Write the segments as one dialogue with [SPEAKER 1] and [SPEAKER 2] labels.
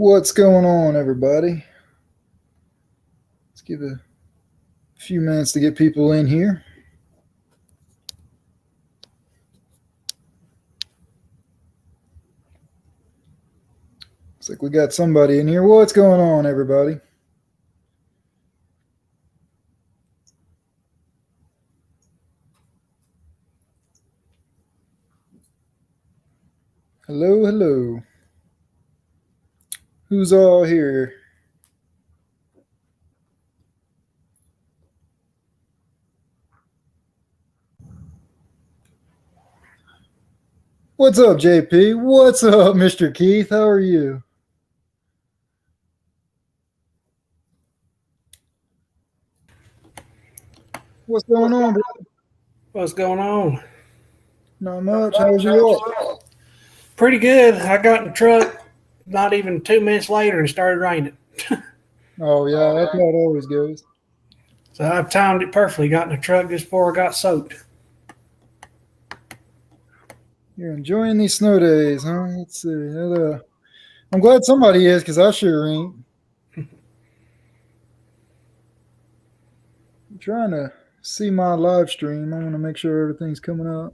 [SPEAKER 1] What's going on, everybody? Let's give a few minutes to get people in here. Looks like we got somebody in here. What's going on, everybody? Hello, hello. Who's all here? What's up, JP? What's up, Mr. Keith? How are you? What's going on, bro?
[SPEAKER 2] What's going on?
[SPEAKER 1] Not much. How's your walk?
[SPEAKER 2] Pretty good. I got in the truck not even 2 minutes later and it started raining.
[SPEAKER 1] Oh, yeah, that's how it always goes.
[SPEAKER 2] So I timed it perfectly. Got in the truck just before I got soaked.
[SPEAKER 1] You're enjoying these snow days, huh? Let's see. I'm glad somebody is, because I sure ain't. I'm trying to see my live stream. I want to make sure everything's coming up.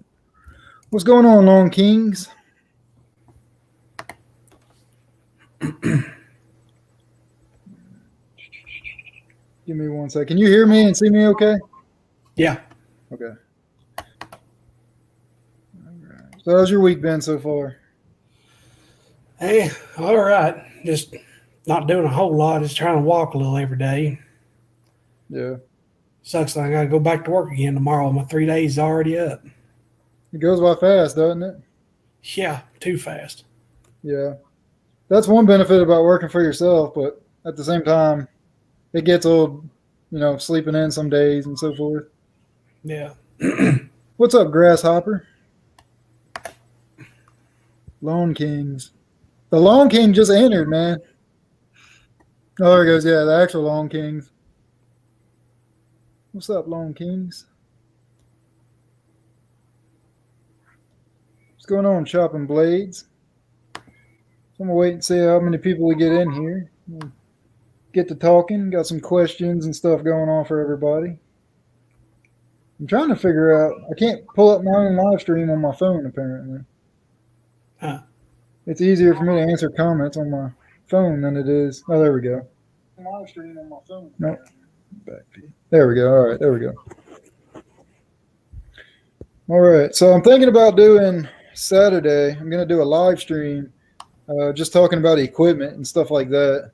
[SPEAKER 1] What's going on, Long Kings? Give me 1 second. Can you hear me and see me okay?
[SPEAKER 2] Yeah.
[SPEAKER 1] Okay. All right. So how's your week been so far?
[SPEAKER 2] Hey, all right. Just not doing a whole lot. Just trying to walk a little every day.
[SPEAKER 1] Yeah.
[SPEAKER 2] Sucks that I got to go back to work again tomorrow. My 3 days is already up.
[SPEAKER 1] It goes by fast, doesn't it?
[SPEAKER 2] Yeah, too fast.
[SPEAKER 1] Yeah. That's one benefit about working for yourself, but at the same time, it gets old, sleeping in some days and so forth.
[SPEAKER 2] Yeah.
[SPEAKER 1] What's up, Grasshopper? Lone Kings. The Lone King just entered, man. Oh, there it goes. Yeah, the actual Lone Kings. What's up, Lone Kings? What's going on, Chopping Blades? So I'm going to wait and see how many people we get in here. We'll get to talking. Got some questions and stuff going on for everybody. I'm trying to figure out. I can't pull up my own live stream on my phone, apparently.
[SPEAKER 2] Huh.
[SPEAKER 1] It's easier for me to answer comments on my phone than it is. Oh, there we go. Live stream on my phone. No. There we go. All right, there we go. All right, so I'm thinking about doing Saturday. I'm going to do a live stream, just talking about equipment and stuff like that.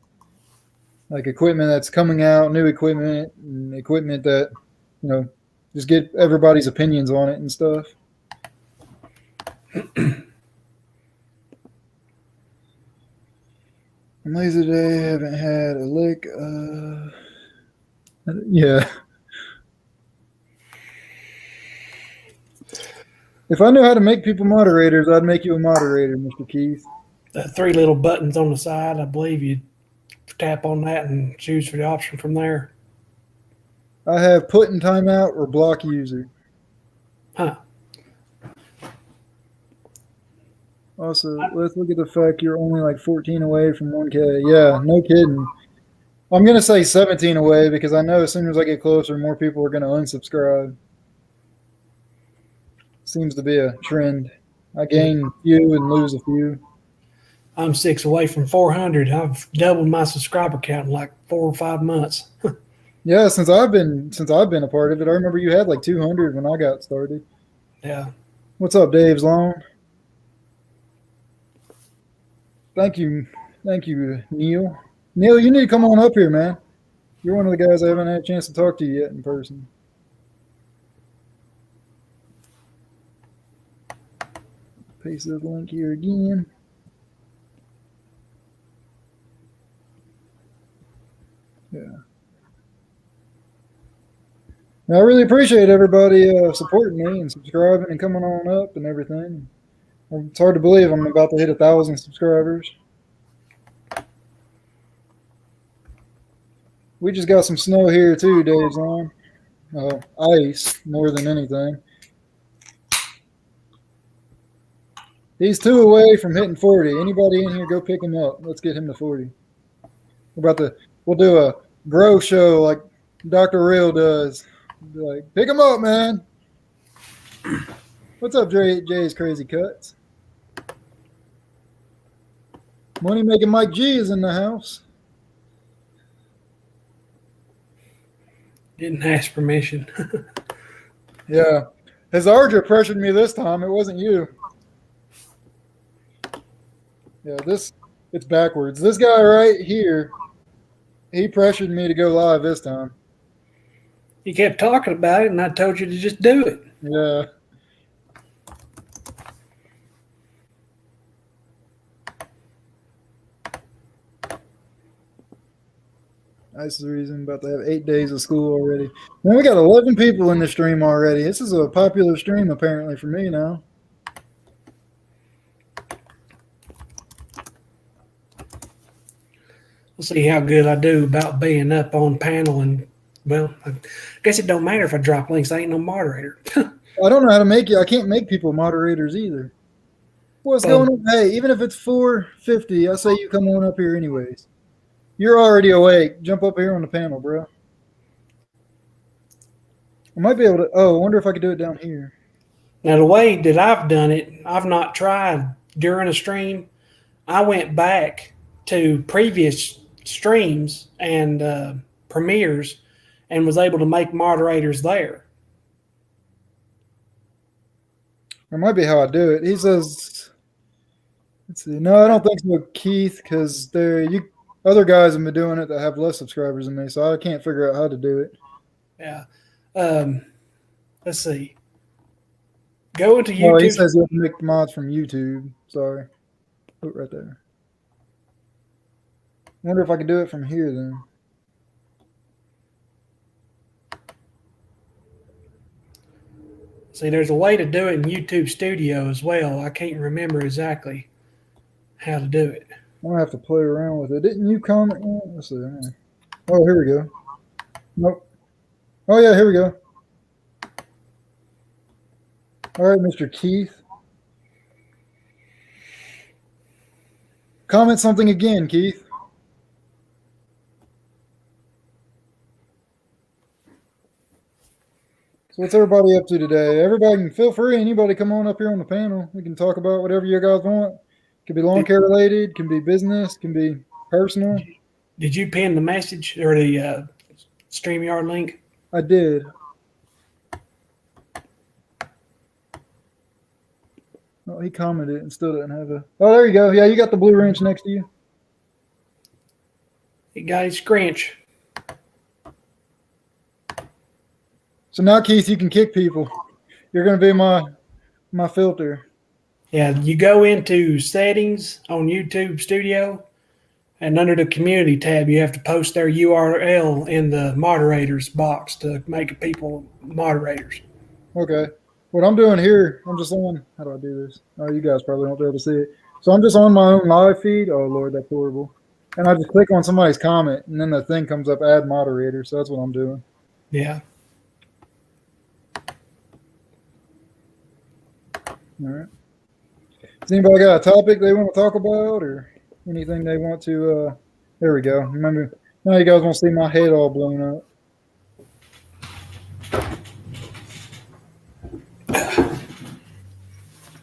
[SPEAKER 1] Like equipment that's coming out, new equipment, and equipment that, just get everybody's opinions on it and stuff. Laser Day, haven't had a lick. Yeah. If I knew how to make people moderators, I'd make you a moderator, Mr. Keith.
[SPEAKER 2] The 3 little buttons on the side, I believe you tap on that and choose for the option from there.
[SPEAKER 1] I have put in timeout or block user.
[SPEAKER 2] Huh.
[SPEAKER 1] Also, let's look at the fact you're only like 14 away from 1K. Yeah, no kidding. I'm going to say 17 away because I know as soon as I get closer, more people are going to unsubscribe. Seems to be a trend. I gain a few and lose a few.
[SPEAKER 2] I'm 6 away from 400. I've doubled my subscriber count in like 4 or 5 months.
[SPEAKER 1] Yeah, since I've been a part of it, I remember you had like 200 when I got started.
[SPEAKER 2] Yeah.
[SPEAKER 1] What's up, Dave's Long? Thank you, Neil. Neil, you need to come on up here, man. You're one of the guys I haven't had a chance to talk to you yet in person. Paste this link here again. Yeah. Now, I really appreciate everybody supporting me and subscribing and coming on up and everything. It's hard to believe I'm about to hit 1,000 subscribers. We just got some snow here too, Dave's on. Ice more than anything. He's 2 away from hitting 40. Anybody in here, go pick him up. Let's get him to 40. We'll do a grow show like Dr. Real does. Be like, pick him up, man. What's up, Jay's Crazy Cuts? Money making Mike G is in the house.
[SPEAKER 2] Didn't ask permission.
[SPEAKER 1] Yeah. Hazardra pressured me this time. It wasn't you. Yeah, it's backwards. This guy right here, he pressured me to go live this time.
[SPEAKER 2] You kept talking about it, and I told you to just do it.
[SPEAKER 1] Yeah. That's the reason. About to have 8 days of school already. Man, we got 11 people in the stream already. This is a popular stream apparently for me now.
[SPEAKER 2] We'll see how good I do about being up on panel. And, well, I guess it don't matter if I drop links. I ain't no moderator.
[SPEAKER 1] I don't know how to make it. I can't make people moderators either. What's going on? Hey, even if it's 4:50, I say you come on up here anyways. You're already awake. Jump up here on the panel, bro. I might be able to. Oh, I wonder if I could do it down here.
[SPEAKER 2] Now, the way that I've done it, I've not tried during a stream. I went back to previous streams and premieres and was able to make moderators there.
[SPEAKER 1] That might be how I do it. He says, let's see. No, I don't think so, Keith, because other guys have been doing it that have less subscribers than me, so I can't figure out how to do it.
[SPEAKER 2] Yeah. Let's see. Go into YouTube.
[SPEAKER 1] Oh, he says you have to make mods from YouTube. Sorry. Put it right there. I wonder if I could do it from here then.
[SPEAKER 2] See, there's a way to do it in YouTube Studio as well. I can't remember exactly how to do it.
[SPEAKER 1] I'm going to have to play around with it. Didn't you comment? Let's see. Oh, here we go. Nope. Oh, yeah, here we go. All right, Mr. Keith. Comment something again, Keith. So what's everybody up to today? Everybody can feel free. Anybody come on up here on the panel. We can talk about whatever you guys want. Could be lawn care related, can be business, can be personal.
[SPEAKER 2] Did you pin the message or the StreamYard link?
[SPEAKER 1] I did. Oh, he commented and still didn't have a. Oh, there you go. Yeah, you got the blue wrench next to you.
[SPEAKER 2] It got his scrunch.
[SPEAKER 1] So now, Keith, you can kick people. You're going to be my filter.
[SPEAKER 2] Yeah, you go into settings on YouTube Studio, and under the community tab, you have to post their URL in the moderators box to make people moderators.
[SPEAKER 1] Okay. What I'm doing here, I'm just on. How do I do this? Oh, you guys probably won't be able to see it. So I'm just on my own live feed. Oh, Lord, that's horrible. And I just click on somebody's comment, and then the thing comes up, add moderator. So that's what I'm doing.
[SPEAKER 2] Yeah.
[SPEAKER 1] All right. Has anybody got a topic they want to talk about or anything they want to? There we go. Remember, now you guys won't see my head all blown up.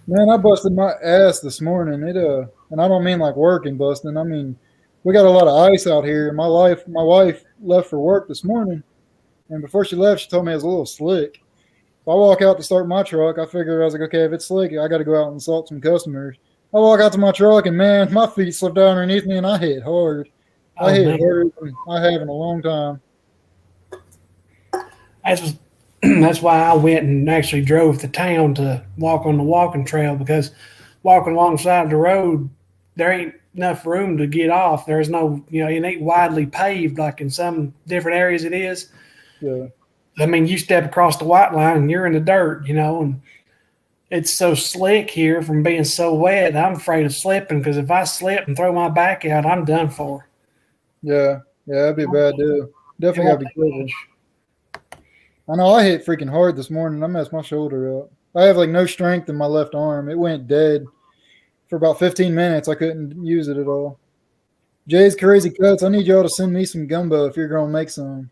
[SPEAKER 1] Man, I busted my ass this morning. And I don't mean like working busting. I mean, we got a lot of ice out here. My wife left for work this morning, and before she left, she told me it was a little slick. If I walk out to start my truck, I figured I was like, okay, if it's slick, I got to go out and insult some customers. I walk out to my truck, and man, my feet slipped down underneath me, and I hit hard. I hit harder than I have in a long time.
[SPEAKER 2] That's why I went and actually drove to town to walk on the walking trail, because walking alongside the road, there ain't enough room to get off. There's no, it ain't widely paved like in some different areas it is.
[SPEAKER 1] Yeah.
[SPEAKER 2] I mean, you step across the white line and you're in the dirt, and it's so slick here from being so wet. I'm afraid of slipping, because if I slip and throw my back out, I'm done for.
[SPEAKER 1] Yeah, that'd be a bad deal. Definitely got to be careful. I know I hit freaking hard this morning. I messed my shoulder up. I have like no strength in my left arm. It went dead. for about 15 minutes. I couldn't use it at all. Jay's Crazy Cuts, I need y'all to send me some gumbo if you're going to make some.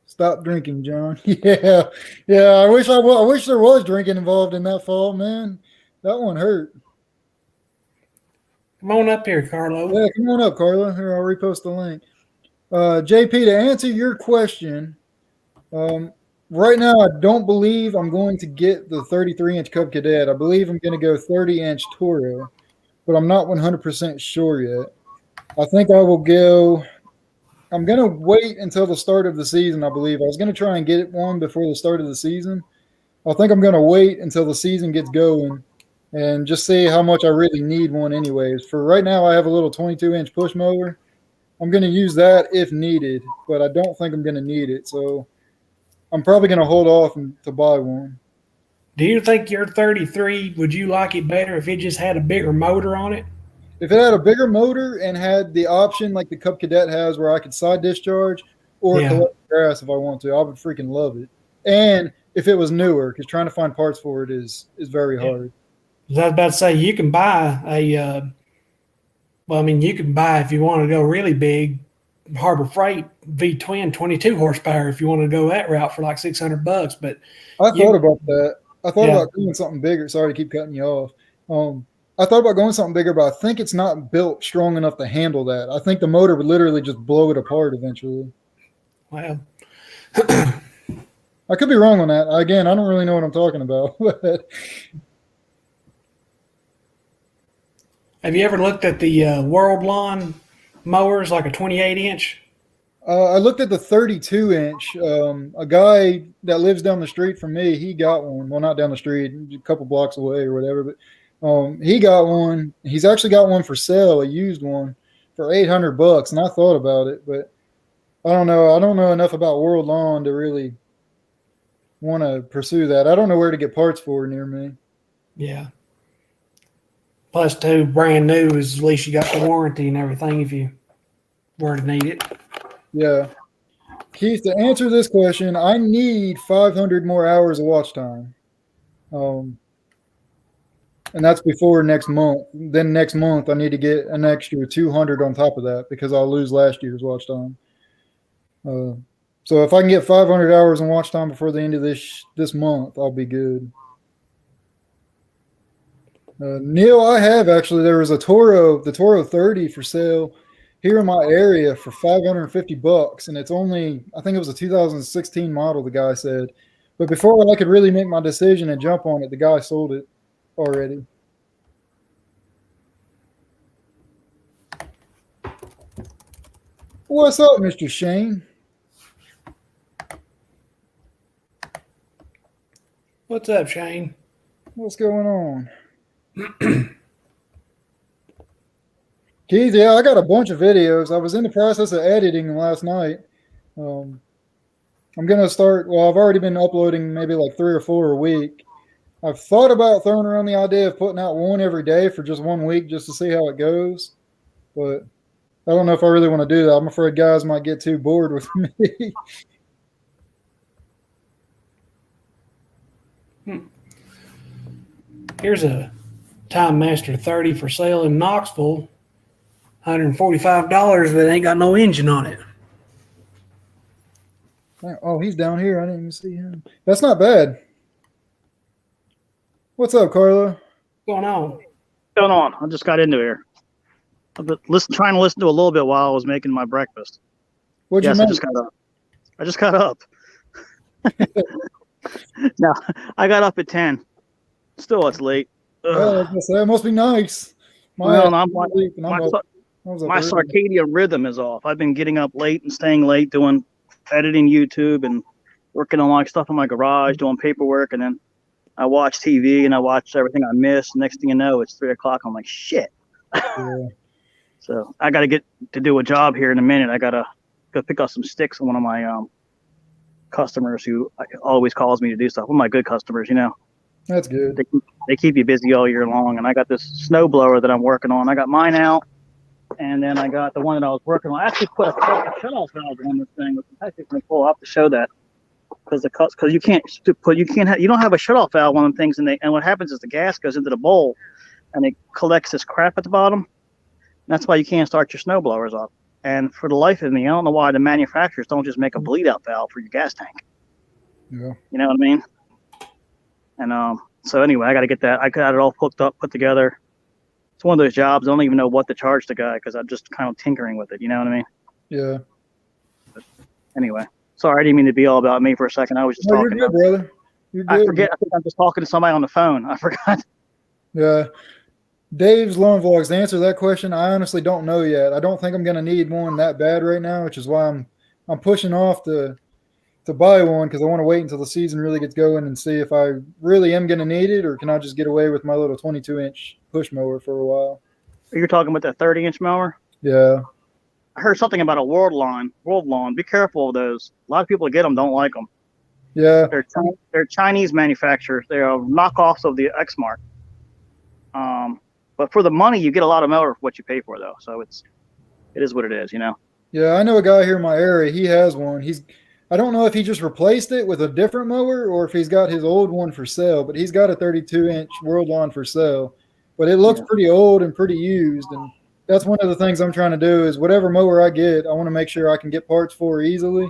[SPEAKER 1] Stop drinking, John. Yeah. I wish there was drinking involved in that fall, man. That one hurt.
[SPEAKER 2] Come on up here, Carlo.
[SPEAKER 1] Yeah, come on up, Carla. Here, I'll repost the link. JP, to answer your question, right now I don't believe I'm going to get the 33-inch Cub Cadet. I believe I'm going to go 30-inch Toro, but I'm not 100% sure yet. I think I will go – I'm going to wait until the start of the season, I believe. I was going to try and get one before the start of the season. I think I'm going to wait until the season gets going and just see how much I really need one anyways. For right now, I have a little 22-inch push mower. I'm going to use that if needed, but I don't think I'm going to need it. So I'm probably going to hold off to buy one.
[SPEAKER 2] Do you think your 33, would you like it better if it just had a bigger motor on it?
[SPEAKER 1] If it had a bigger motor and had the option like the Cub Cadet has where I could side discharge or collect grass if I want to, I would freaking love it. And if it was newer, because trying to find parts for it is very hard.
[SPEAKER 2] I was about to say, you can buy you can buy, if you want to go really big, Harbor Freight V-twin 22 horsepower if you want to go that route for like $600. But
[SPEAKER 1] I thought about that. I thought about doing something bigger. Sorry to keep cutting you off. I thought about going something bigger, but I think it's not built strong enough to handle that. I think the motor would literally just blow it apart eventually.
[SPEAKER 2] Well,
[SPEAKER 1] I could be wrong on that. Again, I don't really know what I'm talking about.
[SPEAKER 2] Have you ever looked at the World Lawn mowers, like a 28-inch?
[SPEAKER 1] I looked at the 32-inch. A guy that lives down the street from me, he got one. Well, not down the street, a couple blocks away or whatever. But he got one. He's actually got one for sale, a used one, for $800. And I thought about it, but I don't know. I don't know enough about World Lawn to really want to pursue that. I don't know where to get parts for near me.
[SPEAKER 2] Yeah. Plus, too, brand new is at least you got the warranty and everything if you were to need it.
[SPEAKER 1] Yeah. Keith, to answer this question, I need 500 more hours of watch time. And that's before next month. Then next month, I need to get an extra 200 on top of that because I'll lose last year's watch time. So if I can get 500 hours in watch time before the end of this month, I'll be good. Neil, I have actually. There was the Toro 30 for sale here in my area for $550, and it's only, I think it was a 2016 model, the guy said. But before I could really make my decision and jump on it, the guy sold it already. What's up, Mr. Shane?
[SPEAKER 2] What's up, Shane?
[SPEAKER 1] What's going on? Keith, yeah, I got a bunch of videos. I was in the process of editing last night. I'm going to start, well, I've already been uploading maybe like 3 or 4 a week. I've thought about throwing around the idea of putting out one every day for just 1 week just to see how it goes. But I don't know if I really want to do that. I'm afraid guys might get too bored with me.
[SPEAKER 2] Here's a Time Master 30 for sale in Knoxville. $145, but it ain't got no engine on it.
[SPEAKER 1] Oh, he's down here. I didn't even see him. That's not bad. What's up, Carlo?
[SPEAKER 2] What's going on?
[SPEAKER 3] What's going on? I just got into here. I've been trying to listen to a little bit while I was making my breakfast.
[SPEAKER 1] What'd you
[SPEAKER 3] I
[SPEAKER 1] make?
[SPEAKER 3] just got up. No, I got up at 10. Still, it's late.
[SPEAKER 1] Oh, that must be nice.
[SPEAKER 3] My circadian rhythm is off. I've been getting up late and staying late, doing editing YouTube and working on like stuff in my garage, doing paperwork, and then I watch TV and I watch everything I missed. Next thing you know, it's 3 o'clock. I'm like, shit.
[SPEAKER 1] Yeah.
[SPEAKER 3] So I got to get to do a job here in a minute. I got to go pick up some sticks from one of my customers who always calls me to do stuff. One of my good customers, you know.
[SPEAKER 1] That's good.
[SPEAKER 3] They keep you busy all year long. And I got this snow blower that I'm working on. I got mine out, and then I got the one that I was working on. I actually put a shutoff valve on this thing, which I'm actually going to pull up to show that. because you can't you don't have a shut off valve on them things, and what happens is the gas goes into the bowl, and it collects this crap at the bottom. That's why you can't start your snow blowers up. And for the life of me, I don't know why the manufacturers don't just make a bleed out valve for your gas tank.
[SPEAKER 1] Yeah.
[SPEAKER 3] You know what I mean? And so anyway, I got to get that. I got it all hooked up, put together. It's one of those jobs. I don't even know what to charge the guy because I'm just kind of tinkering with it. You know what I mean?
[SPEAKER 1] Yeah.
[SPEAKER 3] But anyway, sorry, I didn't mean to be all about me for a second. I was just talking.
[SPEAKER 1] You're good, brother. You're good.
[SPEAKER 3] I forget. I think I'm just talking to somebody on the phone. I forgot.
[SPEAKER 1] Yeah. Dave's Lawn Vlogs, to answer that question, I honestly don't know yet. I don't think I'm going to need one that bad right now, which is why I'm pushing off to buy one because I want to wait until the season really gets going and see if I really am going to need it or can I just get away with my little 22-inch push mower for a while.
[SPEAKER 3] You're talking about that 30-inch mower?
[SPEAKER 1] Yeah.
[SPEAKER 3] I heard something about a World Lawn. Be careful of those. A lot of people that get them don't like them.
[SPEAKER 1] Yeah.
[SPEAKER 3] They're Chinese manufacturers. They're knockoffs of the Exmark. But for the money, you get a lot of mower for what you pay for, though. So it is what it is, you know.
[SPEAKER 1] Yeah, I know a guy here in my area. He has one. I don't know if he just replaced it with a different mower or if he's got his old one for sale, but he's got a 32-inch World Lawn for sale. But it looks pretty old and pretty used, and that's one of the things I'm trying to do is whatever mower I get, I want to make sure I can get parts for easily.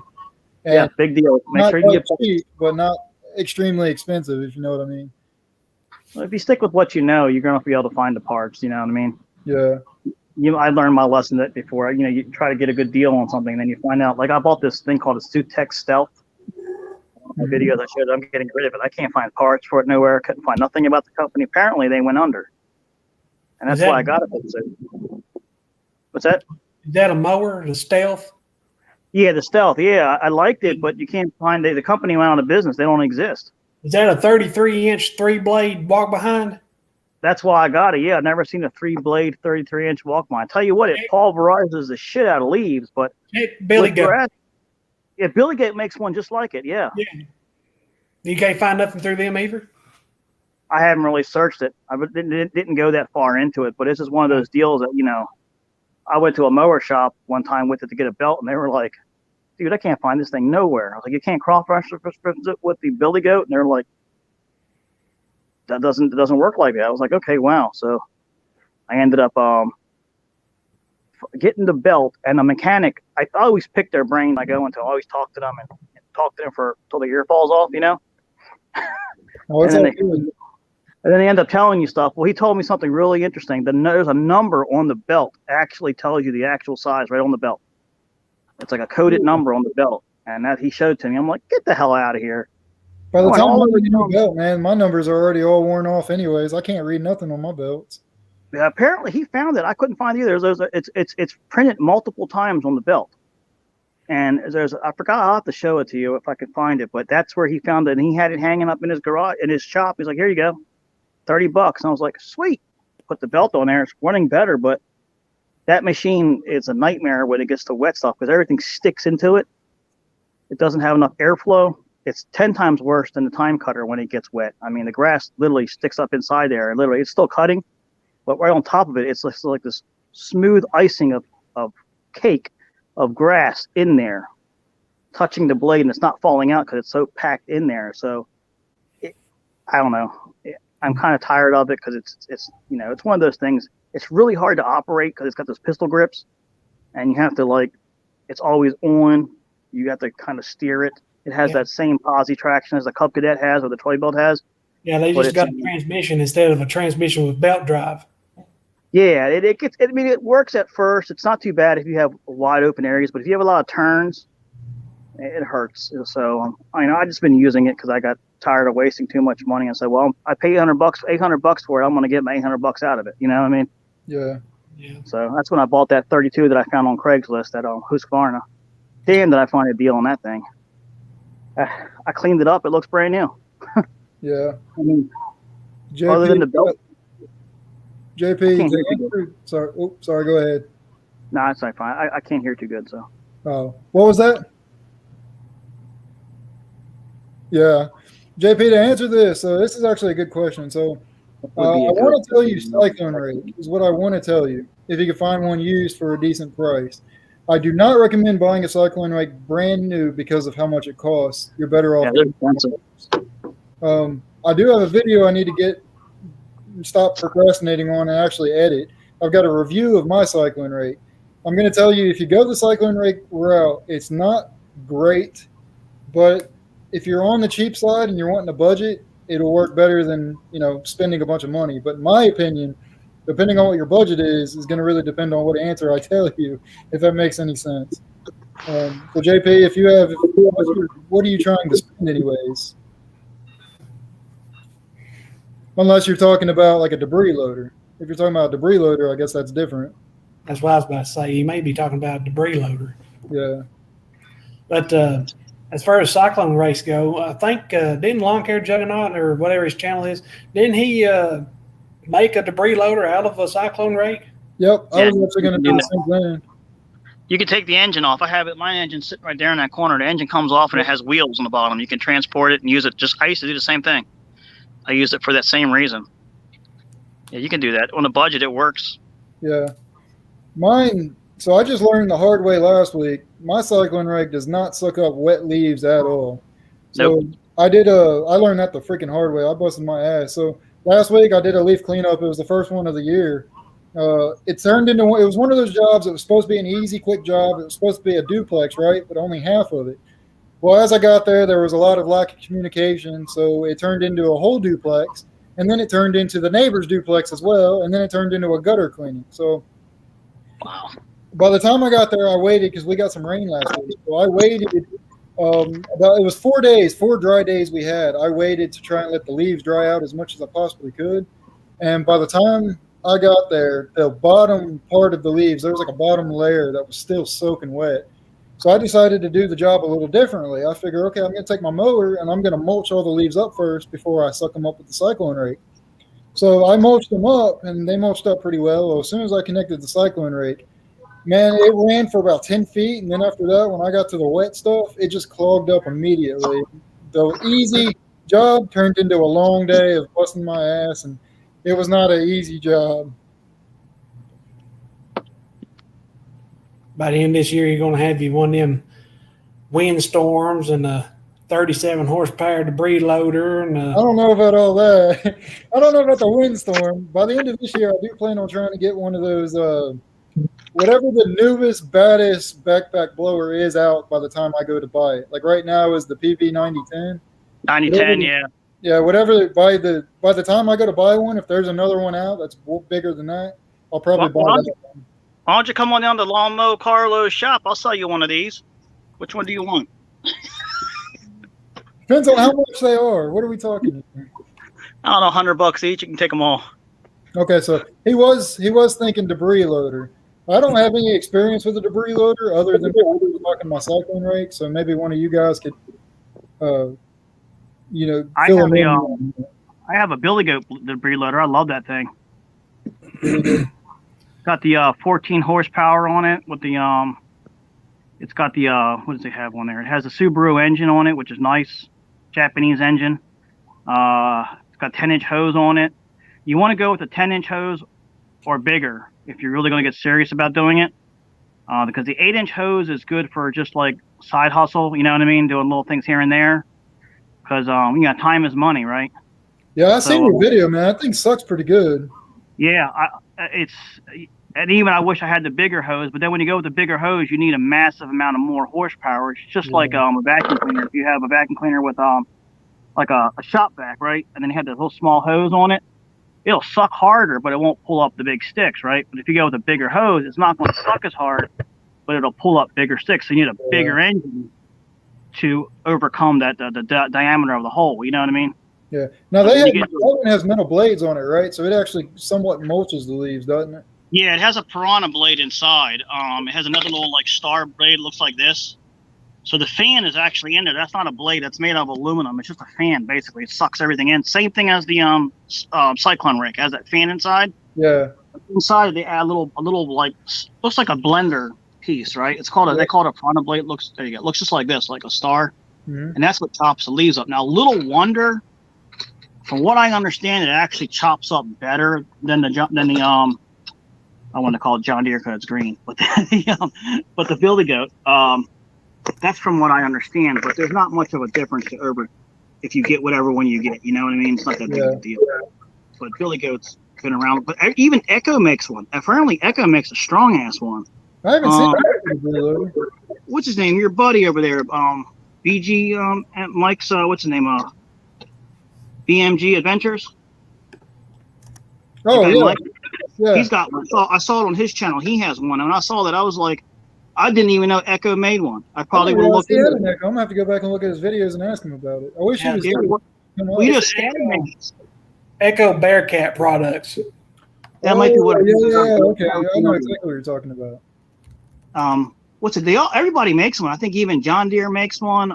[SPEAKER 1] And
[SPEAKER 3] yeah, big deal. Make sure you get
[SPEAKER 1] cheap, but not extremely expensive, if you know what I mean.
[SPEAKER 3] Well, if you stick with what you know, you're going to be able to find the parts. You know what I mean?
[SPEAKER 1] Yeah.
[SPEAKER 3] I learned my lesson that before. You know, you try to get a good deal on something, and then you find out. Like I bought this thing called a Sutex Stealth. The videos I showed, I'm getting rid of it. I can't find parts for it nowhere. I couldn't find nothing about the company. Apparently, they went under, and that's why I got it. What's that?
[SPEAKER 2] Is that a mower, the Stealth?
[SPEAKER 3] Yeah, the Stealth. Yeah, I liked it, but you can't find the company went out of business. They don't exist.
[SPEAKER 2] Is that a 33-inch 3-blade walk behind?
[SPEAKER 3] That's why I got it. Yeah, I've never seen a 3-blade 33-inch walk behind. Tell you what, it pulverizes the shit out of leaves, but
[SPEAKER 2] Billy Goat.
[SPEAKER 3] Yeah, Billy Goat makes one just like it. Yeah.
[SPEAKER 2] You can't find nothing through them either?
[SPEAKER 3] I haven't really searched it. I didn't go that far into it, but this is one of those deals that, you know, I went to a mower shop one time with it to get a belt, and they were like, dude, I can't find this thing nowhere. I was like, you can't cross-reference it with the Billy Goat? And they're like, that doesn't work like that. I was like, okay, wow. So I ended up getting the belt, and the mechanic, I always pick their brain. I go into, I always talk to them and talk to them until the ear falls off, you know?
[SPEAKER 1] Oh,
[SPEAKER 3] and then they end up telling you stuff. Well, he told me something really interesting. There's a number on the belt actually tells you the actual size right on the belt. It's like a coded number on the belt, and that he showed to me. I'm like, get the hell out of here.
[SPEAKER 1] By the time I get a new belt, man, my numbers are already all worn off anyways. I can't read nothing on my belts.
[SPEAKER 3] Yeah, apparently he found it. I couldn't find it either. It's printed multiple times on the belt. And I forgot, I'll have to show it to you if I could find it, but that's where he found it, and he had it hanging up in his garage, in his shop. He's like, here you go, $30. And I was like, sweet. Put the belt on there. It's running better, but that machine is a nightmare when it gets to wet stuff because everything sticks into it. It doesn't have enough airflow. It's 10 times worse than the time cutter when it gets wet. I mean, the grass literally sticks up inside there, and literally it's still cutting, but right on top of it, it's like this smooth icing of cake of grass in there, touching the blade, and it's not falling out because it's so packed in there. So, I don't know. I'm kind of tired of it because it's you know, it's one of those things. It's really hard to operate because it's got those pistol grips, and you have to it's always on. You have to kind of steer it. It has that same posi traction as the Cub Cadet has or the Toy Belt has.
[SPEAKER 2] Yeah, they just got a transmission instead of a transmission with belt drive.
[SPEAKER 3] Yeah, it works at first. It's not too bad if you have wide open areas, but if you have a lot of turns, it hurts. So I've just been using it because I got tired of wasting too much money and said, well, I pay $800 for it. I'm going to get my $800 out of it. You know what I mean?
[SPEAKER 1] Yeah.
[SPEAKER 3] So that's when I bought that 32 that I found on Craigslist at Husqvarna. Damn, did I find a deal on that thing? I cleaned it up. It looks brand new.
[SPEAKER 1] Yeah.
[SPEAKER 3] I mean,
[SPEAKER 1] JP,
[SPEAKER 3] other than the belt.
[SPEAKER 1] JP, sorry, go ahead.
[SPEAKER 3] No, it's not fine. I can't hear too good. So.
[SPEAKER 1] Oh, what was that? Yeah. JP, to answer this, so this is actually a good question. So I want to tell you Cyclone Rake is what I want to tell you. If you can find one used for a decent price. I do not recommend buying a cyclone rake brand new because of how much it costs. You're better off.
[SPEAKER 3] Yeah, they're expensive.
[SPEAKER 1] I do have a video I need to stop procrastinating on and actually edit. I've got a review of my cyclone rake. I'm going to tell you, if you go the cyclone rake route, it's not great, but if you're on the cheap side and you're wanting a budget, it'll work better than, spending a bunch of money. But in my opinion, depending on what your budget is going to really depend on what answer I tell you, if that makes any sense. So JP, what are you trying to spend anyways? Unless you're talking about like a debris loader. If you're talking about a debris loader, I guess that's different.
[SPEAKER 2] That's what I was about to say. You may be talking about a debris loader.
[SPEAKER 1] Yeah.
[SPEAKER 2] But as far as cyclone race go, I think didn't Lawn Care Juggernaut or whatever his channel is, didn't he make a debris loader out of a cyclone rake?
[SPEAKER 1] Yep.
[SPEAKER 3] Yeah,
[SPEAKER 1] I was actually going to do the same thing.
[SPEAKER 3] You can take the engine off. I have it. My engine's sitting right there in that corner. The engine comes off and it has wheels on the bottom. You can transport it and use it. I used to do the same thing. I used it for that same reason. Yeah, you can do that. On a budget, it works.
[SPEAKER 1] Yeah. Mine, so I just learned the hard way last week. My cyclone rake does not suck up wet leaves at all. So
[SPEAKER 3] Nope.
[SPEAKER 1] I learned that the freaking hard way. I busted my ass. So last week I did a leaf cleanup. It was the first one of the year. It was one of those jobs that was supposed to be an easy, quick job. It was supposed to be a duplex, right? But only half of it. Well, as I got there was a lot of lack of communication, so it turned into a whole duplex, and then it turned into the neighbor's duplex as well, and then it turned into a gutter cleaning. So
[SPEAKER 3] Wow.
[SPEAKER 1] by the time I got there, I waited because we got some rain last week. So I waited it was 4 days, 4 dry days we had. I waited to try and let the leaves dry out as much as I possibly could. And by the time I got there, the bottom part of the leaves, there was like a bottom layer that was still soaking wet. So I decided to do the job a little differently. I figured, okay, I'm going to take my mower and I'm going to mulch all the leaves up first before I suck them up with the cyclone rake. So I mulched them up, and they mulched up pretty well. As soon as I connected the cyclone rake, man, it ran for about 10 feet. And then after that, when I got to the wet stuff, it just clogged up immediately. The easy job turned into a long day of busting my ass, and it was not an easy job.
[SPEAKER 2] By the end of this year, you're going to have you one of them windstorms and a 37 horsepower debris loader. And
[SPEAKER 1] I don't know about all that. I don't know about the windstorm. By the end of this year, I do plan on trying to get one of those, whatever the newest, baddest backpack blower is out by the time I go to buy it. Like right now is the PV9010.
[SPEAKER 3] 9010, yeah.
[SPEAKER 1] Yeah, whatever. By the time I go to buy one, if there's another one out that's bigger than that, I'll probably buy that one.
[SPEAKER 3] Why don't you come on down to Lawnmower Carlo's shop? I'll sell you one of these. Which one do you want?
[SPEAKER 1] Depends on how much they are. What are we talking about?
[SPEAKER 3] I don't know, $100 each. You can take them all.
[SPEAKER 1] Okay, so he was thinking debris loader. I don't have any experience with a debris loader other than talking my cyclone rake. So maybe one of you guys could, fill them in.
[SPEAKER 3] I have a Billy Goat debris loader. I love that thing. Got the 14 horsepower on it with the it's got the what does it have on there? It has a Subaru engine on it, which is nice, Japanese engine. It's got 10-inch hose on it. You want to go with a 10-inch hose or bigger if you're really going to get serious about doing it, because the 8-inch hose is good for just like side hustle. You know what I mean? Doing little things here and there. Because time is money, right?
[SPEAKER 1] Yeah, I seen your video, man. That thing sucks pretty good.
[SPEAKER 3] Yeah, and even I wish I had the bigger hose, but then when you go with the bigger hose, you need a massive amount of more horsepower. It's just like a vacuum cleaner. If you have a vacuum cleaner with like a shop vac, right, and then you have this little small hose on it, it'll suck harder, but it won't pull up the big sticks, right? But if you go with a bigger hose, it's not going to suck as hard, but it'll pull up bigger sticks. So you need a bigger engine to overcome the diameter of the hole. You know what I mean?
[SPEAKER 1] Yeah. Now that one has metal blades on it, right? So it actually somewhat mulches the leaves, doesn't it?
[SPEAKER 3] Yeah, it has a piranha blade inside. It has another little like star blade, looks like this. So the fan is actually in there. That's not a blade. That's made of aluminum. It's just a fan, basically. It sucks everything in. Same thing as the cyclone rake. It has that fan inside.
[SPEAKER 1] Yeah.
[SPEAKER 3] Inside they add a little like looks like a blender piece, right? They call it a piranha blade. There you go. It looks just like this, like a star.
[SPEAKER 1] Mm-hmm.
[SPEAKER 3] And that's what chops the leaves up. Now, little wonder. From what I understand, it actually chops up better than the I want to call it John Deere because it's green, but but the Billy Goat, that's from what I understand. But there's not much of a difference over if you get whatever one you get. You know what I mean? It's not that big of a deal. But Billy Goat's been around. But even Echo makes one. Apparently, Echo makes a strong ass one.
[SPEAKER 1] I haven't seen that.
[SPEAKER 3] What's his name? Your buddy over there, BG, and Mike's. What's his name? BMG Adventures.
[SPEAKER 1] Oh yeah. Yeah.
[SPEAKER 3] He's got one. I saw it on his channel. He has one. And when I saw that, I was like, I didn't even know Echo made one. I probably would look into it.
[SPEAKER 1] I'm gonna have to go back and look at his videos and ask him about it. I wish he was here.
[SPEAKER 3] We just
[SPEAKER 2] Echo Bearcat products.
[SPEAKER 3] That might be what.
[SPEAKER 1] Yeah. Okay, I know exactly what you're talking about.
[SPEAKER 3] What's it? Everybody makes one. I think even John Deere makes one.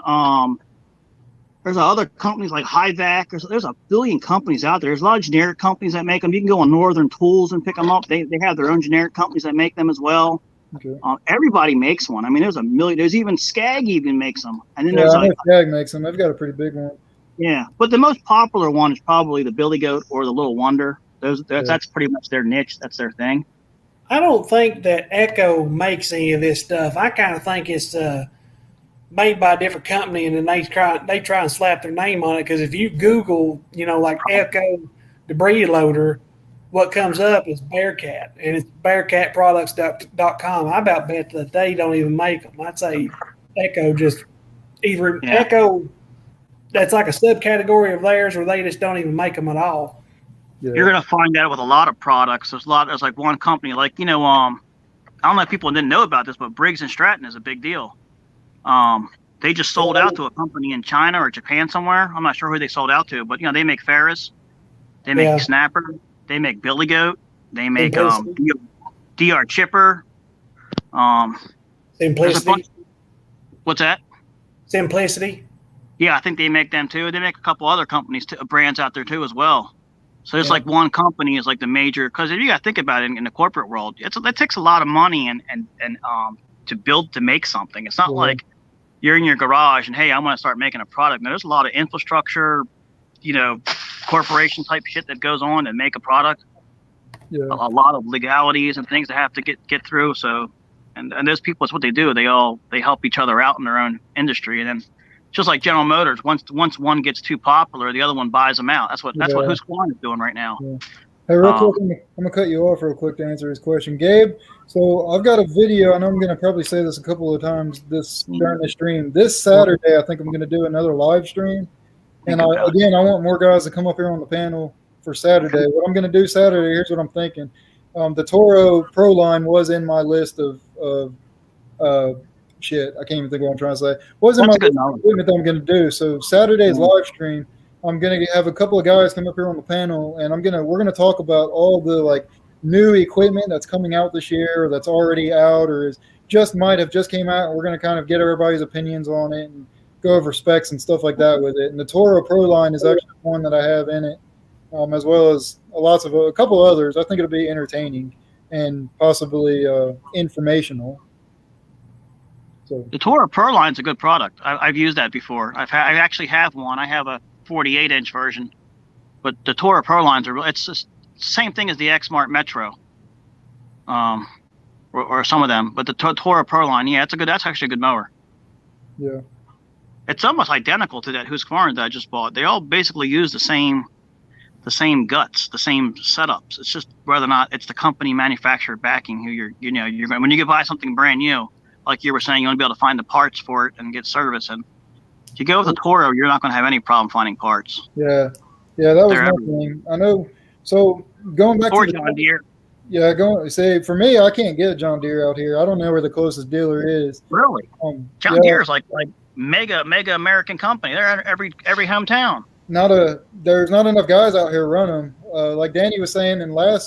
[SPEAKER 3] There's other companies like HiVac. There's a billion companies out there. There's a lot of generic companies that make them. You can go on Northern Tools and pick them up. They have their own generic companies that make them as well.
[SPEAKER 1] Okay.
[SPEAKER 3] Everybody makes one. I mean, there's a million. There's even Skag even makes them. And then
[SPEAKER 1] I know Skag makes them. They've got a pretty big one.
[SPEAKER 3] Yeah, but the most popular one is probably the Billy Goat or the Little Wonder. That's pretty much their niche. That's their thing.
[SPEAKER 2] I don't think that Echo makes any of this stuff. I kind of think it's made by a different company, and then they try and slap their name on it. Because if you Google, like Echo debris loader, what comes up is Bearcat, and it's BearcatProducts.com. I about bet that they don't even make them. I'd say Echo just either Echo, that's like a subcategory of theirs, or they just don't even make them at all.
[SPEAKER 1] Yeah.
[SPEAKER 3] You're gonna find that with a lot of products. There's like one company, like I don't know if people didn't know about this, but Briggs and Stratton is a big deal. They just sold out to a company in China or Japan somewhere. I'm not sure who they sold out to, but they make Ferris, they make Snapper, they make Billy Goat, they make DR Chipper.
[SPEAKER 2] Simplicity.
[SPEAKER 3] What's that?
[SPEAKER 2] Simplicity.
[SPEAKER 3] Yeah, I think they make them too. They make a couple other companies, brands out there too as well. So it's like one company is like the major, because if you got to think about it in the corporate world, that takes a lot of money and to make something. It's not like you're in your garage and, hey, I want to start making a product. Now, there's a lot of infrastructure, corporation type shit that goes on to make a product.
[SPEAKER 1] Yeah.
[SPEAKER 3] A lot of legalities and things that have to get through. So, and those people, it's what they do. They help each other out in their own industry, and then just like General Motors, once one gets too popular, the other one buys them out. That's what Husqvarna is doing right now.
[SPEAKER 1] Yeah. Hey, real quick, I'm gonna cut you off real quick to answer his question, Gabe. So I've got a video. I know I'm gonna probably say this a couple of times during the stream. This Saturday, I think I'm gonna do another live stream, and I want more guys to come up here on the panel for Saturday. What I'm gonna do Saturday, here's what I'm thinking. The Toro Pro line was in my list of shit, I can't even think what I'm trying to say. Wasn't my equipment that I'm going to do. So Saturday's live stream, I'm going to have a couple of guys come up here on the panel, and we're going to talk about all the new equipment that's coming out this year, or that's already out, or might have just came out. And we're going to kind of get everybody's opinions on it and go over specs and stuff like that with it. And the Toro Pro line is actually one that I have in it, as well as a couple others. I think it'll be entertaining and possibly informational. So.
[SPEAKER 3] The Toro Pro line is a good product. I've used that before. I actually have one. I have a 48-inch version, but the Toro Pro lines it's the same thing as the Exmark Metro, or some of them. But the Toro Pro line, that's actually a good mower.
[SPEAKER 1] Yeah,
[SPEAKER 3] it's almost identical to that Husqvarna that I just bought. They all basically use the same guts, the same setups. It's just whether or not it's the company manufacturer backing who you're when you buy something brand new. Like you were saying, you want to be able to find the parts for it and get service. And if you go with a Toro, you're not going to have any problem finding parts.
[SPEAKER 1] Yeah, that was my thing. I know. So going back to
[SPEAKER 3] John Deere.
[SPEAKER 1] Yeah, for me, I can't get a John Deere out here. I don't know where the closest dealer is.
[SPEAKER 3] Really? John Deere is like mega American company. They're in every hometown.
[SPEAKER 1] There's not enough guys out here run them. Like Danny was saying I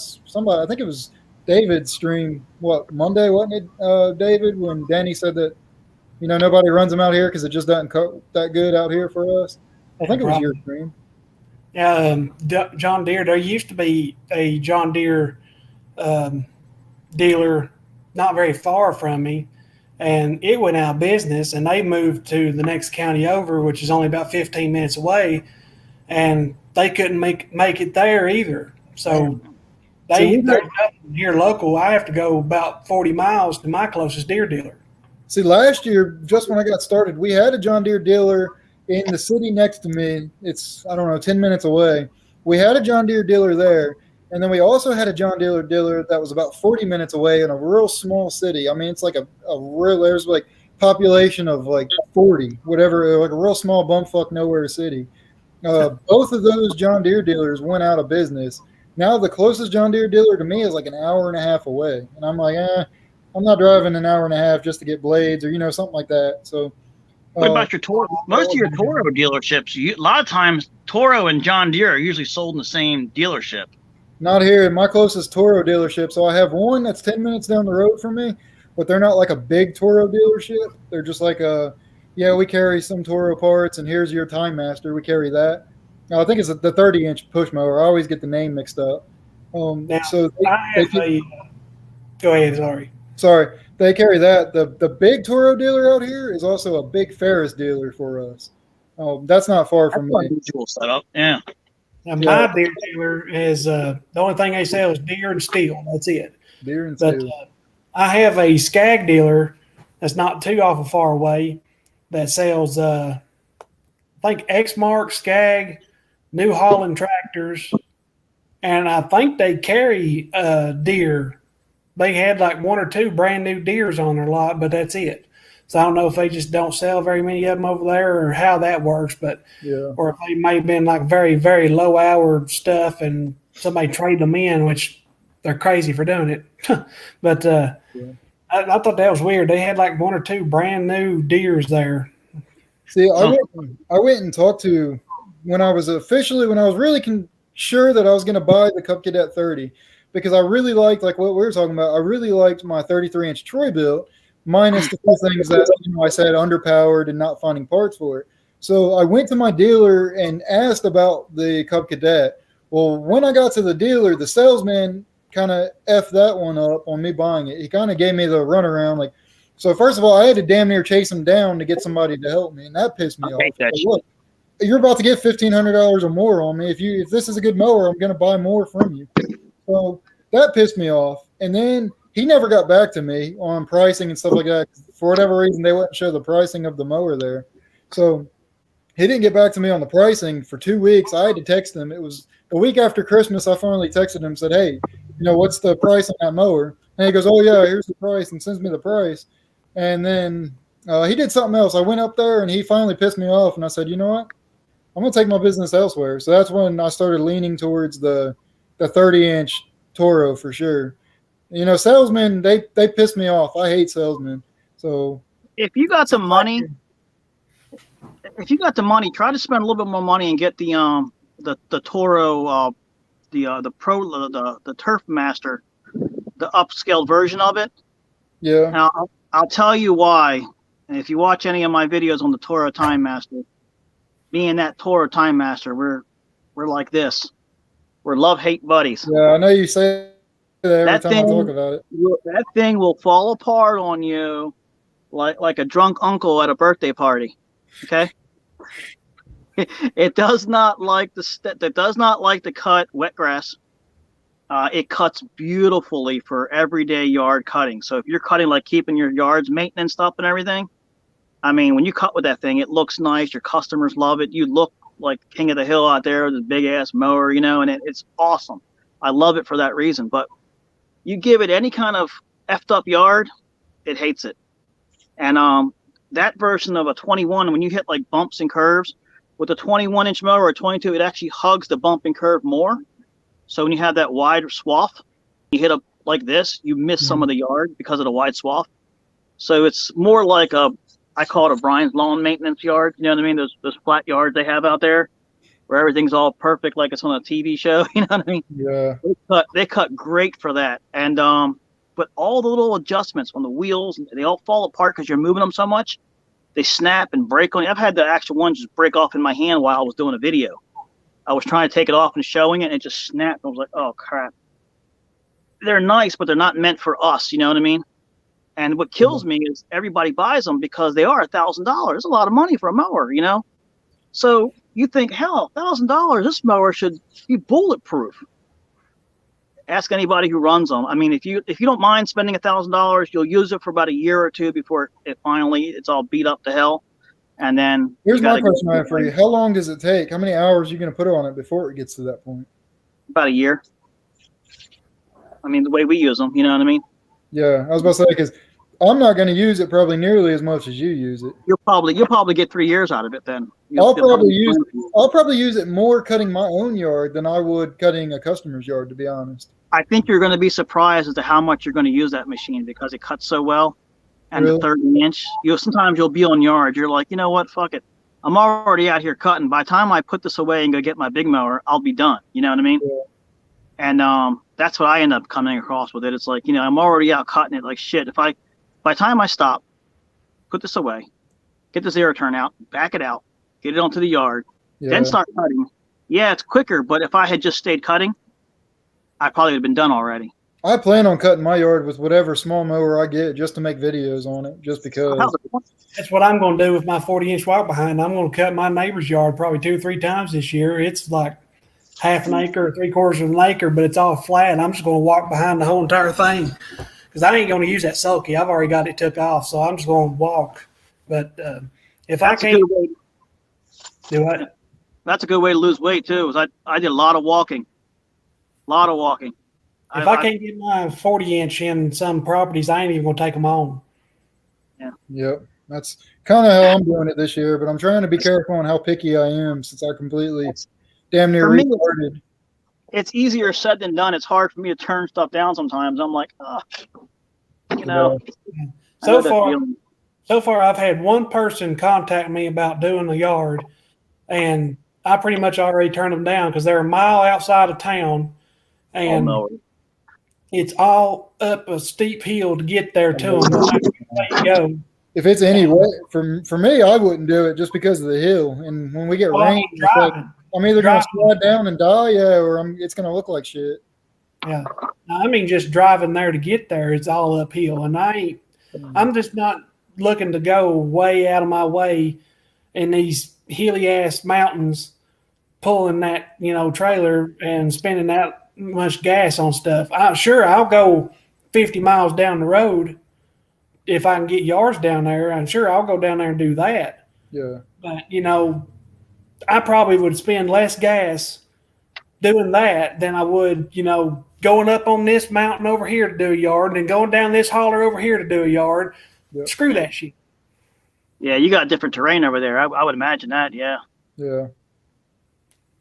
[SPEAKER 1] think it was David's stream, Monday, wasn't it, David, when Danny said that, nobody runs them out here because it just doesn't cut that good out here for us? I think it was your stream.
[SPEAKER 2] John Deere, there used to be a John Deere dealer not very far from me, and it went out of business, and they moved to the next county over, which is only about 15 minutes away, and they couldn't make it there either. So There's nothing here local. I have to go about 40 miles to my closest Deere dealer.
[SPEAKER 1] See, last year, just when I got started, we had a John Deere dealer in the city next to me. It's, I don't know, 10 minutes away. We had a John Deere dealer there. And then we also had a John Deere dealer that was about 40 minutes away in a real small city. I mean, it's like a real, there's like population of like 40, whatever, like a real small bumfuck nowhere city. Both of those John Deere dealers went out of business. Now the closest John Deere dealer to me is like an hour and a half away. And I'm like, I'm not driving an hour and a half just to get blades or, something like that. So
[SPEAKER 4] what about your Toro? Most of your Toro dealerships, a lot of times Toro and John Deere are usually sold in the same dealership.
[SPEAKER 1] Not here. My closest Toro dealership. So I have one that's 10 minutes down the road from me, but they're not like a big Toro dealership. They're just like we carry some Toro parts, and here's your Time Master. We carry that. Now, I think it's the 30-inch push mower. I always get the name mixed up.
[SPEAKER 2] Now,
[SPEAKER 1] so
[SPEAKER 2] go ahead.
[SPEAKER 1] Sorry. They carry that. The big Toro dealer out here is also a big Ferris dealer for us. That's not far from me.
[SPEAKER 4] Unusual setup. Yeah.
[SPEAKER 2] Now, my Deere dealer is the only thing they sell is Deere and steel. That's it.
[SPEAKER 1] Deere and
[SPEAKER 2] but,
[SPEAKER 1] steel.
[SPEAKER 2] I have a Skag dealer that's not too awful far away that sells, I think, Exmark, Skag, New Holland tractors, and I think they carry Deere. They had like one or two brand new Deeres on their lot, but that's it. So I don't know if they just don't sell very many of them over there or how that works, but or if they may have been like very, very low hour stuff and somebody traded them in, which they're crazy for doing it. But I thought that was weird. They had like one or two brand new Deeres there.
[SPEAKER 1] See, I went and talked to when I was really sure that I was going to buy the Cub Cadet 30 because I really liked like what we were talking about. I really liked my 33-inch Troy built. Minus the few things that I said underpowered and not finding parts for it. So I went to my dealer and asked about the Cub Cadet. Well, when I got to the dealer, the salesman kind of effed that one up on me buying it. He kind of gave me the runaround. Like, so first of all, I had to damn near chase him down to get somebody to help me, and that pissed me off. Like, look, you're about to get $1,500 or more on me. If this is a good mower, I'm going to buy more from you. So that pissed me off. And then he never got back to me on pricing and stuff like that. For whatever reason, they wouldn't show the pricing of the mower there. So he didn't get back to me on the pricing for 2 weeks. I had to text him. It was the week after Christmas. I finally texted him and said, hey, what's the price on that mower? And he goes, oh, yeah, here's the price, and sends me the price. And then he did something else. I went up there, and he finally pissed me off. And I said, you know what? I'm going to take my business elsewhere. So that's when I started leaning towards the 30-inch Toro for sure. Salesmen, they piss me off. I hate salesmen. So
[SPEAKER 3] if you got the money, try to spend a little bit more money and get the Toro, the Pro, the Turf Master, the upscaled version of it.
[SPEAKER 1] Yeah.
[SPEAKER 3] Now I'll tell you why. And if you watch any of my videos on the Toro Time Master, me and that Toro Time Master, we're like this. We're love-hate buddies.
[SPEAKER 1] Yeah, I know you say every time I talk about it.
[SPEAKER 3] That thing will fall apart on you like a drunk uncle at a birthday party. Okay? It does not like to cut wet grass. It cuts beautifully for everyday yard cutting. So if you're cutting like keeping your yards maintenance up and everything, I mean, when you cut with that thing, it looks nice. Your customers love it. You look like king of the hill out there with this big ass mower, and it's awesome. I love it for that reason. But you give it any kind of effed up yard, it hates it. And that version of a 21, when you hit like bumps and curves, with a 21-inch mower or 22, it actually hugs the bump and curve more. So when you have that wide swath, you hit up like this, you miss some of the yard because of the wide swath. So it's more like I call it a Brian's lawn maintenance yard. You know what I mean? Those flat yards they have out there where everything's all perfect like it's on a TV show. You know what I mean?
[SPEAKER 1] Yeah.
[SPEAKER 3] They cut great for that. And but all the little adjustments on the wheels, they all fall apart because you're moving them so much. They snap and break on you. I've had the actual one just break off in my hand while I was doing a video. I was trying to take it off and showing it, and it just snapped. I was like, oh, crap. They're nice, but they're not meant for us. You know what I mean? And what kills me is everybody buys them because they are $1,000. It's a lot of money for a mower, So you think, hell, $1,000, this mower should be bulletproof. Ask anybody who runs them. I mean, if you don't mind spending $1,000, you'll use it for about a year or two before it's all beat up to hell. And then
[SPEAKER 1] Here's my question I have for you. How long does it take? How many hours are you going to put on it before it gets to that point?
[SPEAKER 3] About a year. I mean, the way we use them, you know what I mean?
[SPEAKER 1] Yeah, I was about to say, because I'm not going to use it probably nearly as much as you use it.
[SPEAKER 3] You'll probably get 3 years out of it then.
[SPEAKER 1] I'll probably use it more cutting my own yard than I would cutting a customer's yard, to be honest.
[SPEAKER 3] I think you're going to be surprised as to how much you're going to use that machine because it cuts so well. And
[SPEAKER 1] Really?
[SPEAKER 3] the 30-inch, sometimes you'll be on yard. You're like, you know what? Fuck it. I'm already out here cutting. By the time I put this away and go get my big mower, I'll be done. You know what I mean?
[SPEAKER 1] Yeah.
[SPEAKER 3] And that's what I end up coming across with it. It's like, I'm already out cutting it like shit. By the time I stop, put this away, get the zero turn out, back it out, get it onto the yard, then start cutting. Yeah, it's quicker, but if I had just stayed cutting, I probably would have been done already.
[SPEAKER 1] I plan on cutting my yard with whatever small mower I get just to make videos on it, just because.
[SPEAKER 2] That's what I'm going to do with my 40-inch walk behind. I'm going to cut my neighbor's yard probably 2 or 3 times this year. It's like half an acre or 3/4 of an acre, but it's all flat. I'm just going to walk behind the whole entire thing because I ain't going to use that sulky. I've already got it took off, so I'm just going to walk. But if I can't do what?
[SPEAKER 3] That's a good way to lose weight too. Is I did a lot of walking.
[SPEAKER 2] If I can't get my 40-inch in some properties, I ain't even going to take them on.
[SPEAKER 3] Yeah.
[SPEAKER 1] Yep. That's kind of how I'm doing it this year, but I'm trying to be careful on how picky I am since I completely damn near restarted.
[SPEAKER 3] It's easier said than done. It's hard for me to turn stuff down sometimes. I'm like,
[SPEAKER 2] So far, I've had one person contact me about doing the yard, and I pretty much already turned them down because they're a mile outside of town, and it's all up a steep hill to get there to them.
[SPEAKER 1] If it's any way, for me, I wouldn't do it just because of the hill. And when we get rain, it's like, I'm either going to slide down and die, or it's going to look like shit.
[SPEAKER 2] Yeah. I mean, just driving there to get there, it's all uphill. And I'm just not looking to go way out of my way in these hilly-ass mountains pulling that, trailer and spending that much gas on stuff. I'll go 50 miles down the road if I can get yards down there. I'm sure I'll go down there and do that.
[SPEAKER 1] Yeah.
[SPEAKER 2] But, I probably would spend less gas doing that than I would, going up on this mountain over here to do a yard and then going down this holler over here to do a yard. Yep. Screw that shit.
[SPEAKER 3] Yeah, you got different terrain over there. I would imagine that, yeah.
[SPEAKER 1] Yeah.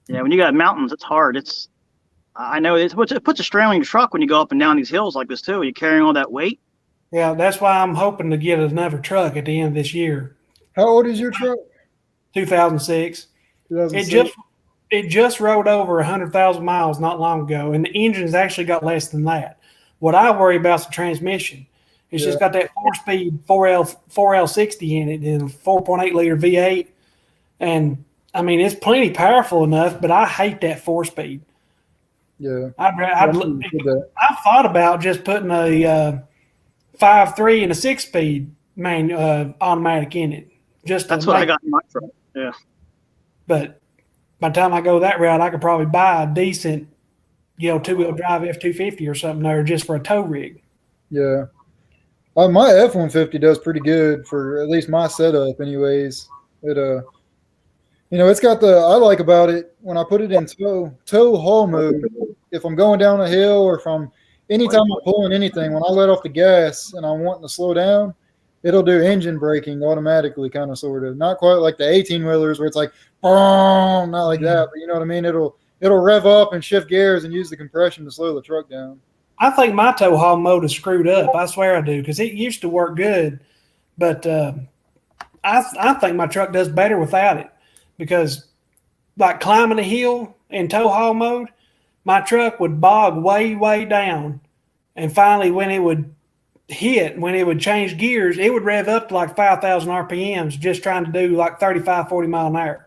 [SPEAKER 3] Yeah, when you got mountains, it's hard. I know it puts a strain on your truck when you go up and down these hills like this too. You're carrying all that weight.
[SPEAKER 2] Yeah, that's why I'm hoping to get another truck at the end of this year.
[SPEAKER 1] How old is your truck?
[SPEAKER 2] 2006. It just rode over 100,000 miles not long ago, and the engine's actually got less than that. What I worry about is the transmission. It's just got that 4-speed 4L60 in it and a 4.8 liter V8, and I mean it's plenty powerful enough, but I hate that 4-speed.
[SPEAKER 1] Yeah,
[SPEAKER 2] I've thought about just putting a 5.3 and a 6-speed automatic in it.
[SPEAKER 3] That's what I got in my truck. Yeah.
[SPEAKER 2] But by the time I go that route, I could probably buy a decent, 2-wheel drive F-250 or something there just for a tow rig.
[SPEAKER 1] Yeah. My F-150 does pretty good for at least my setup anyways. It's got I like about it when I put it in tow haul mode, if I'm going down a hill or anytime I'm pulling anything, when I let off the gas and I'm wanting to slow down, it'll do engine braking automatically, kind of, sort of. Not quite like the 18-wheelers where it's like, boom, not like that, but you know what I mean? It'll rev up and shift gears and use the compression to slow the truck down.
[SPEAKER 2] I think my tow haul mode is screwed up. I swear I do, because it used to work good. But I think my truck does better without it, because like climbing a hill in tow haul mode, my truck would bog way, way down. And finally, when it would change gears, it would rev up to like 5,000 RPMs just trying to do like 35, 40 mile an hour.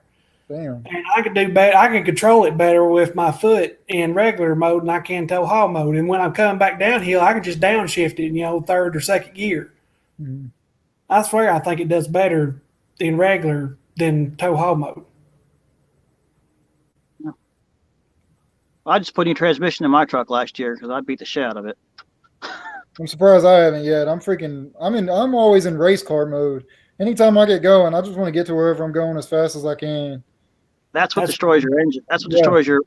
[SPEAKER 1] Damn.
[SPEAKER 2] And I could do better. I can control it better with my foot in regular mode than I can tow haul mode. And when I'm coming back downhill, I can just downshift it, third or second gear.
[SPEAKER 1] Mm-hmm.
[SPEAKER 2] I swear I think it does better in regular than tow haul mode.
[SPEAKER 3] I just put a new transmission in my truck last year because I beat the shit out of it.
[SPEAKER 1] I'm surprised I haven't yet. I'm always in race car mode. Anytime I get going, I just want to get to wherever I'm going as fast as I can.
[SPEAKER 3] That's what
[SPEAKER 2] That's-
[SPEAKER 3] destroys your engine. That's what
[SPEAKER 1] Yeah.
[SPEAKER 3] destroys your,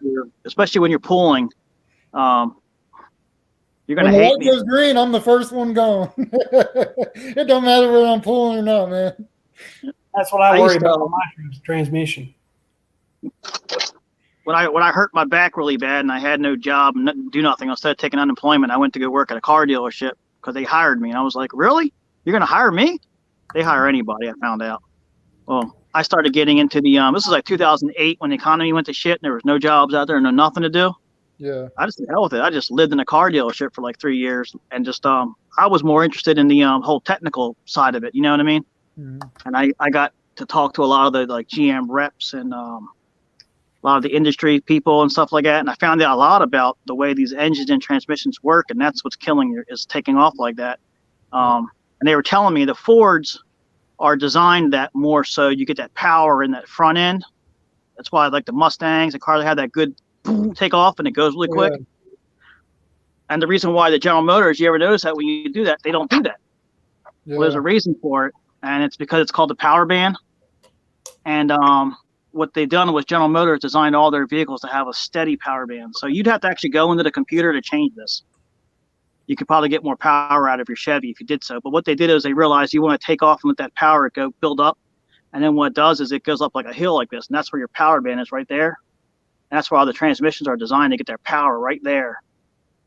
[SPEAKER 3] especially when you're pulling. You're
[SPEAKER 1] When
[SPEAKER 3] gonna
[SPEAKER 1] the
[SPEAKER 3] hate
[SPEAKER 1] light
[SPEAKER 3] me.
[SPEAKER 1] goes green, I'm the first one gone. It don't matter whether I'm pulling or not, man.
[SPEAKER 2] That's what I
[SPEAKER 3] I
[SPEAKER 2] worry
[SPEAKER 3] used to-
[SPEAKER 2] about on my transmission.
[SPEAKER 3] When I hurt my back really bad and I had no job and do nothing, instead of taking unemployment, I went to go work at a car dealership because they hired me. And I was like, really? You're gonna hire me? They hire anybody. I found out. Well, I started getting into the this was like 2008 when the economy went to shit and there was no jobs out there and no nothing to do.
[SPEAKER 1] Yeah.
[SPEAKER 3] I just did hell with it. I just lived in a car dealership for like 3 years and just I was more interested in the whole technical side of it. You know what I mean?
[SPEAKER 1] Mhm.
[SPEAKER 3] And I got to talk to a lot of the like GM reps and a lot of the industry people and stuff like that. And I found out a lot about the way these engines and transmissions work, and that's what's killing you is taking off like that. And they were telling me the Fords are designed that more so you get that power in that front end. That's why like the Mustangs and cars have that good boom, take off and it goes really quick.
[SPEAKER 1] Yeah.
[SPEAKER 3] And the reason why the General Motors, you ever notice that when you do that, they don't do that.
[SPEAKER 1] Yeah.
[SPEAKER 3] Well, there's a reason for it, and it's because it's called the power band. And what they've done was General Motors designed all their vehicles to have a steady power band. So you'd have to actually go into the computer to change this. You could probably get more power out of your Chevy if you did so. But what they did is they realized you want to take off and let that power go build up. And then what it does is it goes up like a hill like this. And that's where your power band is right there. And that's where all the transmissions are designed to get their power right there.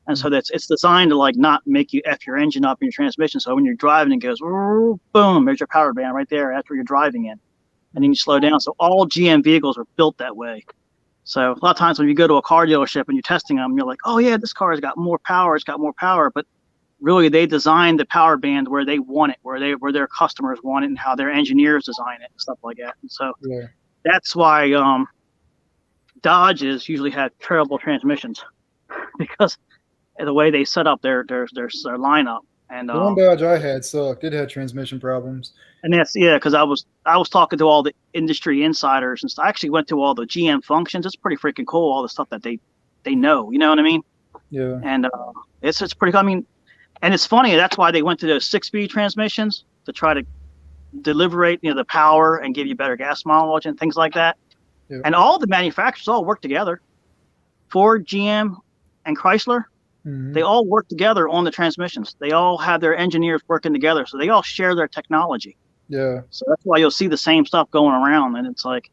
[SPEAKER 3] And so it's designed to like not make you F your engine up in your transmission. So when you're driving, it goes boom, there's your power band right there. That's where you're driving in. And then you slow down. So all GM vehicles are built that way. So a lot of times when you go to a car dealership and you're testing them, you're like, oh yeah, this car has got more power. It's got more power. But really they designed the power band where they want it, where their customers want it and how their engineers design it and stuff like that. And so
[SPEAKER 1] Yeah.
[SPEAKER 3] that's why Dodges usually have terrible transmissions because of the way they set up their lineup. And
[SPEAKER 1] The one Dodge I had sucked. It had transmission problems.
[SPEAKER 3] and that's because I was talking to all the industry insiders and stuff. I actually went to all the GM functions. It's pretty freaking cool, all the stuff that they know. You know what I mean?
[SPEAKER 1] Yeah.
[SPEAKER 3] And it's pretty. I mean, and it's funny. That's why they went to those 6-speed transmissions to try to deliberate the power and give you better gas mileage and things like that.
[SPEAKER 1] Yeah.
[SPEAKER 3] And all the manufacturers all work together. Ford, GM, and Chrysler.
[SPEAKER 1] Mhm.
[SPEAKER 3] They all work together on the transmissions. They all have their engineers working together, so they all share their technology.
[SPEAKER 1] Yeah.
[SPEAKER 3] So that's why you'll see the same stuff going around, and it's like,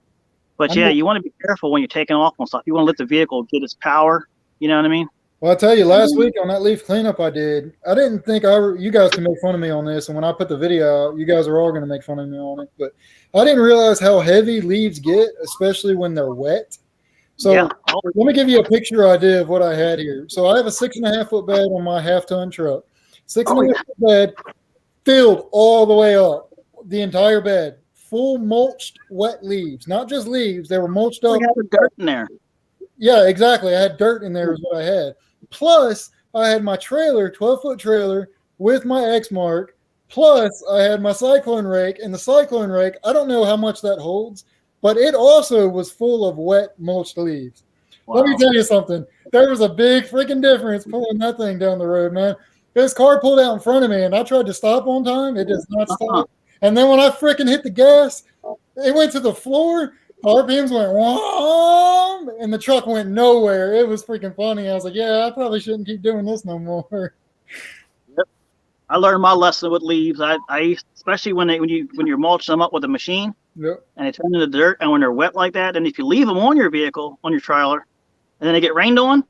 [SPEAKER 3] but
[SPEAKER 1] I'm
[SPEAKER 3] yeah,
[SPEAKER 1] not-
[SPEAKER 3] you want to be careful when you're taking off on stuff. You want to let the vehicle get its power. You know what I mean?
[SPEAKER 1] Well, I tell you, last week on that leaf cleanup I did, I didn't think you guys can make fun of me on this. And when I put the video out, you guys are all going to make fun of me on it. But I didn't realize how heavy leaves get, especially when they're wet. So
[SPEAKER 3] yeah.
[SPEAKER 1] let me give you a picture idea of what I had here. So I have a 6.5 foot bed on my half-ton truck. 6.5 foot bed filled all the way up, the entire bed, full mulched wet leaves, not just leaves. They were mulched up.
[SPEAKER 3] We have the dirt in there.
[SPEAKER 1] Yeah, exactly. I had dirt in there is what I had. Plus, I had my trailer, 12-foot trailer with my X-Mark. Plus, I had my cyclone rake, and the cyclone rake, I don't know how much that holds, but it also was full of wet mulched leaves.
[SPEAKER 3] Wow.
[SPEAKER 1] Let me tell you something. There was a big freaking difference pulling that thing down the road, man. This car pulled out in front of me, and I tried to stop on time. It does not stop. And then when I freaking hit the gas, it went to the floor. RPMs went whom, and the truck went nowhere. It was freaking funny. I was like, yeah, I probably shouldn't keep doing this no more.
[SPEAKER 3] I learned my lesson with leaves. I especially when you're mulching them up with a machine
[SPEAKER 1] Yep.
[SPEAKER 3] and they turn into dirt, and when they're wet like that, and if you leave them on your vehicle, on your trailer, and then they get rained on,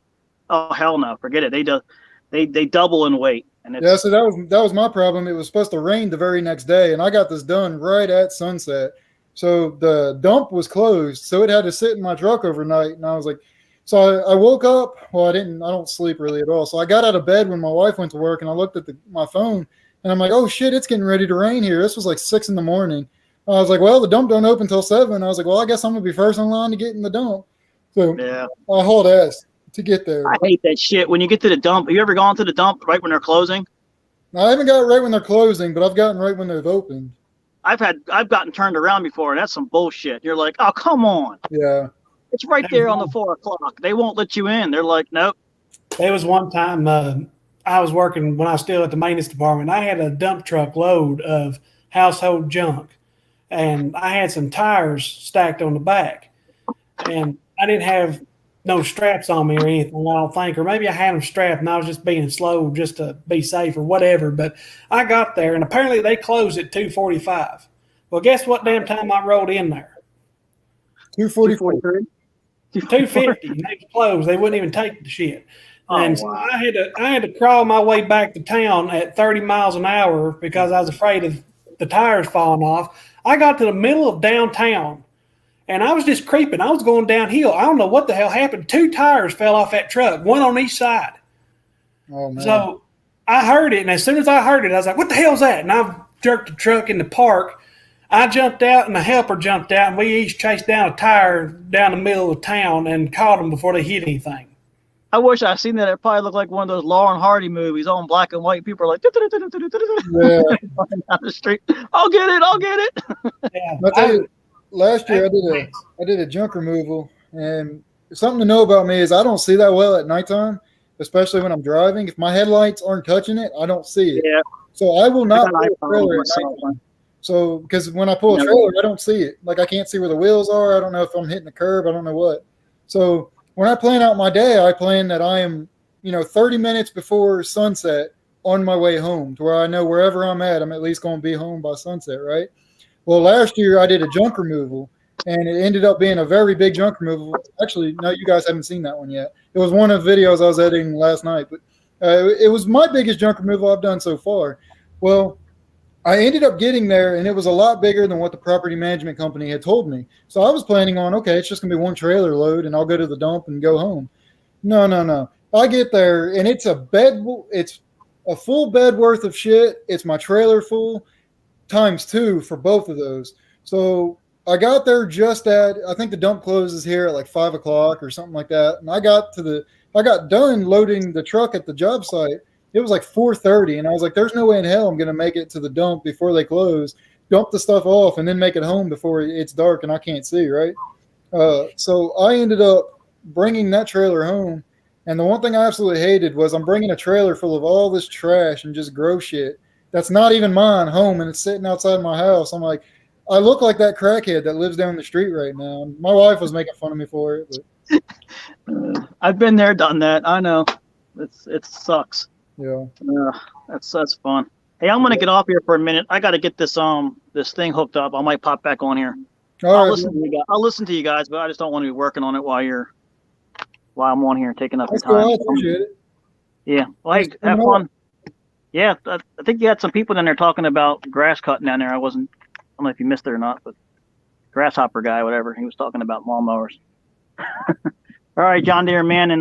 [SPEAKER 3] oh hell no, forget it. They double in weight. And it's,
[SPEAKER 1] Yeah, so that was my problem. It was supposed to rain the very next day, and I got this done right at sunset. So the dump was closed, so it had to sit in my truck overnight. And I was like, so I woke up. Well, I don't sleep really at all. So I got out of bed when my wife went to work, and I looked at my phone, and I'm like, oh shit, it's getting ready to rain here. This was like 6 a.m. I was like, well, the dump don't open till 7. I was like, well, I guess I'm gonna be first in line to get in the dump. So
[SPEAKER 3] yeah.
[SPEAKER 1] I hauled ass to get there.
[SPEAKER 3] I hate that shit. When you get to the dump, have you ever gone to the dump right when they're closing?
[SPEAKER 1] I haven't got right when they're closing, but I've gotten right when they've opened.
[SPEAKER 3] I've gotten turned around before, and that's some bullshit. You're like, oh come on.
[SPEAKER 1] Yeah.
[SPEAKER 3] It's right there on the 4 o'clock. They won't let you in. They're like, nope.
[SPEAKER 2] There was one time I was working when I was still at the maintenance department. I had a dump truck load of household junk, and I had some tires stacked on the back, and I didn't have no straps on me or anything, I don't think, or maybe I had them strapped and I was just being slow just to be safe or whatever. But I got there, and apparently they closed at 2:45. Well, guess what damn time I rolled in there?
[SPEAKER 1] 2:43.
[SPEAKER 2] 2:50. And they closed. They wouldn't even take the shit. And so
[SPEAKER 3] wow.
[SPEAKER 2] I had to crawl my way back to town at 30 miles an hour because I was afraid of the tires falling off. I got to the middle of downtown, and I was just creeping. I was going downhill. I don't know what the hell happened. 2 tires fell off that truck, one on each side.
[SPEAKER 1] Oh man.
[SPEAKER 2] So I heard it, and as soon as I heard it, I was like, what the hell's that? And I jerked the truck in the park. I jumped out, and the helper jumped out, and we each chased down a tire down the middle of town and caught them before they hit anything.
[SPEAKER 3] I wish I seen that. It probably looked like one of those Lauren Hardy movies, all in black and white. People are like,
[SPEAKER 1] Yeah.
[SPEAKER 3] down the street. I'll get it. I'll get it.
[SPEAKER 2] Yeah,
[SPEAKER 1] I'll tell you, last year I did a junk removal, and something to know about me is I don't see that well at nighttime, especially when I'm driving. If my headlights aren't touching it, I don't see it.
[SPEAKER 3] Yeah.
[SPEAKER 1] So I will not
[SPEAKER 3] I
[SPEAKER 1] pull a trailer at nighttime. So because when I pull a trailer, I don't see it. Like I can't see where the wheels are. I don't know if I'm hitting the curb. I don't know what. So when I plan out my day, I plan that I am, 30 minutes before sunset on my way home to where I know wherever I'm at least going to be home by sunset, right? Well, last year I did a junk removal, and it ended up being a very big junk removal. Actually, no, you guys haven't seen that one yet. It was one of the videos I was editing last night, but it was my biggest junk removal I've done so far. Well, I ended up getting there, and it was a lot bigger than what the property management company had told me. So I was planning on, okay, it's just going to be one trailer load, and I'll go to the dump and go home. No. I get there, and it's it's a full bed worth of shit. It's my trailer full times 2 for both of those. So I got there I think the dump closes here at like 5 o'clock or something like that. And I got done loading the truck at the job site. It was like 4:30, and I was like, there's no way in hell I'm going to make it to the dump before they close, dump the stuff off, and then make it home before it's dark and I can't see, right? So I ended up bringing that trailer home, and the one thing I absolutely hated was I'm bringing a trailer full of all this trash and just gross shit that's not even mine home, and it's sitting outside my house. I'm like, I look like that crackhead that lives down the street right now. My wife was making fun of me for it. But
[SPEAKER 3] I've been there, done that. I know. It sucks.
[SPEAKER 1] yeah.
[SPEAKER 3] That's fun. Hey, I'm gonna get off here for a minute. I gotta get this thing hooked up. I might pop back on here. I'll listen to you guys, but I just don't want to be working on it while I'm on here taking up your time.
[SPEAKER 1] Cool. I appreciate it.
[SPEAKER 3] Yeah. Well, hey, have fun. Yeah, I think you had some people down there talking about grass cutting down there. I don't know if you missed it or not, but grasshopper guy, whatever, he was talking about lawnmowers. All right, John Deere man, and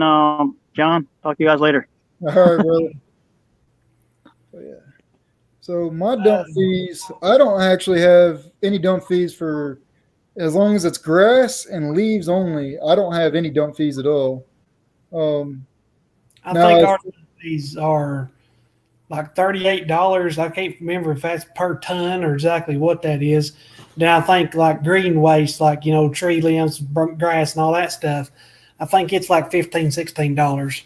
[SPEAKER 3] John, talk to you guys later.
[SPEAKER 1] All right, brother. So my dump fees, I don't actually have any dump fees for, as long as it's grass and leaves only, I don't have any dump fees at all.
[SPEAKER 2] I think our fees are like $38. I can't remember if that's per ton or exactly what that is. Now I think like green waste, like, tree limbs, grass and all that stuff, I think it's like $15, $16.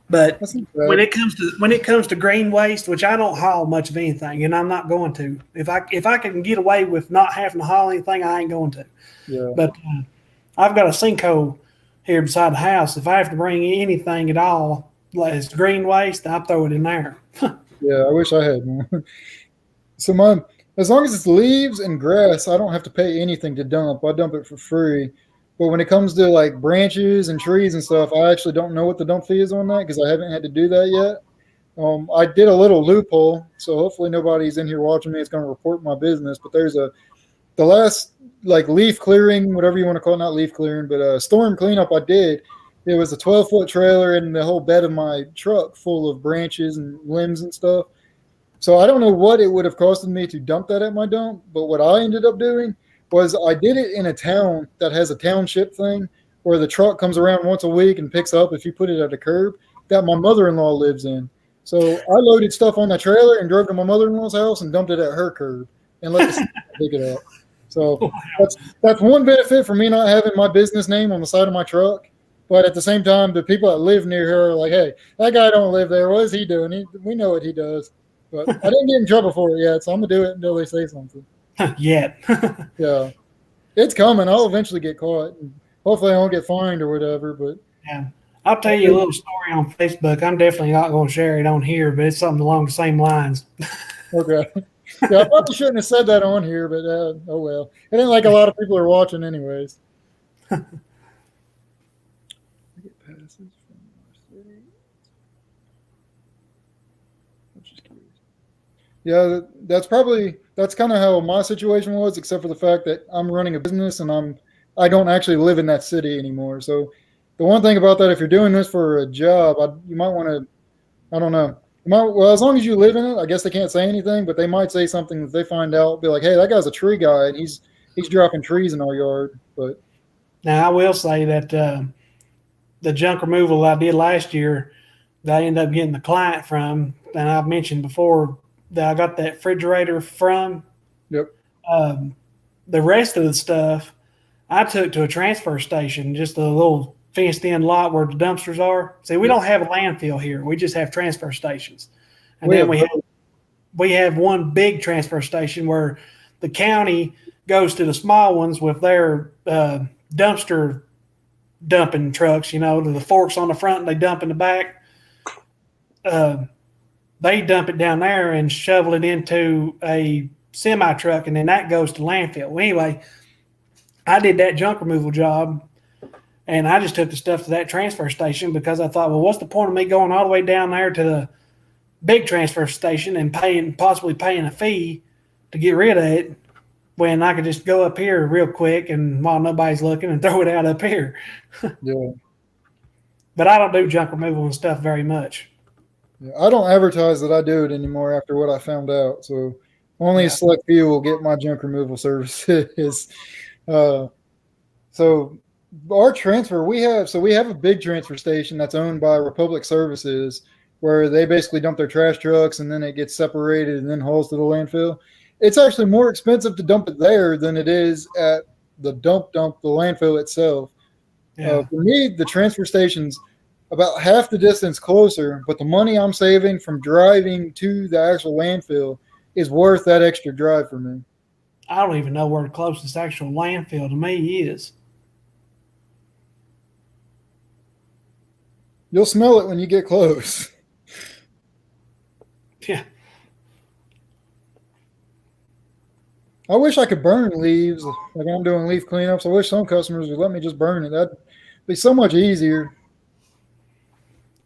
[SPEAKER 2] But when it comes to green waste, which I don't haul much of anything, and I'm not going to. If I can get away with not having to haul anything, I ain't going to.
[SPEAKER 1] Yeah.
[SPEAKER 2] But I've got a sinkhole here beside the house. If I have to bring anything at all, like it's green waste, I throw it in there.
[SPEAKER 1] Yeah, I wish I had one. So as long as it's leaves and grass, I don't have to pay anything to dump. I dump it for free. But when it comes to like branches and trees and stuff, I actually don't know what the dump fee is on that because I haven't had to do that yet. I did a little loophole, so hopefully nobody's in here watching me. It's going to report my business. But the last like leaf clearing, whatever you want to call it, not leaf clearing, but storm cleanup I did. It was a 12-foot trailer and the whole bed of my truck full of branches and limbs and stuff. So I don't know what it would have costed me to dump that at my dump, but what I ended up doing was I did it in a town that has a township thing where the truck comes around once a week and picks up if you put it at a curb that my mother-in-law lives in. So I loaded stuff on the trailer and drove to my mother-in-law's house and dumped it at her curb and let the pick it up. So that's one benefit for me not having my business name on the side of my truck. But at the same time, the people that live near here are like, hey, that guy don't live there. What is he doing? We know what he does. But I didn't get in trouble for it yet, so I'm going to do it until they say something.
[SPEAKER 2] Yet.
[SPEAKER 1] Yeah. It's coming. I'll eventually get caught. And hopefully I won't get fined or whatever. But
[SPEAKER 2] Yeah. I'll tell you a little story on Facebook. I'm definitely not going to share it on here, but it's something along the same lines.
[SPEAKER 1] okay. Yeah, I probably shouldn't have said that on here, but oh well. It ain't like a lot of people are watching anyways. Yeah, that's kind of how my situation was, except for the fact that I'm running a business and I don't actually live in that city anymore. So the one thing about that, if you're doing this for a job, you might want to, I don't know. Well, as long as you live in it, I guess they can't say anything, but they might say something that they find out, be like, hey, that guy's a tree guy and he's dropping trees in our yard. But
[SPEAKER 2] now I will say that the junk removal I did last year that I ended up getting the client from, and I've mentioned before that I got that refrigerator from.
[SPEAKER 1] Yep.
[SPEAKER 2] The rest of the stuff I took to a transfer station, just a little fenced in lot where the dumpsters are. See, we don't have a landfill here. We just have transfer stations. And then we have one big transfer station where the county goes to the small ones with their dumpster dumping trucks, to the forks on the front and they dump in the back. They dump it down there and shovel it into a semi truck, and then that goes to landfill. Well, anyway, I did that junk removal job, and I just took the stuff to that transfer station because I thought, well, what's the point of me going all the way down there to the big transfer station and possibly paying a fee to get rid of it when I could just go up here real quick and while nobody's looking and throw it out up here.
[SPEAKER 1] Yeah.
[SPEAKER 2] But I don't do junk removal and stuff very much.
[SPEAKER 1] Yeah, I don't advertise that I do it anymore after what I found out. So only a select few will get my junk removal services. So our transfer, we have a big transfer station that's owned by Republic Services where they basically dump their trash trucks and then it gets separated and then hauls to the landfill. It's actually more expensive to dump it there than it is at the the landfill itself.
[SPEAKER 2] Yeah.
[SPEAKER 1] For me, the transfer station's about half the distance closer, but the money I'm saving from driving to the actual landfill is worth that extra drive for me.
[SPEAKER 2] I don't even know where the closest actual landfill to me is.
[SPEAKER 1] You'll smell it when you get close.
[SPEAKER 2] Yeah.
[SPEAKER 1] I wish I could burn leaves. Like I'm doing leaf cleanups. I wish some customers would let me just burn it. That'd be so much easier.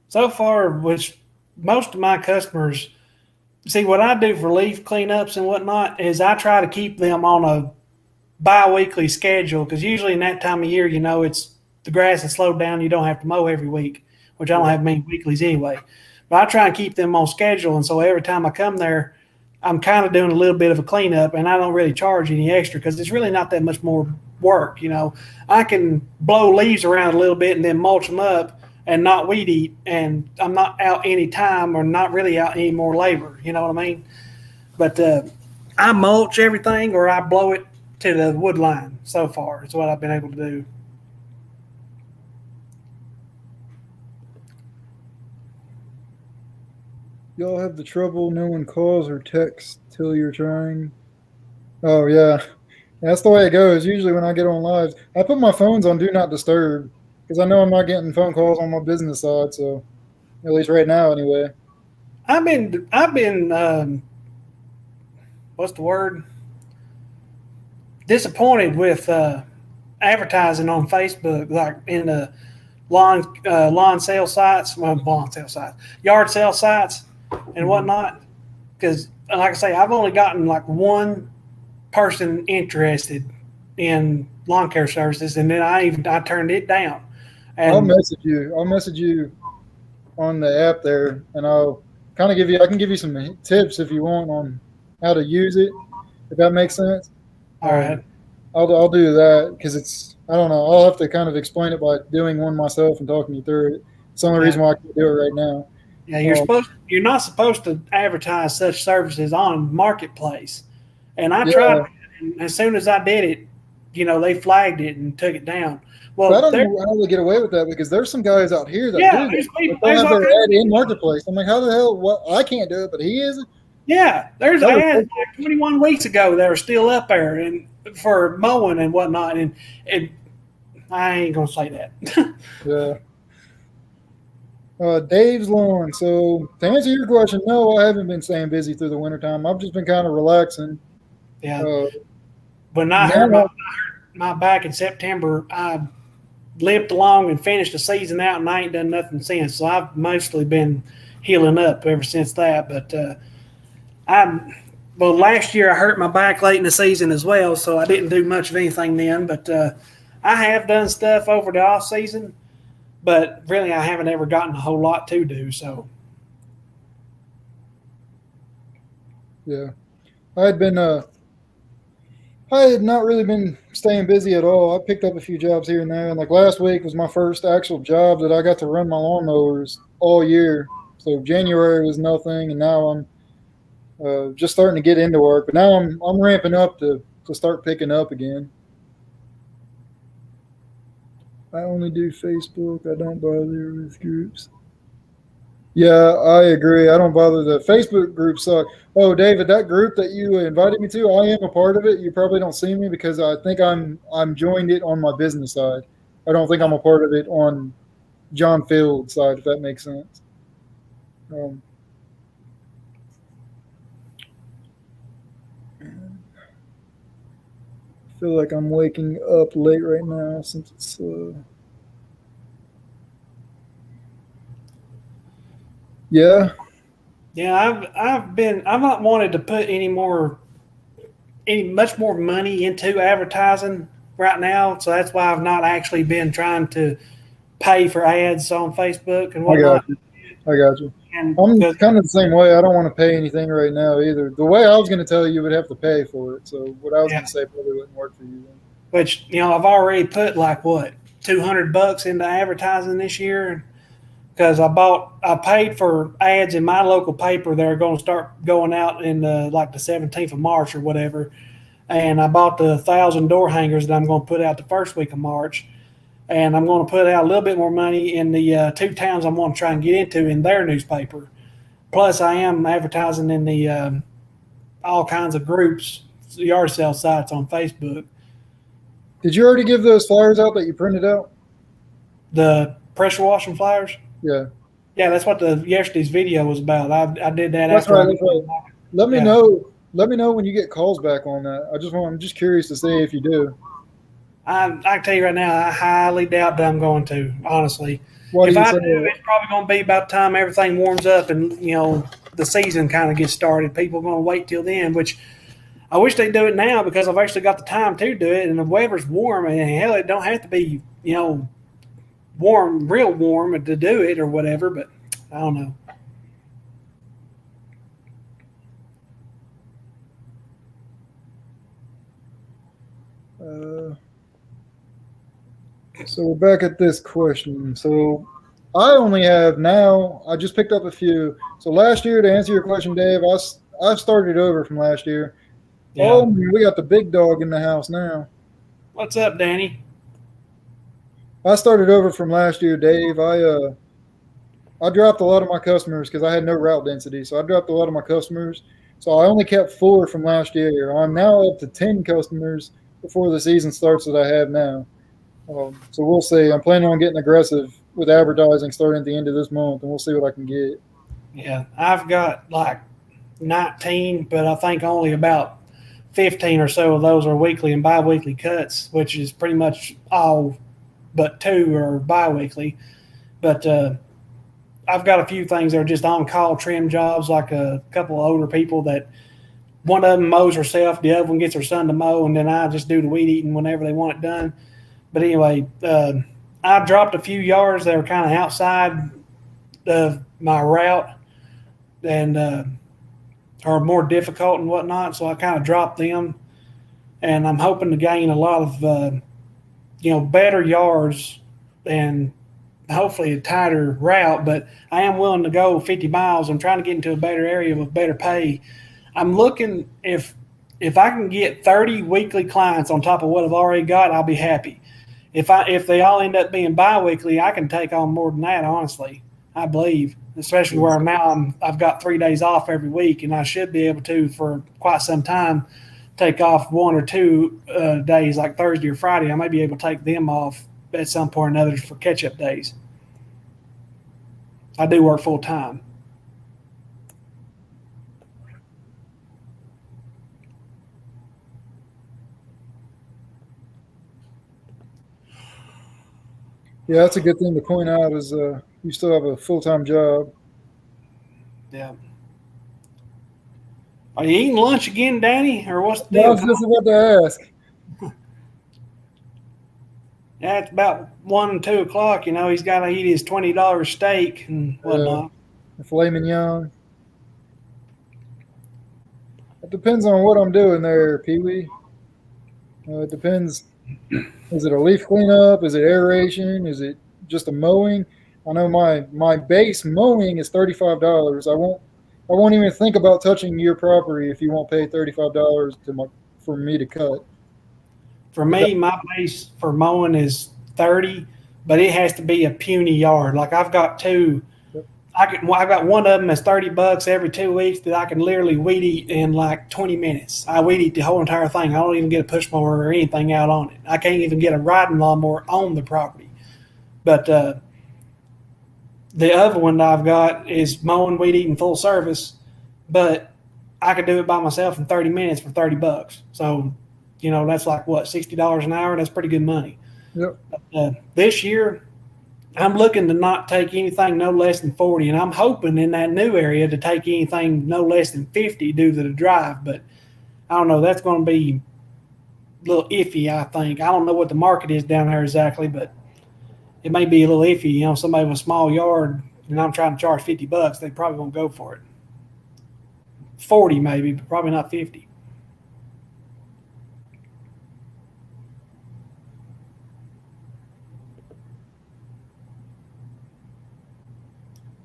[SPEAKER 2] So far, which most of my customers see, what I do for leaf cleanups and whatnot is I try to keep them on a bi-weekly schedule because usually in that time of year, it's the grass is slowed down. You don't have to mow every week, which I don't have many weeklies anyway. But I try and keep them on schedule, and so every time I come there, I'm kind of doing a little bit of a cleanup, and I don't really charge any extra because it's really not that much more work. I can blow leaves around a little bit and then mulch them up and not weed eat, and I'm not out any time or not really out any more labor. You know what I mean? But I mulch everything or I blow it to the wood line so far. It's what I've been able to do.
[SPEAKER 1] Y'all have the trouble no one calls or texts till you're trying. Oh, yeah. That's the way it goes. Usually when I get on lives, I put my phones on Do Not Disturb because I know I'm not getting phone calls on my business side. So at least right now, anyway.
[SPEAKER 2] I've been what's the word? Disappointed with advertising on Facebook, like in the lawn sale sites, yard sale sites, and whatnot. Because, like I say, I've only gotten like one person interested in lawn care services, and then I turned it down. And
[SPEAKER 1] I'll message you on the app there, and I'll kind of I can give you some tips if you want on how to use it, if that makes sense.
[SPEAKER 2] All right.
[SPEAKER 1] I'll do that because I don't know. I'll have to kind of explain it by doing one myself and talking you through it. It's the only reason why I can't do it right now.
[SPEAKER 2] Yeah, you're not supposed to advertise such services on Marketplace. And I tried And as soon as I did it, they flagged it and took it down. Well,
[SPEAKER 1] But I don't know how they get away with that because there's some guys out here that
[SPEAKER 2] Yeah,
[SPEAKER 1] do
[SPEAKER 2] there's
[SPEAKER 1] that.
[SPEAKER 2] people-
[SPEAKER 1] They'll
[SPEAKER 2] there's
[SPEAKER 1] have
[SPEAKER 2] all
[SPEAKER 1] their
[SPEAKER 2] kinds
[SPEAKER 1] ad in marketplace. I'm like, how the hell? What? I can't do it, but he is.
[SPEAKER 2] Yeah, there's
[SPEAKER 1] That was
[SPEAKER 2] ads like 21 weeks ago that are still up there and for mowing and whatnot. And I ain't gonna say that.
[SPEAKER 1] Yeah. Dave's lawn. So to answer your question, no, I haven't been staying busy through the wintertime. I've just been kind of relaxing.
[SPEAKER 2] Yeah.
[SPEAKER 1] Uh,
[SPEAKER 2] When I hurt my back in September, I limped along and finished the season out, and I ain't done nothing since. So I've mostly been healing up ever since that. But last year I hurt my back late in the season as well, so I didn't do much of anything then. But I have done stuff over the off season, but really I haven't ever gotten a whole lot to do. So
[SPEAKER 1] yeah, I had not really been staying busy at all. I picked up a few jobs here and there, and like last week was my first actual job that I got to run my lawnmowers all year. So January was nothing, and now I'm just starting to get into work. But now I'm ramping up to start picking up again. I only do Facebook. I don't bother with groups. Yeah, I agree. I don't bother. The Facebook group suck. Oh, David, that group that you invited me to, I am a part of it. You probably don't see me because I think I'm joined it on my business side. I don't think I'm a part of it on John Field's side, if that makes sense. I feel like I'm waking up late right now since it's yeah.
[SPEAKER 2] yeah, I've not wanted to put much more money into advertising right now. So that's why I've not actually been trying to pay for ads on Facebook and whatnot.
[SPEAKER 1] I got you.
[SPEAKER 2] And
[SPEAKER 1] I'm kind of the same way. I don't want to pay anything right now either. The way I was going to tell you would have to pay for it. So what I was going to say probably wouldn't work for you then.
[SPEAKER 2] Which, I've already put like what, $200 into advertising this year. Because I paid for ads in my local paper that are going to start going out in like the 17th of March or whatever. And I bought the 1,000 door hangers that I'm going to put out the first week of March. And I'm going to put out a little bit more money in the 2 towns I'm going to try and get into in their newspaper. Plus, I am advertising in the all kinds of groups, yard sale sites on Facebook.
[SPEAKER 1] Did you already give those flyers out that you printed out?
[SPEAKER 2] The pressure washing flyers?
[SPEAKER 1] Yeah.
[SPEAKER 2] Yeah, that's what yesterday's video was about. I did that
[SPEAKER 1] That's
[SPEAKER 2] after.
[SPEAKER 1] right. That's right. Let me know. Let me know when you get calls back on that. I'm just curious to see if you do.
[SPEAKER 2] I can tell you right now, I highly doubt that I'm going to, honestly.
[SPEAKER 1] If
[SPEAKER 2] I do, it's probably going to be about the time everything warms up and, the season kind of gets started. People are going to wait till then, which I wish they'd do it now because I've actually got the time to do it and the weather's warm. And hell, it don't have to be, warm, real warm to do it or whatever, but I don't know.
[SPEAKER 1] So we're back at this question. So I only have now, I just picked up a few. So last year, to answer your question, Dave, I started over from last year. Yeah. Oh, we got the big dog in the house now.
[SPEAKER 2] What's up, Danny?
[SPEAKER 1] I started over from last year, Dave. I dropped a lot of my customers because I had no route density. So I dropped a lot of my customers. So I only kept 4 from last year. I'm now up to 10 customers before the season starts that I have now. So we'll see. I'm planning on getting aggressive with advertising starting at the end of this month, and we'll see what I can get.
[SPEAKER 2] Yeah, I've got like 19, but I think only about 15 or so of those are weekly and bi-weekly cuts, which is pretty much all but 2 are bi-weekly. But I've got a few things that are just on-call trim jobs, like a couple of older people that one of them mows herself, the other one gets her son to mow, and then I just do the weed eating whenever they want it done. But anyway, I dropped a few yards that were kind of outside of my route and are more difficult and whatnot, so I kind of dropped them. And I'm hoping to gain a lot of, better yards and hopefully a tighter route. But I am willing to go 50 miles. I'm trying to get into a better area with better pay. I'm looking if if I can get 30 weekly clients on top of what I've already got, I'll be happy. If they all end up being bi-weekly, I can take on more than that, honestly. I believe, especially where now I've got 3 days off every week, and I should be able to, for quite some time, take off 1 or 2 days, like Thursday or Friday. I may be able to take them off at some point or another for catch-up days. I do work full time.
[SPEAKER 1] Yeah, that's a good thing to point out is you still have a full-time job.
[SPEAKER 2] Yeah. Are you eating lunch again, Danny, or what's the
[SPEAKER 1] I
[SPEAKER 2] deal?
[SPEAKER 1] was just about to ask.
[SPEAKER 2] Yeah, it's about 1 and 2 o'clock. You know, he's got to eat his $20 steak and whatnot.
[SPEAKER 1] The filet mignon. It depends on what I'm doing there, Pee-wee. It depends. Is it a leaf cleanup? Is it aeration? Is it just a mowing? I know my base mowing is $35. I won't even think about touching your property if you won't pay $35 for me to cut.
[SPEAKER 2] For me, my base for mowing is 30, but it has to be a puny yard. Like I've got two. I've got one of them that's $30 every 2 weeks that I can literally weed eat in like 20 minutes. I weed eat the whole entire thing. I don't even get a push mower or anything out on it. I can't even get a riding lawnmower on the property. But the other one that I've got is mowing, weed eating, full service, but I could do it by myself in 30 minutes for $30. So, you know, that's like what, $60 an hour? That's pretty good money.
[SPEAKER 1] Yep.
[SPEAKER 2] This year, I'm looking to not take anything no less than 40, and I'm hoping in that new area to take anything no less than 50 due to the drive. But I don't know. That's going to be a little iffy, I think. I don't know what the market is down there exactly, but it may be a little iffy. You know, somebody with a small yard, and I'm trying to charge $50, they probably won't go for it. 40 maybe, but probably not 50.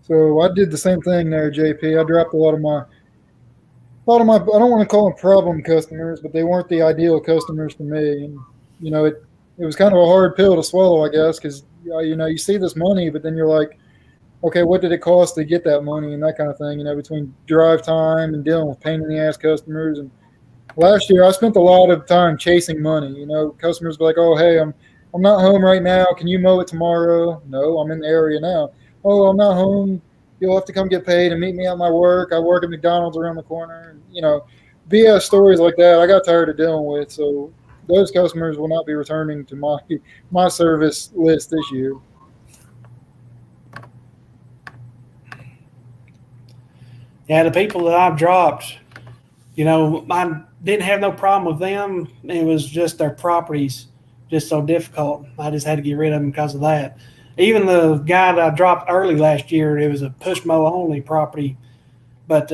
[SPEAKER 1] So I did the same thing there, JP. I dropped a lot of my I don't want to call them problem customers, but they weren't the ideal customers for me. And you know, it was kind of a hard pill to swallow, I guess, because you know, you see this money, but then you're like, okay, what did it cost to get that money and that kind of thing, you know, between drive time and dealing with pain in the ass customers. And last year I spent a lot of time chasing money. You know, customers be like, oh, hey, I'm not home right now. Can you mow it tomorrow? No, I'm in the area now. Oh, I'm not home. You'll have to come get paid and meet me at my work. I work at McDonald's around the corner. And, you know, BS stories like that I got tired of dealing with. So those customers will not be returning to my service list this year.
[SPEAKER 2] Yeah, the people that I've dropped, you know, I didn't have no problem with them. It was just their properties just so difficult. I just had to get rid of them because of that. Even the guy that I dropped early last year, it was a push mow only property, but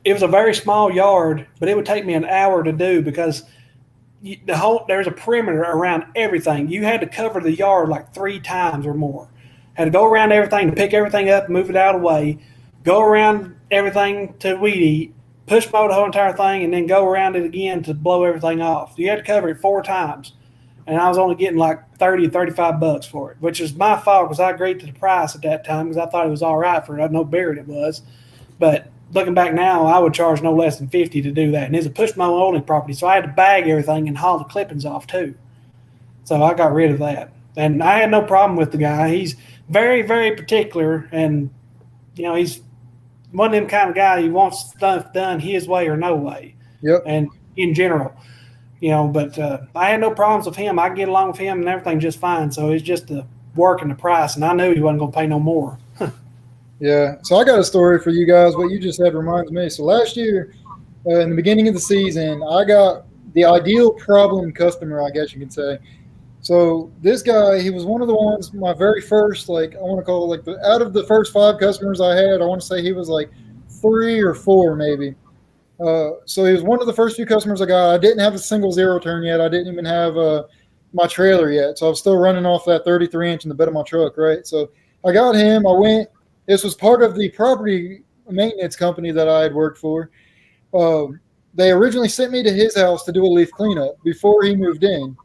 [SPEAKER 2] it was a very small yard, but it would take me an hour to do because there's a perimeter around everything. You had to cover the yard like 3 times or more. Had to go around everything to pick everything up, move it out of the way, go around everything to weed eat, push mow the whole entire thing, and then go around it again to blow everything off. You had to cover it 4 times. And I was only getting like $30 or $35 for it, which is my fault because I agreed to the price at that time because I thought it was all right for it. I know bigger it was. But looking back now, I would charge no less than $50 to do that. And it's a push mow only property, so I had to bag everything and haul the clippings off too. So I got rid of that. And I had no problem with the guy. He's very, very particular, and you know, he's one of them kind of guy who wants stuff done his way or no way.
[SPEAKER 1] Yep.
[SPEAKER 2] And in general. You know, but I had no problems with him. I could get along with him and everything just fine. So it's just the work and the price, and I knew he wasn't going to pay no more.
[SPEAKER 1] Yeah. So I got a story for you guys. What you just said reminds me. So last year, in the beginning of the season, I got the ideal problem customer, I guess you can say. So this guy, he was one of the ones, my very first, like, I want to call it like out of the first 5 customers I had, I want to say he was like 3 or 4 maybe. So he was one of the first few customers I got. I didn't have a single zero turn yet. I didn't even have my trailer yet. So I was still running off that 33-inch in the bed of my truck, right? So I got him. I went. This was part of the property maintenance company that I had worked for. they originally sent me to his house to do a leaf cleanup before he moved in.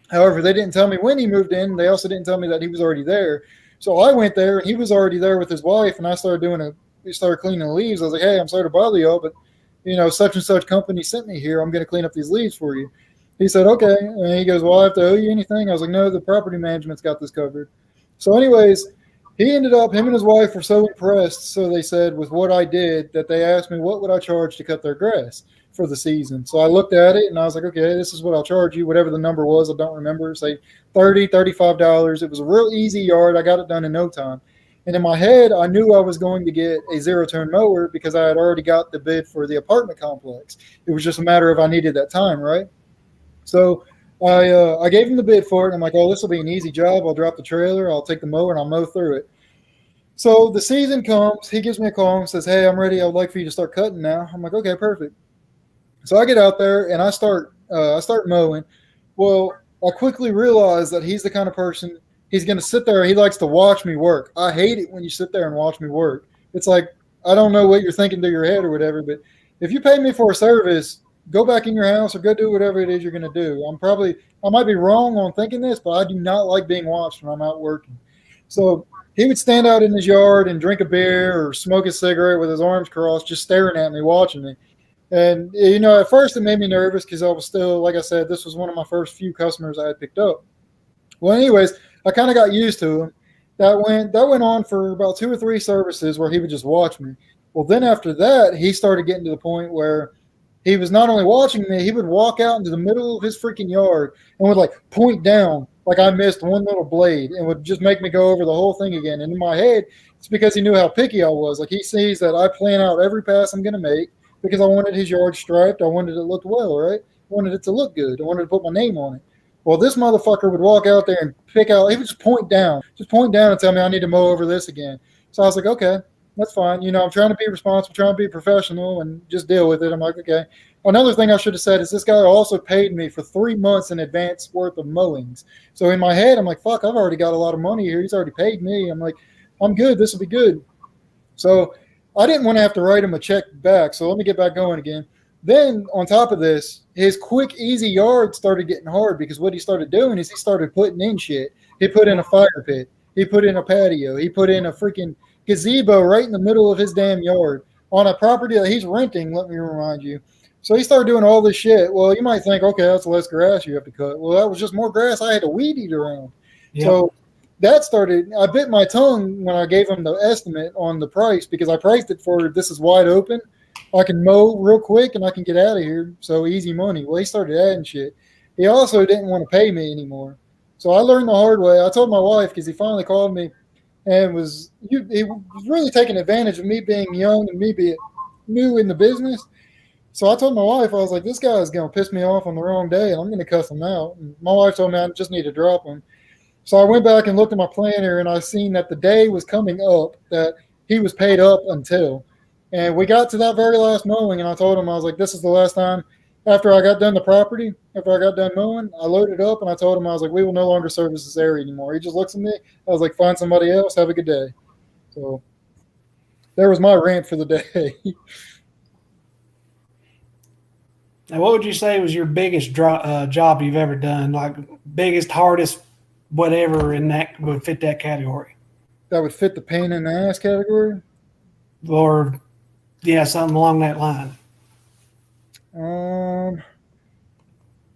[SPEAKER 1] However, they didn't tell me when he moved in. They also didn't tell me that he was already there. So I went there, and he was already there with his wife, and we started cleaning the leaves. I was like, hey, I'm sorry to bother y'all, but, such and such company sent me here. I'm going to clean up these leaves for you. He said, okay. And he goes, well, I have to owe you anything? I was like, no, the property management's got this covered. So anyways, him and his wife were so impressed, so they said, with what I did, that they asked me what would I charge to cut their grass for the season. So I looked at it and I was like, okay, this is what I'll charge you, whatever the number was. I don't remember. Say $30, $35. It was a real easy yard. I got it done in no time. And in my head, I knew I was going to get a zero-turn mower because I had already got the bid for the apartment complex. It was just a matter of I needed that time, right? So I gave him the bid for it. And I'm like, oh, this will be an easy job. I'll drop the trailer. I'll take the mower and I'll mow through it. So the season comes. He gives me a call and says, hey, I'm ready. I would like for you to start cutting now. I'm like, okay, perfect. So I get out there and I start mowing. Well, I quickly realized that he's the kind of person, he's going to sit there. He likes to watch me work. I hate it when you sit there and watch me work. It's like, I don't know what you're thinking through your head or whatever, but if you pay me for a service, go back in your house or go do whatever it is you're going to do. I might be wrong on thinking this, but I do not like being watched when I'm out working. So he would stand out in his yard and drink a beer or smoke a cigarette with his arms crossed, just staring at me, watching me. And, at first it made me nervous because I was still, like I said, this was one of my first few customers I had picked up. Well, anyways, I kind of got used to him. That went on for about 2 or 3 services where he would just watch me. Well, then after that, he started getting to the point where he was not only watching me, he would walk out into the middle of his freaking yard and would point down like I missed one little blade and would just make me go over the whole thing again. And in my head, it's because he knew how picky I was. Like he sees that I plan out every pass I'm going to make because I wanted his yard striped. I wanted it to look well, right? I wanted it to look good. I wanted to put my name on it. Well, this motherfucker would walk out there and he would just point down and tell me I need to mow over this again. So I was like, okay, that's fine. I'm trying to be responsible, trying to be professional and just deal with it. I'm like, okay. Another thing I should have said is this guy also paid me for 3 months in advance worth of mowings. So in my head, I'm like, fuck, I've already got a lot of money here. He's already paid me. I'm like, I'm good. This will be good. So I didn't want to have to write him a check back. So let me get back going again. Then on top of this, his quick, easy yard started getting hard because what he started doing is he started putting in shit. He put in a fire pit. He put in a patio. He put in a freaking gazebo right in the middle of his damn yard on a property that he's renting, let me remind you. So he started doing all this shit. Well, you might think, okay, that's less grass you have to cut. Well, that was just more grass I had to weed eat around. Yep. So that started, I bit my tongue when I gave him the estimate on the price because I priced it for this is wide open. I can mow real quick and I can get out of here. So easy money. Well, he started adding shit. He also didn't want to pay me anymore. So I learned the hard way. I told my wife because he finally called me and he was really taking advantage of me being young and me being new in the business. So I told my wife, I was like, this guy is going to piss me off on the wrong day, and I'm going to cuss him out. And my wife told me I just need to drop him. So I went back and looked at my planner, and I seen that the day was coming up that he was paid up until. And we got to that very last mowing, and I told him, I was like, this is the last time. After I got done the property, after I got done mowing, I loaded up, and I told him, I was like, we will no longer service this area anymore. He just looks at me. I was like, find somebody else. Have a good day. So there was my rant for the day.
[SPEAKER 2] Now, what would you say was your biggest job you've ever done? Like biggest, hardest, whatever in that would fit that category?
[SPEAKER 1] That would fit the pain in the ass category?
[SPEAKER 2] Or, yeah, something along that line.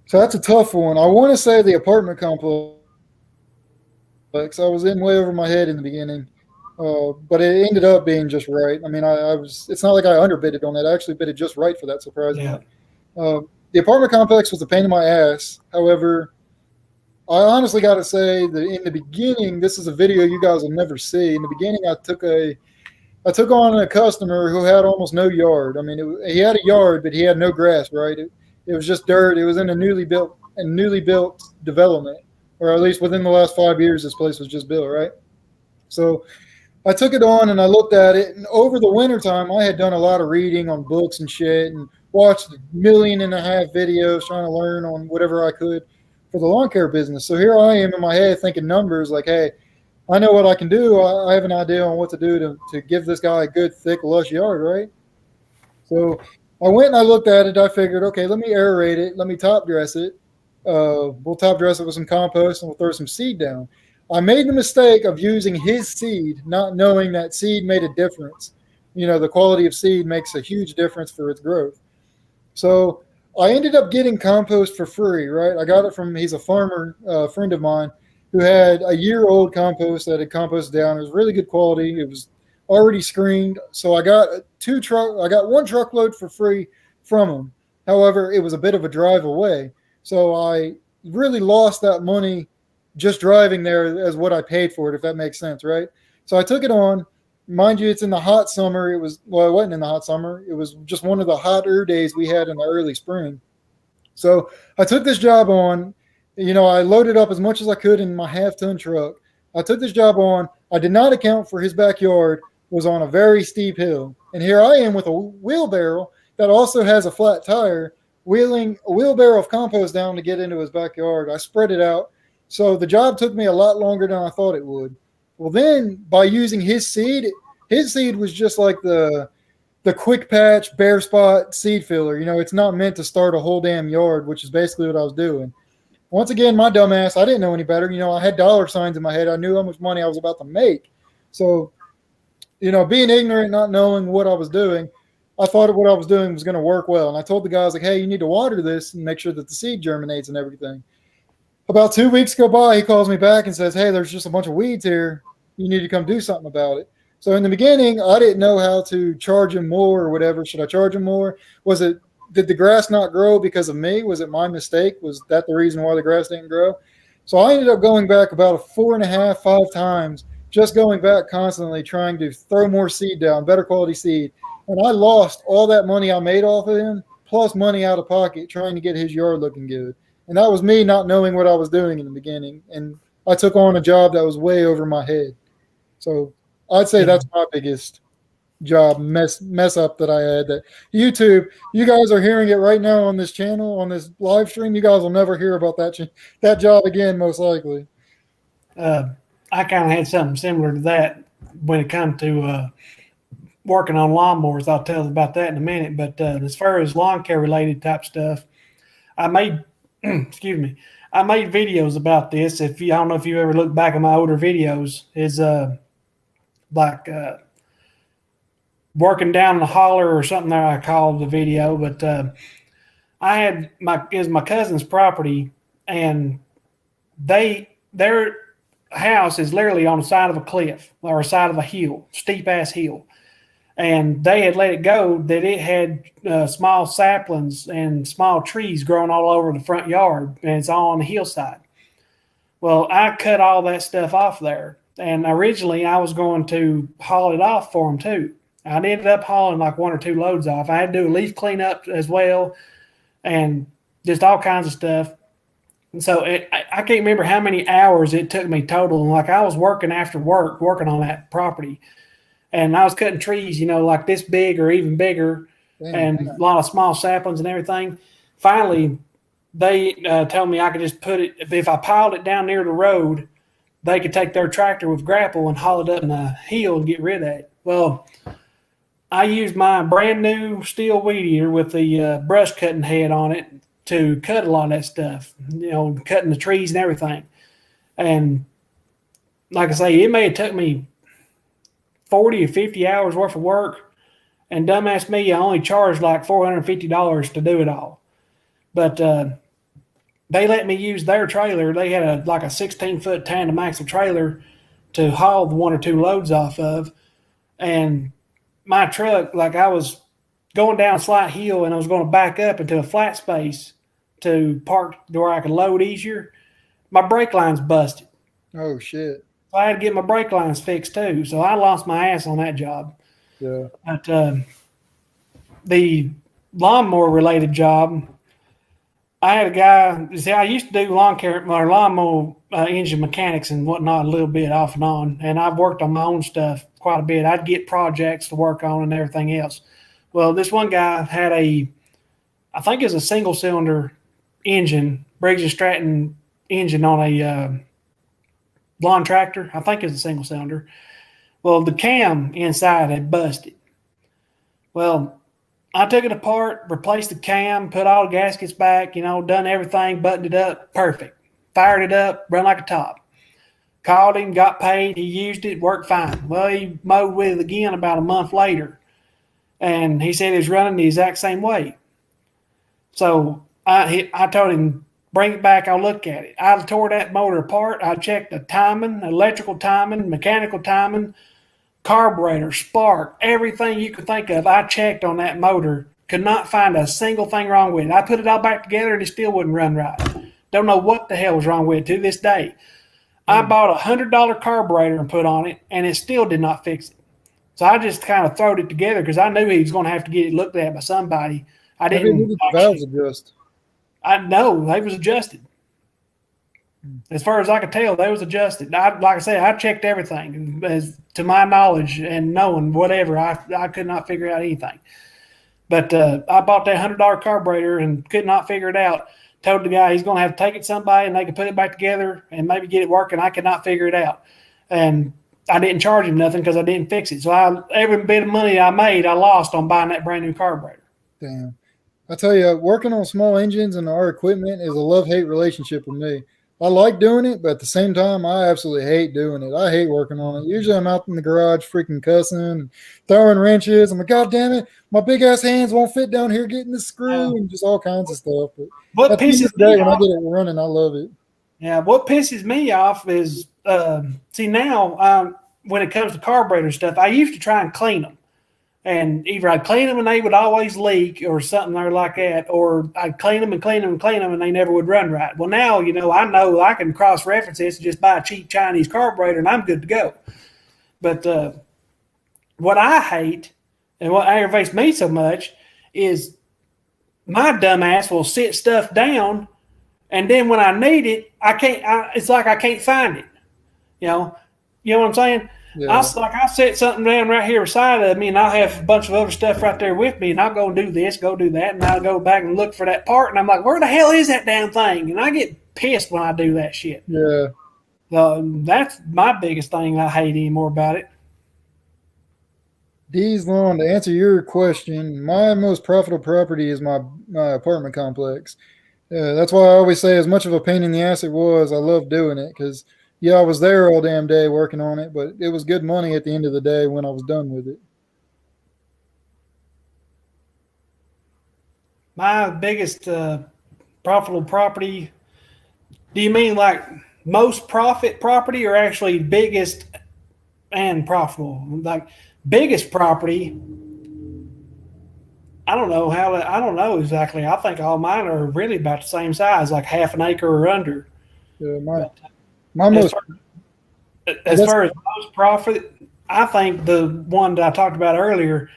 [SPEAKER 1] So that's a tough one. I want to say the apartment complex. I was in way over my head in the beginning. But it ended up being just right. I mean, it's not like I underbid it on that. I actually bid it just right for that, surprisingly. Yeah. The apartment complex was a pain in my ass. However, I honestly got to say that in the beginning, this is a video you guys will never see. In the beginning, I took on a customer who had almost no yard. I mean, he had a yard, but he had no grass, right? It was just dirt. It was in a newly built development, or at least within the last 5 years, this place was just built, right? So I took it on and I looked at it. And over the wintertime, I had done a lot of reading on books and shit and watched 1.5 million videos trying to learn on whatever I could for the lawn care business. So here I am in my head thinking numbers like, hey, I know what I can do. I have an idea on what to do to give this guy a good, thick, lush yard, right? So I went and I looked at it. I figured, okay, let me aerate it. Let me top dress it. We'll top dress it with some compost and we'll throw some seed down. I made the mistake of using his seed, not knowing that seed made a difference. You know, the quality of seed makes a huge difference for its growth. So I ended up getting compost for free, right? I got it from, he's a farmer, friend of mine, who had a year-old compost that had composted down. It was really good quality. It was already screened. So I got one truckload for free from him. However, it was a bit of a drive away. So I really lost that money just driving there as what I paid for it, if that makes sense, right? So I took it on. Mind you, it's in the hot summer. It wasn't in the hot summer. It was just one of the hotter days we had in the early spring. So I took this job on. You know, I loaded up as much as I could in my half-ton truck. I took this job on. I did not account for his backyard was on a very steep hill. And here I am with a wheelbarrow that also has a flat tire, wheeling a wheelbarrow of compost down to get into his backyard. I spread it out. So the job took me a lot longer than I thought it would. Well, then by using his seed was just like the quick patch bare spot seed filler. You know, it's not meant to start a whole damn yard, which is basically what I was doing. Once again, my dumbass, I didn't know any better. You know, I had dollar signs in my head. I knew how much money I was about to make. So, you know, being ignorant, not knowing what I was doing, I thought what I was doing was going to work well. And I told the guys, like, hey, you need to water this and make sure that the seed germinates and everything. About 2 weeks go by, he calls me back and says, hey, there's just a bunch of weeds here. You need to come do something about it. So in the beginning, I didn't know how to charge him more or whatever. Should I charge him more? Did the grass not grow because of me? Was it my mistake? Was that the reason why the grass didn't grow? So I ended up going back about 4.5, 5 times, just going back constantly trying to throw more seed down, better quality seed. And I lost all that money I made off of him, plus money out of pocket trying to get his yard looking good. And that was me not knowing what I was doing in the beginning. And I took on a job that was way over my head. So I'd say that's my biggest job mess up that I had. That YouTube, you guys are hearing it right now on this channel, on this live stream. You guys will never hear about that job again, most likely.
[SPEAKER 2] I kind of had something similar to that when it comes to working on lawnmowers. I'll tell you about that in a minute. But as far as lawn care related type stuff, I made I made videos about this. I don't know if you ever look back at my older videos, is working down the holler or something that I called the video. But it was my cousin's property, and their house is literally on the side of a cliff or a side of a hill, steep ass hill. And they had let it go that it had small saplings and small trees growing all over the front yard, and it's all on the hillside. Well, I cut all that stuff off there, and originally I was going to haul it off for them too. I ended up hauling like 1 or 2 loads off. I had to do a leaf cleanup as well, and just all kinds of stuff. And so I can't remember how many hours it took me total. And like I was working after work, working on that property. And I was cutting trees, you know, like this big or even bigger, and a lot of small saplings and everything. Finally, they told me I could just put it, if I piled it down near the road, they could take their tractor with grapple and haul it up in the hill and get rid of it. Well, I used my brand new steel weed eater with the brush cutting head on it to cut a lot of that stuff, you know, cutting the trees and everything. And like I say, it may have took me 40 or 50 hours worth of work, and dumbass me, I only charged like $450 to do it all. But they let me use their trailer. They had a 16-foot tandem axle trailer to haul the 1 or 2 loads off of. And my truck, like I was going down a slight hill and I was going to back up into a flat space to park where I could load easier. My brake line's busted.
[SPEAKER 1] Oh, shit.
[SPEAKER 2] I had to get my brake lines fixed too. So I lost my ass on that job.
[SPEAKER 1] Yeah.
[SPEAKER 2] But the lawnmower related job, I had a guy, see, I used to do lawnmower engine mechanics and whatnot a little bit off and on. And I've worked on my own stuff quite a bit. I'd get projects to work on and everything else. Well, this one guy had I think it was a single cylinder engine, Briggs & Stratton engine on a lawn tractor. I think it's a single cylinder. Well, the cam inside had busted. Well, I took it apart, replaced the cam, put all the gaskets back, you know, done everything, buttoned it up, perfect. Fired it up, run like a top. Called him, got paid. He used it, worked fine. Well, he mowed with it again about a month later, and he said he was running the exact same way. So I told him, bring it back, I'll look at it. I tore that motor apart. I checked the timing, electrical timing, mechanical timing, carburetor, spark, everything you could think of. I checked on that motor, could not find a single thing wrong with it. I put it all back together and it still wouldn't run right. Don't know what the hell was wrong with it to this day. I bought $100 carburetor and put on it, and it still did not fix it. So I just kind of throwed it together because I knew he was going to have to get it looked at by somebody. I
[SPEAKER 1] Maybe
[SPEAKER 2] didn't.
[SPEAKER 1] the valves adjust.
[SPEAKER 2] I know they was adjusted. As far as I could tell, they was adjusted. Like I said, I checked everything as to my knowledge and knowing whatever. I could not figure out anything. But I bought that $100 carburetor and could not figure it out. Told the guy he's going to have to take it to somebody and they can put it back together and maybe get it working. I could not figure it out. And I didn't charge him nothing because I didn't fix it. So every bit of money I made, I lost on buying that brand new carburetor.
[SPEAKER 1] Damn. I tell you, working on small engines and our equipment is a love-hate relationship with me. I like doing it, but at the same time, I absolutely hate doing it. I hate working on it. Usually I'm out in the garage freaking cussing, throwing wrenches. I'm like, God damn it, my big-ass hands won't fit down here getting the screw and just all kinds of stuff. But
[SPEAKER 2] What
[SPEAKER 1] at the end of
[SPEAKER 2] pisses
[SPEAKER 1] the day,
[SPEAKER 2] me
[SPEAKER 1] when I
[SPEAKER 2] off?
[SPEAKER 1] get it running, I love it.
[SPEAKER 2] Yeah, what pisses me off is, see now when it comes to carburetor stuff, I used to try and clean them. And either I'd clean them and they would always leak or something there like that, or I'd clean them and clean them and clean them and they never would run right. Well, now, you know I can cross-reference this and just buy a cheap Chinese carburetor and I'm good to go. But what I hate and what aggravates me so much is my dumbass will sit stuff down and then when I need it, it's like I can't find it. You know what I'm saying?
[SPEAKER 1] Yeah.
[SPEAKER 2] I'll set something down right here beside of me, and I'll have a bunch of other stuff right there with me, and I'll go and do this, go do that, and I'll go back and look for that part, and I'm like, where the hell is that damn thing? And I get pissed when I do that shit.
[SPEAKER 1] Yeah.
[SPEAKER 2] That's my biggest thing I hate anymore about it.
[SPEAKER 1] D's Lawn, to answer your question, my most profitable property is my apartment complex. That's why I always say, as much of a pain in the ass it was, I love doing it because, yeah, I was there all damn day working on it, but it was good money at the end of the day when I was done with it.
[SPEAKER 2] My biggest profitable property, do you mean like most profit property or actually biggest and profitable? Like biggest property, I don't know exactly. I think all mine are really about the same size, like half an acre or under.
[SPEAKER 1] Yeah, my most
[SPEAKER 2] as far as most profit, I think the one that I talked about earlier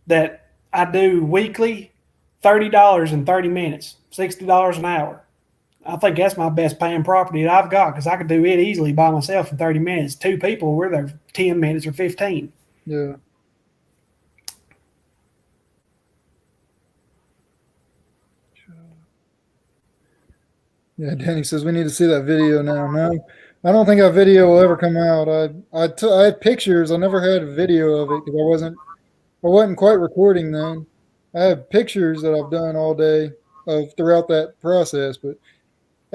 [SPEAKER 2] that I do weekly, $30 in 30 minutes, $60 an hour. I think that's my best paying property that I've got because I could do it easily by myself in 30 minutes. Two people, we're there 10 minutes or 15.
[SPEAKER 1] Yeah. Yeah, Danny says we need to see that video now. No, I don't think that video will ever come out. I had pictures. I never had a video of it because I wasn't quite recording then. I have pictures that I've done all day of throughout that process, but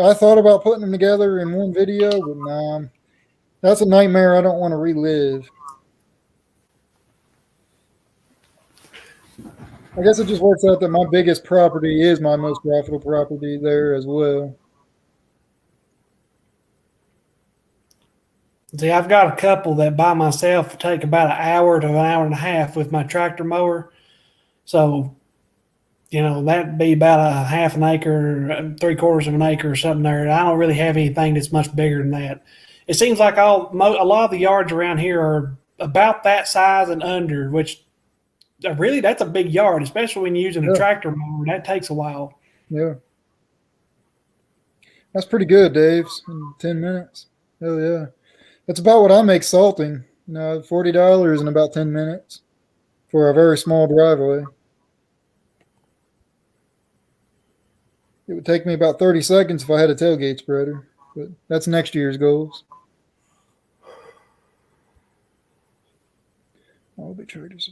[SPEAKER 1] I thought about putting them together in one video, but nah, that's a nightmare I don't want to relive. I guess it just works out that my biggest property is my most profitable property there as well.
[SPEAKER 2] See, I've got a couple that by myself take about an hour to an hour and a half with my tractor mower. So, that'd be about a half an acre, 3/4 of an acre or something there. I don't really have anything that's much bigger than that. It seems like a lot of the yards around here are about that size and under, which really that's a big yard, especially when you're using a tractor mower. That takes a while.
[SPEAKER 1] Yeah. That's pretty good, Dave. In 10 minutes. Hell yeah. That's about what I make salting. $40 in about 10 minutes for a very small driveway. It would take me about 30 seconds if I had a tailgate spreader, but that's next year's goals. All the traders.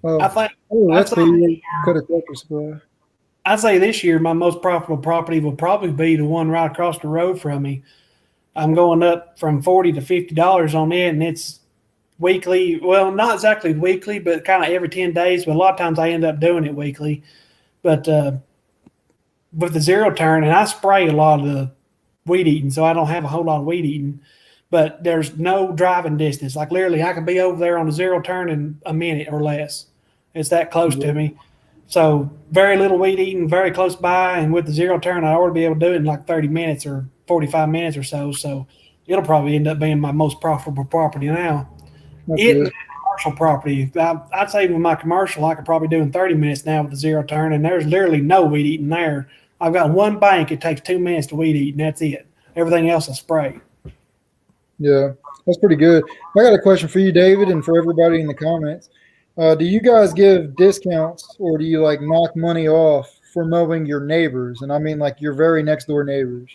[SPEAKER 1] Oh,
[SPEAKER 2] I think
[SPEAKER 1] that's
[SPEAKER 2] I'd
[SPEAKER 1] the cut a Tractor Supply.
[SPEAKER 2] I'd say this year my most profitable property will probably be the one right across the road from me. I'm going up from $40 to $50 on it, and it's weekly. Well, not exactly weekly, but kind of every 10 days. But a lot of times I end up doing it weekly. But with the zero turn, and I spray a lot of the weed eating, so I don't have a whole lot of weed eating. But there's no driving distance. Like literally, I can be over there on a zero turn in a minute or less. It's that close to me. So very little weed eating, very close by, and with the zero turn, I ought to be able to do it in like 30 minutes or 45 minutes or so. So it'll probably end up being my most profitable property now.
[SPEAKER 1] That's
[SPEAKER 2] It
[SPEAKER 1] good.
[SPEAKER 2] and commercial property, I'd say with my commercial, I could probably do in 30 minutes now with the zero turn, and there's literally no weed eating there. I've got one bank; it takes 2 minutes to weed eat, and that's it. Everything else is spray.
[SPEAKER 1] Yeah, that's pretty good. I got a question for you, David, and for everybody in the comments. Do you guys give discounts, or do you like knock money off for mowing your neighbors? And I mean like your very next door neighbors.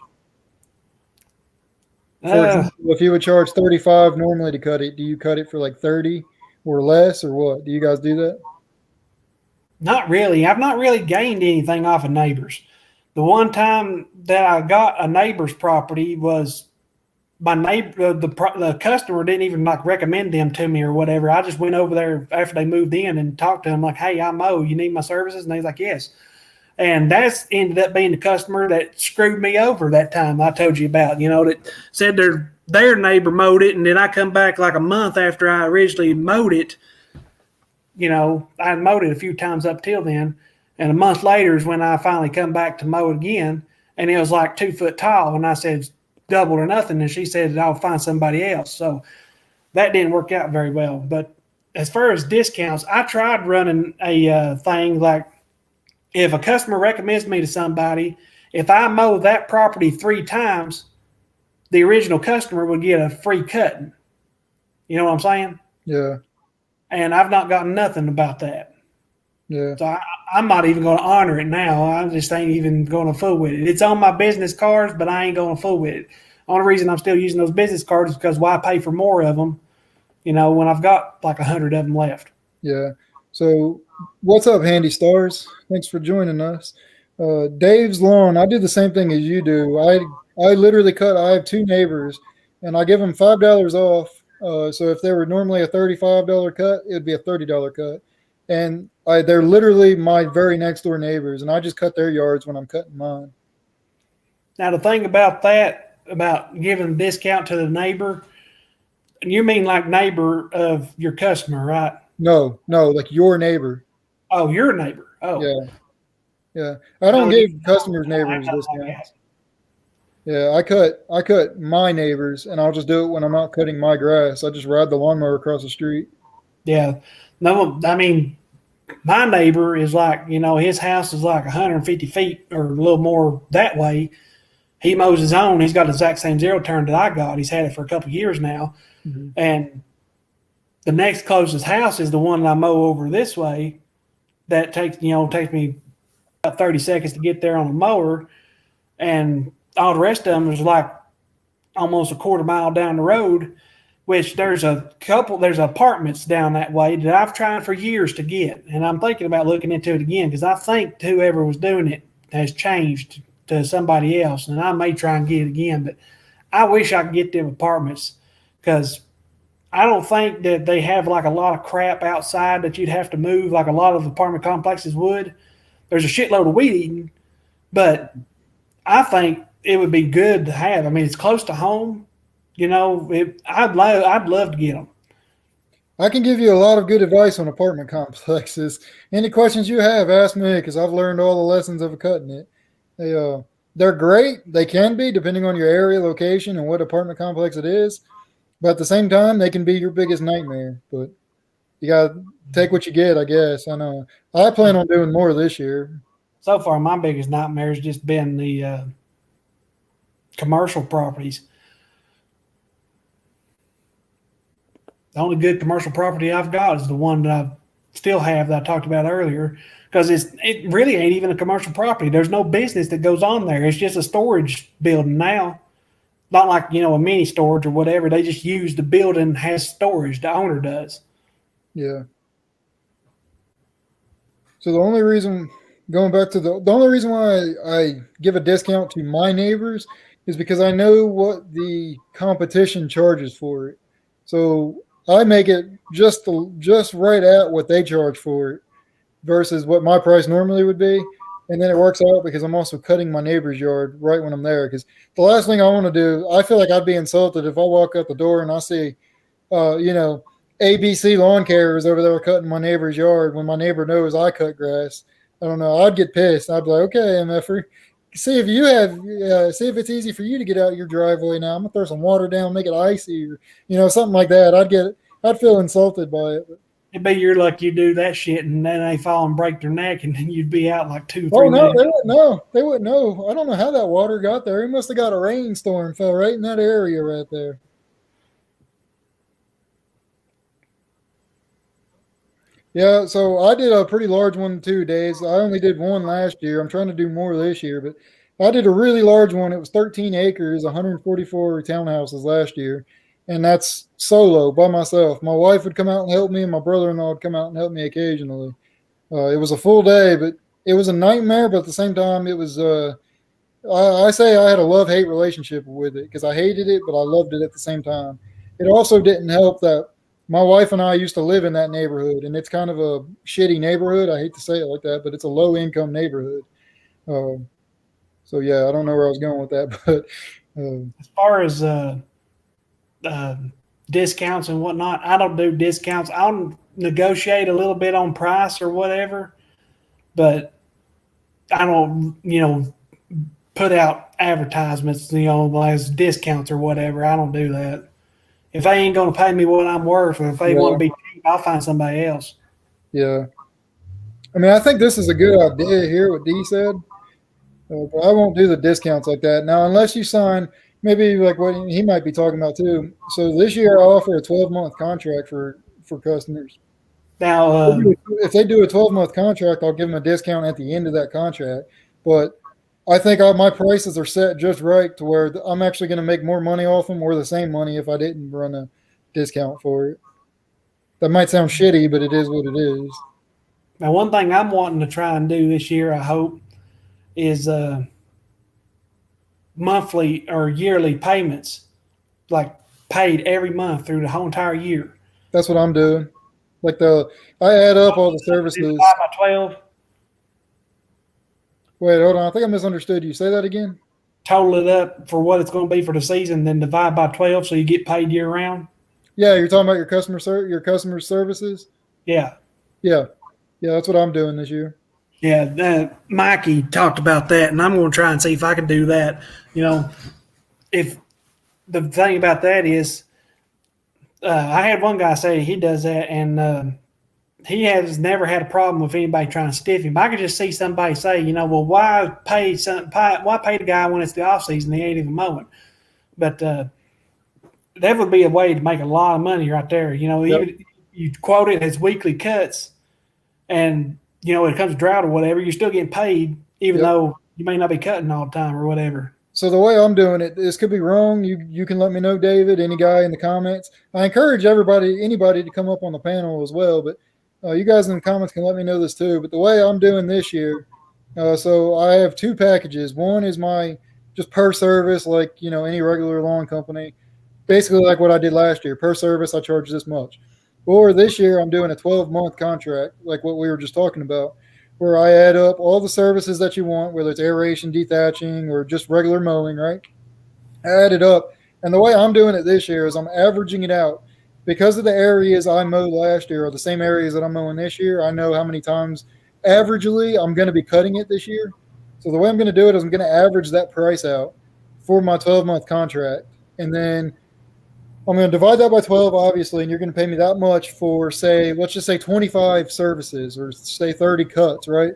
[SPEAKER 1] For example, if you would charge 35 normally to cut it, do you cut it for like 30 or less, or what? Do you guys do that?
[SPEAKER 2] Not really. I've not really gained anything off of neighbors. The one time that I got a neighbor's property was my neighbor, the customer didn't even like recommend them to me or whatever. I just went over there after they moved in and talked to them like, "Hey, I mow. You need my services?" And he's like, "Yes." And that's ended up being the customer that screwed me over that time I told you about. You know, that said their neighbor mowed it, and then I come back like a month after I originally mowed it. You know, I had mowed it a few times up till then, and a month later is when I finally come back to mow it again, and it was like 2 foot tall. And I said, double or nothing, and she said I'll find somebody else. So that didn't work out very well. But as far as discounts, I tried running a thing like if a customer recommends me to somebody, if I mow that property 3 times, the original customer would get a free cutting. You know what I'm saying?
[SPEAKER 1] Yeah,
[SPEAKER 2] And I've not gotten nothing about that.
[SPEAKER 1] yeah,
[SPEAKER 2] So I'm not even going to honor it now. I just ain't even going to fool with it. It's on my business cards, but I ain't going to fool with it. Only reason I'm still using those business cards is because why pay for more of them, you know, when I've got like 100 of them left.
[SPEAKER 1] yeah. So what's up, Handy Stars? Thanks for joining us. Dave's Lawn, I do the same thing as you do. I literally cut, I have 2 neighbors, and I give them $5 off. So if they were normally a $35 cut, it would be a $30 cut. And they're literally my very next door neighbors, and I just cut their yards when I'm cutting mine.
[SPEAKER 2] Now, the thing about that, about giving a discount to the neighbor, you mean like neighbor of your customer, right?
[SPEAKER 1] No, like your neighbor.
[SPEAKER 2] Oh, your neighbor. Oh,
[SPEAKER 1] Yeah, yeah. I don't give customers' neighbors discounts. Yeah, I cut my neighbors, and I'll just do it when I'm out cutting my grass. I just ride the lawnmower across the street.
[SPEAKER 2] Yeah. No, I mean, my neighbor is like, you know, his house is like 150 feet or a little more that way. He mows his own. He's got the exact same zero turn that I got. He's had it for a couple of years now.
[SPEAKER 1] Mm-hmm.
[SPEAKER 2] And the next closest house is the one that I mow over this way. That takes me about 30 seconds to get there on a mower. And all the rest of them is like almost a quarter mile down the road, which there's apartments down that way that I've tried for years to get. And I'm thinking about looking into it again because I think whoever was doing it has changed to somebody else. And I may try and get it again, but I wish I could get them apartments because I don't think that they have like a lot of crap outside that you'd have to move like a lot of apartment complexes would. There's a shitload of weed eating, but I think it would be good to have. I mean, it's close to home. You know, I'd love to get them.
[SPEAKER 1] I can give you a lot of good advice on apartment complexes. Any questions you have, ask me because I've learned all the lessons of cutting it. They're great. They can be depending on your area, location, and what apartment complex it is. But at the same time, they can be your biggest nightmare. But you got to take what you get, I guess. I know. I plan on doing more this year.
[SPEAKER 2] So far, my biggest nightmare has just been the commercial properties. The only good commercial property I've got is the one that I still have that I talked about earlier, because it really ain't even a commercial property. There's no business that goes on there. It's just a storage building now. Not like, you know, a mini storage or whatever. They just use the building has storage. The owner does.
[SPEAKER 1] Yeah. So the only reason, going back to the only reason why I give a discount to my neighbors is because I know what the competition charges for it. So I make it just right at what they charge for it versus what my price normally would be. And then it works out because I'm also cutting my neighbor's yard right when I'm there. Because the last thing I want to do, I feel like I'd be insulted if I walk out the door and I see, ABC lawn care is over there cutting my neighbor's yard when my neighbor knows I cut grass. I don't know. I'd get pissed. I'd be like, okay, MFer, see if you have, see if it's easy for you to get out your driveway now. I'm gonna throw some water down, make it icy, or something like that. I'd feel insulted by it.
[SPEAKER 2] It'd be your luck you do that shit and then they fall and break their neck and then you'd be out in like 2 or 3
[SPEAKER 1] Oh no,
[SPEAKER 2] minutes.
[SPEAKER 1] they wouldn't know. They wouldn't know. I don't know how that water got there. It must have got a rainstorm, fell right in that area right there. Yeah, so I did a pretty large one 2 days. I only did one last year. I'm trying to do more this year, but I did a really large one. It was 13 acres, 144 townhouses last year, and that's solo by myself. My wife would come out and help me, and my brother-in-law would come out and help me occasionally. It was a full day, but it was a nightmare. But at the same time, it was. I say I had a love-hate relationship with it because I hated it, but I loved it at the same time. It also didn't help that my wife and I used to live in that neighborhood, and it's kind of a shitty neighborhood. I hate to say it like that, but it's a low-income neighborhood. So, yeah, I don't know where I was going with that. But
[SPEAKER 2] As far as discounts and whatnot, I don't do discounts. I'll negotiate a little bit on price or whatever, but I don't, put out advertisements, as discounts or whatever. I don't do that. If they ain't going to pay me what I'm worth, or if they want to be cheap, I'll find somebody else.
[SPEAKER 1] yeah. I mean, I think this is a good idea here, what Dee said. But I won't do the discounts like that. Now, unless you sign maybe like what he might be talking about too. So this year I offer a 12-month contract for customers.
[SPEAKER 2] Now,
[SPEAKER 1] if they do a 12-month contract, I'll give them a discount at the end of that contract. But I think my prices are set just right to where I'm actually going to make more money off them or the same money if I didn't run a discount for it. That might sound shitty, but it is what it is.
[SPEAKER 2] now one thing I'm wanting to try and do this year, I hope, is monthly or yearly payments, like paid every month through the whole entire year.
[SPEAKER 1] That's what I'm doing. Like I add up all the services.
[SPEAKER 2] 5 by 12.
[SPEAKER 1] Wait, hold on. I think I misunderstood you. Say that again.
[SPEAKER 2] Total it up for what it's going to be for the season, then divide by 12 so you get paid year round.
[SPEAKER 1] Yeah, you're talking about your customer services.
[SPEAKER 2] Yeah.
[SPEAKER 1] Yeah, that's what I'm doing this year.
[SPEAKER 2] Yeah, Mikey talked about that, and I'm going to try and see if I can do that. If the thing about that is, I had one guy say he does that, and he has never had a problem with anybody trying to stiff him. I could just see somebody say, well, why pay the guy when it's the off season? He ain't even mowing. But that would be a way to make a lot of money right there. Even you quote it as weekly cuts, and when it comes to drought or whatever, you're still getting paid, even though you may not be cutting all the time or whatever.
[SPEAKER 1] So the way I'm doing it, this could be wrong. You can let me know, David, any guy in the comments. I encourage anybody to come up on the panel as well, but you guys in the comments can let me know this too. But the way I'm doing this year, so I have 2 packages. One is my just per service, like, any regular lawn company, basically like what I did last year. Per service, I charge this much. Or this year, I'm doing a 12-month contract, like what we were just talking about, where I add up all the services that you want, whether it's aeration, dethatching, or just regular mowing, right? I add it up. And the way I'm doing it this year is I'm averaging it out. Because of the areas I mowed last year are the same areas that I'm mowing this year, I know how many times averagely I'm going to be cutting it this year. So the way I'm going to do it is I'm going to average that price out for my 12-month contract. And then I'm going to divide that by 12, obviously, and you're going to pay me that much for, let's just say 25 services or say 30 cuts, right?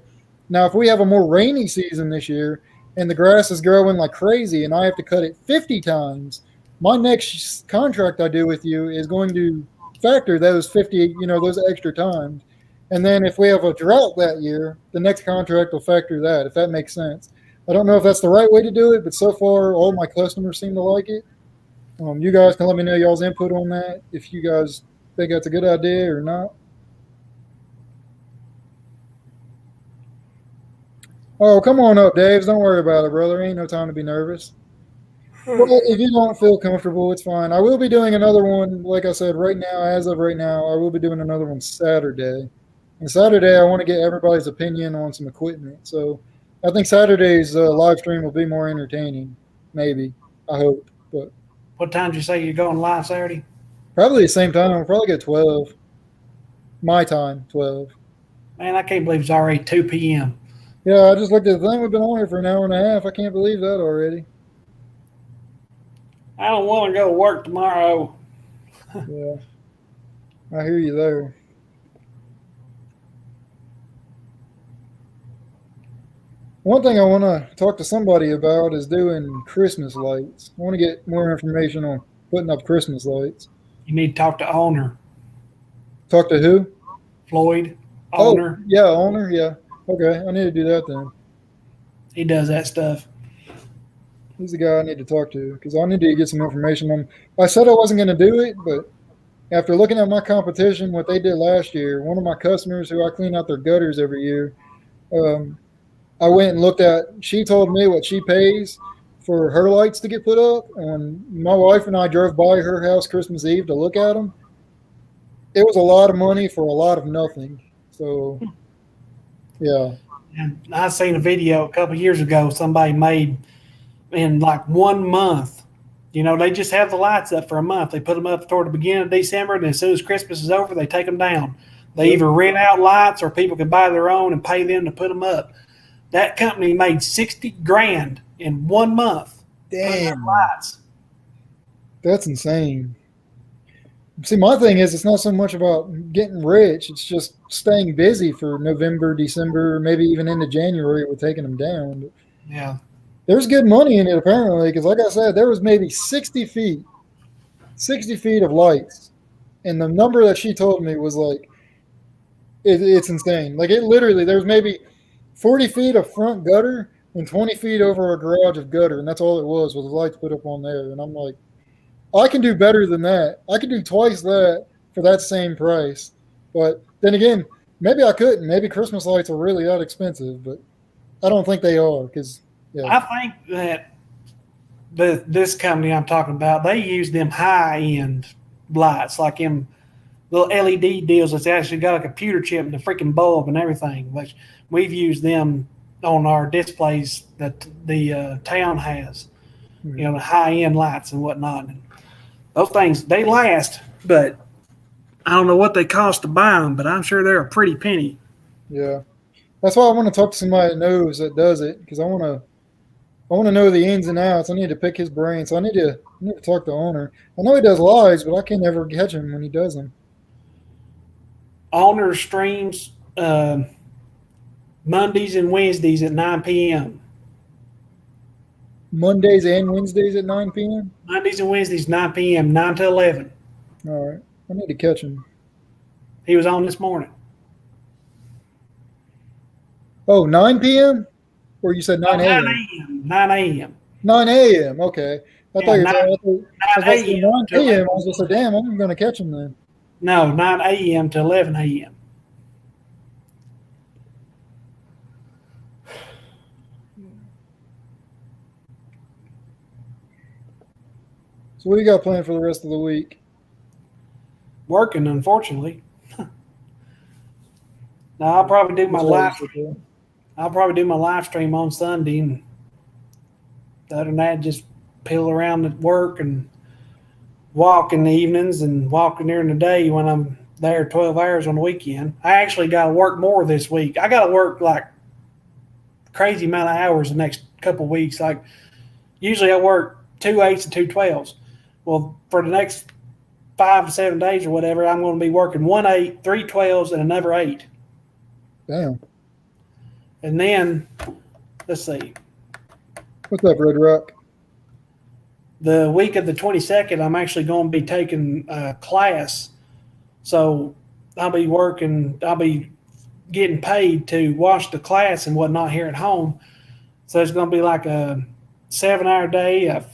[SPEAKER 1] Now, if we have a more rainy season this year and the grass is growing like crazy and I have to cut it 50 times, my next contract I do with you is going to factor those 50, those extra times. And then if we have a drought that year, the next contract will factor that, if that makes sense. I don't know if that's the right way to do it, but so far all my customers seem to like it. You guys can let me know y'all's input on that, if you guys think that's a good idea or not. Oh, come on up, Daves. Don't worry about it, brother. Ain't no time to be nervous. Well, if you don't feel comfortable, it's fine. I will be doing another one, like I said, right now, as of right now, I will be doing another one Saturday. And Saturday, I want to get everybody's opinion on some equipment. So I think Saturday's live stream will be more entertaining, maybe. I hope. But
[SPEAKER 2] What time did you say you're going live Saturday?
[SPEAKER 1] probably the same time. We'll probably get 12. My time, 12.
[SPEAKER 2] Man, I can't believe it's already 2 p.m.
[SPEAKER 1] Yeah, I just looked at the thing. We've been on here for an hour and a half. I can't believe that already.
[SPEAKER 2] I don't want to go to work tomorrow.
[SPEAKER 1] Yeah. I hear you there. One thing I want to talk to somebody about is doing Christmas lights. I want to get more information on putting up Christmas lights.
[SPEAKER 2] You need to talk to owner,
[SPEAKER 1] Talk to who?
[SPEAKER 2] Floyd,
[SPEAKER 1] Oh,
[SPEAKER 2] owner.
[SPEAKER 1] yeah, owner. Yeah. Okay, I need to do that then.
[SPEAKER 2] He does that stuff.
[SPEAKER 1] He's the guy I need to talk to because I need to get some information on. I said I wasn't going to do it, but after looking at my competition, what they did last year, one of my customers who I clean out their gutters every year, I went and looked at. She told me what she pays for her lights to get put up, and my wife and I drove by her house Christmas Eve to look at them. It was a lot of money for a lot of nothing. So, yeah.
[SPEAKER 2] And I seen a video a couple of years ago. Somebody made in like 1 month. You know, they just have the lights up for a month. They put them up toward the beginning of December, and as soon as Christmas is over, they take them down. They either rent out lights or people can buy their own and pay them to put them up. That company made 60 grand in 1 month. putting up
[SPEAKER 1] Damn.
[SPEAKER 2] lights.
[SPEAKER 1] That's insane. See, my thing is, it's not so much about getting rich. It's just staying busy for November, December, maybe even into January with taking them down. But
[SPEAKER 2] Yeah.
[SPEAKER 1] there's good money in it, apparently, because like I said, there was maybe 60 feet of lights. And the number that she told me was like, it's insane. Like, it literally, there's maybe 40 feet of front gutter and 20 feet over a garage of gutter. And that's all it was the lights put up on there. And I'm like, I can do better than that. I can do twice that for that same price. But then again, maybe I couldn't. Maybe Christmas lights are really that expensive, but I don't think they are because, yeah.
[SPEAKER 2] I think that this company I'm talking about, they use them high-end lights, like them little LED deals that's actually got a computer chip and the freaking bulb and everything. Which we've used them on our displays that the town has, you know, the high-end lights and whatnot. And those things, they last, but I don't know what they cost to buy them, but I'm sure they're a pretty penny.
[SPEAKER 1] Yeah. That's why I want to talk to somebody that knows that does it because I want to know the ins and outs. I need to pick his brain. So I need to talk to the owner. I know he does lives, but I can't ever catch him when he does them.
[SPEAKER 2] Owner streams Mondays and Wednesdays at 9 p.m.
[SPEAKER 1] Mondays and Wednesdays at 9 p.m.?
[SPEAKER 2] Mondays and Wednesdays, 9 p.m., 9 to 11.
[SPEAKER 1] All right. I need to catch him.
[SPEAKER 2] He was on this morning.
[SPEAKER 1] Oh, 9 p.m.? Or you said 9
[SPEAKER 2] 9
[SPEAKER 1] a.m.?
[SPEAKER 2] a.m. 9 a.m.
[SPEAKER 1] 9 a.m. Okay. I thought you were saying
[SPEAKER 2] 9 a.m.
[SPEAKER 1] 9 a.m. I was just like, damn, I'm going to catch him then.
[SPEAKER 2] No, 9 a.m. to 11 a.m.
[SPEAKER 1] So what do you got planned for the rest of the week?
[SPEAKER 2] Working, unfortunately. Now I'll probably do my live. I'll probably do my live stream on Sunday, and other than that, just pill around at work and walk in the evenings and walking during the day when I'm there 12 hours on the weekend. I actually got to work more this week. I got to work like crazy amount of hours the next couple of weeks. Like usually I work 2 8s and 2 12s. Well, for the next 5 to 7 days or whatever, I'm going to be working 1 8, 3 12s, and another 8.
[SPEAKER 1] Damn.
[SPEAKER 2] And then, let's see,
[SPEAKER 1] What's up, Red Rock?
[SPEAKER 2] the week of the 22nd, I'm actually going to be taking a class. So I'll be getting paid to watch the class and whatnot here at home. So it's going to be like a 7-hour day, a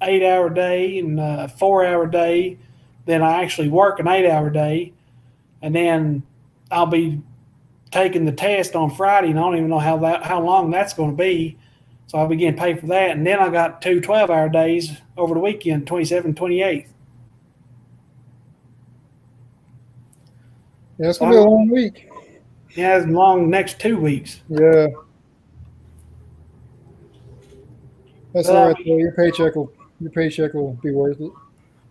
[SPEAKER 2] 8-hour day, and a 4-hour day. Then I actually work an 8-hour day. And then I'll be taking the test on Friday, and I don't even know how long that's going to be. So I'll be getting paid for that. And then I got 2 12-hour days over the weekend, 27th, 28th.
[SPEAKER 1] Yeah, it's gonna be a long week.
[SPEAKER 2] Yeah, it's long next 2 weeks.
[SPEAKER 1] Yeah. That's
[SPEAKER 2] Well,
[SPEAKER 1] all right though. Your paycheck will be worth it.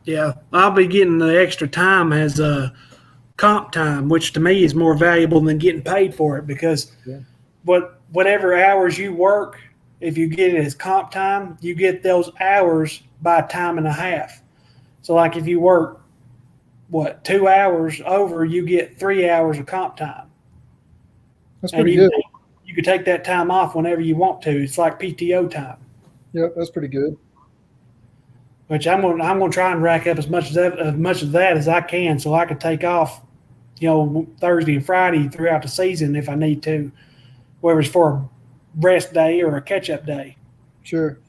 [SPEAKER 2] Yeah, I'll be getting the extra time as comp time, which to me is more valuable than getting paid for it because
[SPEAKER 1] Yeah.
[SPEAKER 2] whatever hours you work, if you get it as comp time, you get those hours by time and a half. So like if you work 2 hours over, you get 3 hours of comp time.
[SPEAKER 1] That's
[SPEAKER 2] And
[SPEAKER 1] pretty good.
[SPEAKER 2] you can take that time off whenever you want to. It's like PTO time.
[SPEAKER 1] Yep, that's pretty good.
[SPEAKER 2] Which I'm gonna try and rack up as much of that as I can, so I can take off, Thursday and Friday throughout the season if I need to, whether it's for a rest day or a catch up day.
[SPEAKER 1] Sure.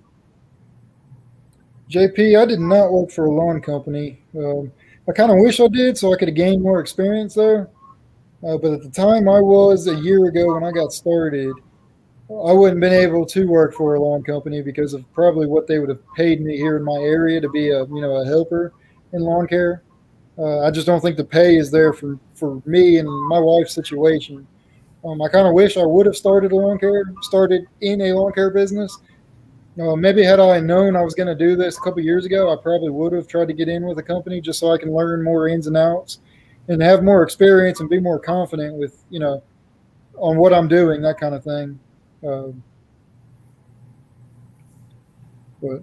[SPEAKER 1] JP, I did not work for a lawn company. I kind of wish I did, so I could have gained more experience there. But at the time I was a year ago when I got started, I wouldn't been able to work for a lawn company because of probably what they would have paid me here in my area to be a helper in lawn care. I just don't think the pay is there for me and my wife's situation. I kind of wish I would have started in a lawn care business. Maybe had I known I was going to do this a couple years ago, I probably would have tried to get in with a company just so I can learn more ins and outs and have more experience and be more confident with, on what I'm doing, that kind of thing. But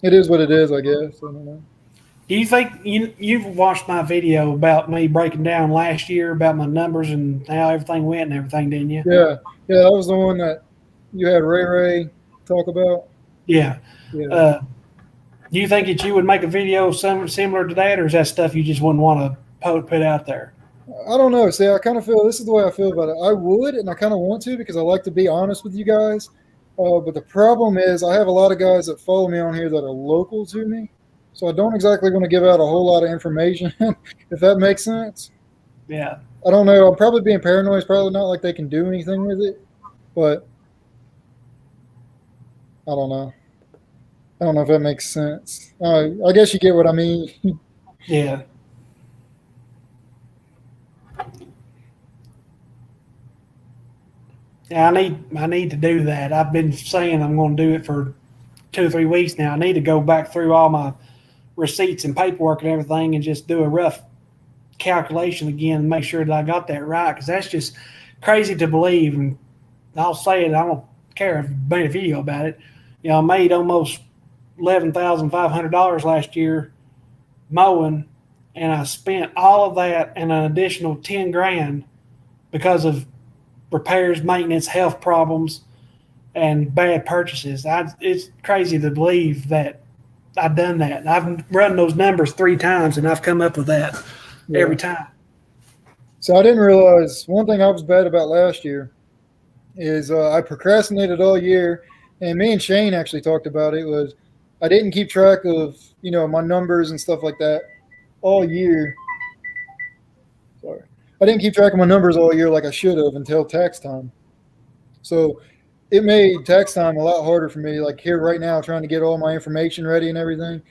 [SPEAKER 1] it is what it is, I guess. I don't know.
[SPEAKER 2] Do you think you've watched my video about me breaking down last year about my numbers and how everything went and everything, didn't you?
[SPEAKER 1] Yeah, that was the one that you had Ray talk about.
[SPEAKER 2] Yeah.
[SPEAKER 1] Yeah.
[SPEAKER 2] Do you think that you would make a video similar to that, or is that stuff you just wouldn't want to put out there?
[SPEAKER 1] I don't know. See, I kind of feel this is the way I feel about it. I would, and I kind of want to because I like to be honest with you guys. But the problem is, I have a lot of guys that follow me on here that are local to me, so I don't exactly want to give out a whole lot of information, if that makes sense.
[SPEAKER 2] Yeah.
[SPEAKER 1] I don't know. I'm probably being paranoid. It's probably not like they can do anything with it, but I don't know. I don't know if that makes sense. I guess you get what I mean.
[SPEAKER 2] Yeah. Yeah, I need to do that. I've been saying I'm going to do it for 2 or 3 weeks now. I need to go back through all my receipts and paperwork and everything and just do a rough calculation again and make sure that I got that right, because that's just crazy to believe. And I'll say it. I don't care if I made a video about it. I made almost $11,500 last year mowing, and I spent all of that and an additional $10,000 because of repairs, maintenance, health problems, and bad purchases. It's crazy to believe that I've done that. I've run those numbers 3 times, and I've come up with that every time.
[SPEAKER 1] So I didn't realize one thing I was bad about last year is I procrastinated all year, and me and Shane actually talked about it. Was I didn't keep track of my numbers and stuff like that all year. Sorry. I didn't keep track of my numbers all year like I should have until tax time. So it made tax time a lot harder for me, like here right now, trying to get all my information ready and everything.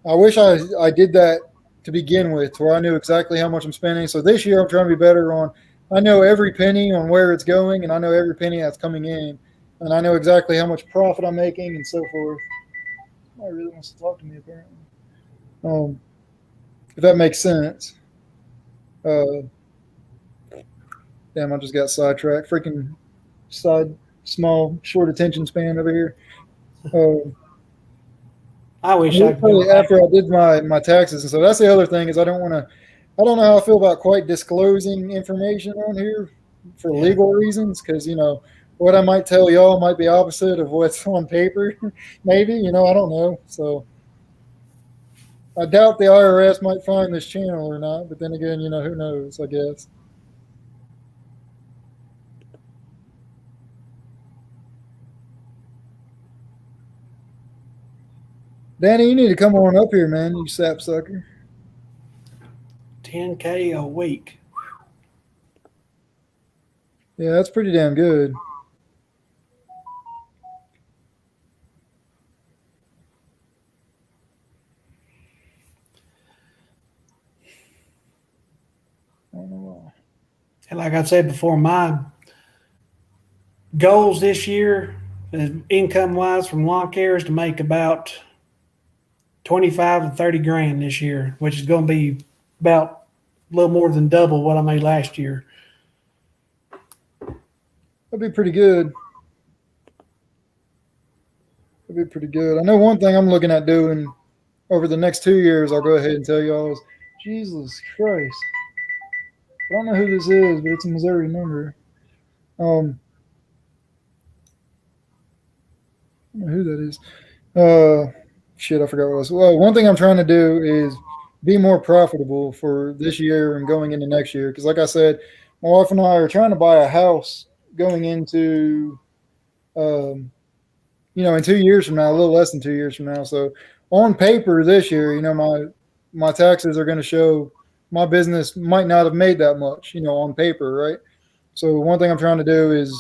[SPEAKER 1] I wish I did that to begin with, where I knew exactly how much I'm spending. So this year I'm trying to be better on, I know every penny on where it's going, and I know every penny that's coming in, and I know exactly how much profit I'm making and so forth. Somebody really wants to talk to me, apparently. If that makes sense. Damn, I just got sidetracked. Freaking small, short attention span over here.
[SPEAKER 2] I wish I could.
[SPEAKER 1] After I did my taxes and so that's the other thing is I don't know how I feel about quite disclosing information on here for legal reasons, because what I might tell y'all might be opposite of what's on paper. Maybe I don't know. So I doubt the IRS might find this channel or not, but then again, who knows, I guess. Danny, you need to come on up here, man, you sapsucker.
[SPEAKER 2] 10K a week.
[SPEAKER 1] Yeah, that's pretty damn good. I don't know why.
[SPEAKER 2] And like I said before, my goals this year, income wise from lawn care, is to make about 25 to 30 grand this year, which is going to be about a little more than double what I made last year.
[SPEAKER 1] That'd be pretty good. That'd be pretty good. I know one thing I'm looking at doing over the next 2 years. I'll go ahead and tell y'all is Jesus Christ. I don't know who this is, but it's a Missouri number. I don't know who that is. Shit, I forgot what it was. Well, one thing I'm trying to do is be more profitable for this year and going into next year. Because, like I said, my wife and I are trying to buy a house going into, in 2 years from now, a little less than 2 years from now. So, on paper this year, my taxes are going to show my business might not have made that much, on paper, right? So, one thing I'm trying to do is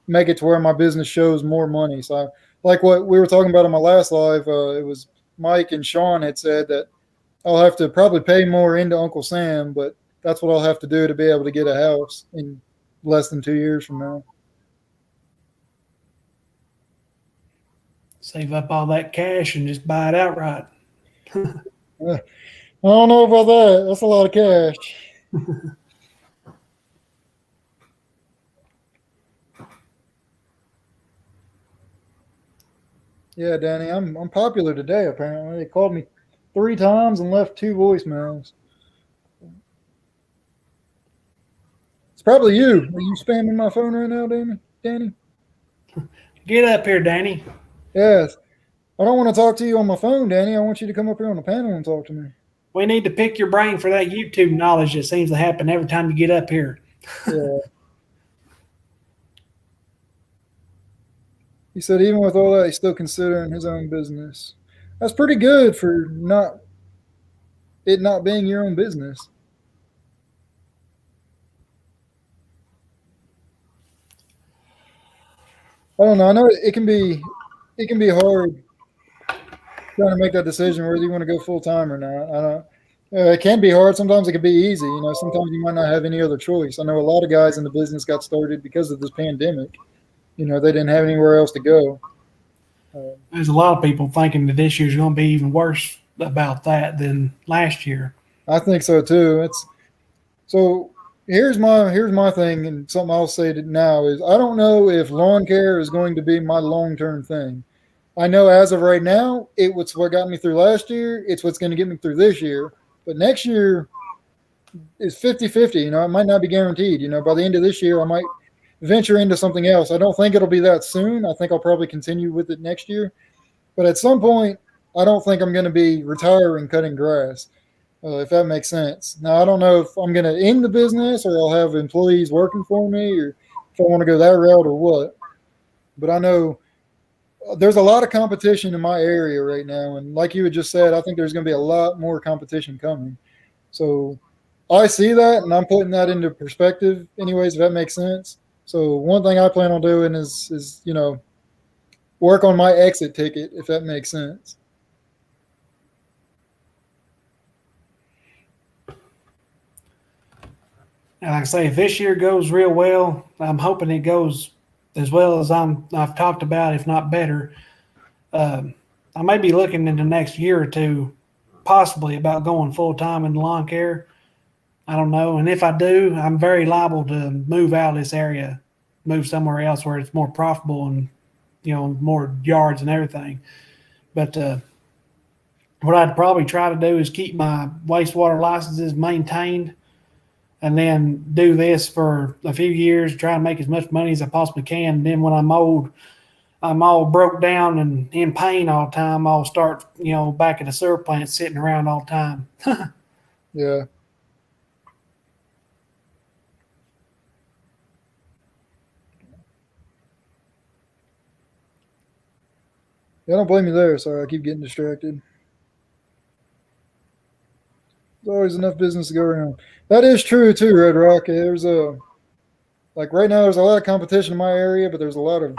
[SPEAKER 1] make it to where my business shows more money. So, like what we were talking about on my last live, it was Mike and Sean had said that I'll have to probably pay more into Uncle Sam, but that's what I'll have to do to be able to get a house in less than 2 years from now.
[SPEAKER 2] Save up all that cash and just buy it outright.
[SPEAKER 1] I don't know about that. That's a lot of cash. Yeah, Danny, I'm popular today. Apparently, they called me 3 times and left 2 voicemails. It's probably you. Are you spamming my phone right now, Danny?
[SPEAKER 2] Get up here, Danny.
[SPEAKER 1] Yes. I don't want to talk to you on my phone, Danny. I want you to come up here on the panel and talk to me.
[SPEAKER 2] We need to pick your brain for that YouTube knowledge that seems to happen every time you get up here.
[SPEAKER 1] Yeah. He said even with all that, he's still considering his own business. That's pretty good for not being your own business. I don't know. I know it can be hard trying to make that decision whether you want to go full time or not. I don't. It can be hard. Sometimes it can be easy. Sometimes you might not have any other choice. I know a lot of guys in the business got started because of this pandemic. They didn't have anywhere else to go.
[SPEAKER 2] There's a lot of people thinking that this year's going to be even worse about that than last year.
[SPEAKER 1] I think so too. So here's my thing, and something I'll say now is I don't know if lawn care is going to be my long-term thing. I know as of right now, it's what got me through last year. It's what's going to get me through this year. But next year is 50-50. It might not be guaranteed. By the end of this year, I might venture into something else. I don't think it'll be that soon. I think I'll probably continue with it next year. But at some point, I don't think I'm going to be retiring cutting grass, if that makes sense. Now, I don't know if I'm going to end the business or I'll have employees working for me or if I want to go that route or what. But I know there's a lot of competition in my area right now. And like you had just said, I think there's going to be a lot more competition coming. So I see that, and I'm putting that into perspective anyways, if that makes sense. So one thing I plan on doing is work on my exit ticket, if that makes sense.
[SPEAKER 2] And like I say, if this year goes real well, I'm hoping it goes as well as I've talked about, if not better. I may be looking in the next year or two, possibly about going full time in lawn care. I don't know. And if I do, I'm very liable to move out of this area, move somewhere else where it's more profitable and, more yards and everything. But what I'd probably try to do is keep my wastewater licenses maintained and then do this for a few years, try to make as much money as I possibly can. And then when I'm old, I'm all broke down and in pain all the time, I'll start, back at the sewer plant sitting around all the time.
[SPEAKER 1] Yeah. Yeah, don't blame me there. Sorry, I keep getting distracted. There's always enough business to go around. That is true too, Red Rock. There's like right now there's a lot of competition in my area, but there's a lot of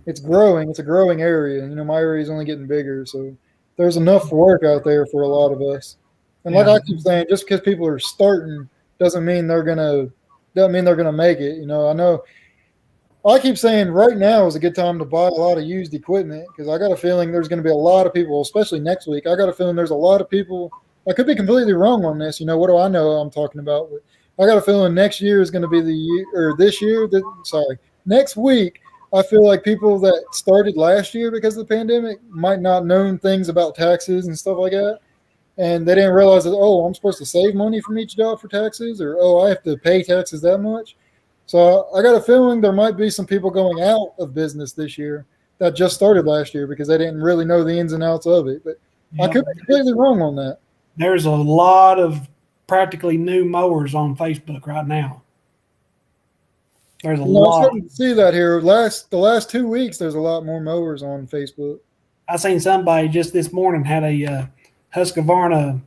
[SPEAKER 1] it's growing. It's a growing area. You know, my area is only getting bigger, so there's enough work out there for a lot of us. And like
[SPEAKER 2] Yeah.
[SPEAKER 1] I keep saying, just because people are starting doesn't mean they're gonna make it. You know, I know. I keep saying right now is a good time to buy a lot of used equipment because I got a feeling there's going to be a lot of people, especially next week. I got a feeling there's a lot of people. I could be completely wrong on this. You know, what do I know I'm talking about? But I got a feeling next year is going to be the year, or this year, next week. I feel like people that started last year because of the pandemic might not known things about taxes and stuff like that. And they didn't realize that, oh, I'm supposed to save money from each job for taxes, or, oh, I have to pay taxes that much. So I got a feeling there might be some people going out of business this year that just started last year because they didn't really know the ins and outs of it. But I could be completely wrong on that.
[SPEAKER 2] There's a lot of practically new mowers on Facebook right now. There's a
[SPEAKER 1] I'm
[SPEAKER 2] lot.
[SPEAKER 1] starting to see that here. The last 2 weeks, there's a lot more mowers on Facebook.
[SPEAKER 2] I seen somebody just this morning had a Husqvarna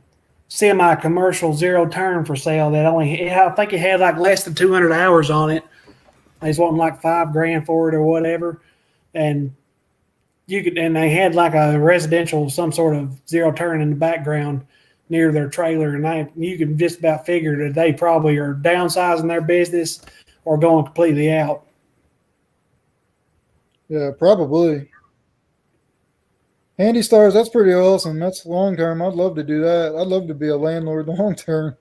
[SPEAKER 2] semi-commercial zero turn for sale that I think it had like less than 200 hours on it. They was wanting like $5,000 for it or whatever, and they had like a residential some sort of zero turn in the background near their trailer, and you can just about figure that they probably are downsizing their business or going completely out.
[SPEAKER 1] Yeah, probably. Handy Stars, that's pretty awesome. That's long term. I'd love to do that. I'd love to be a landlord long term.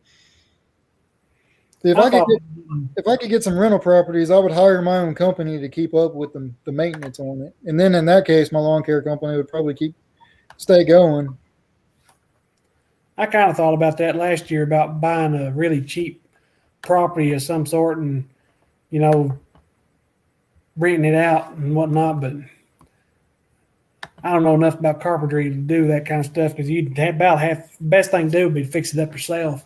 [SPEAKER 1] If I could get some rental properties, I would hire my own company to keep up with the maintenance on it. And then in that case, my lawn care company would probably stay going.
[SPEAKER 2] I kind of thought about that last year about buying a really cheap property of some sort and, you know, renting it out and whatnot, but I don't know enough about carpentry to do that kind of stuff because the best thing to do would be to fix it up yourself.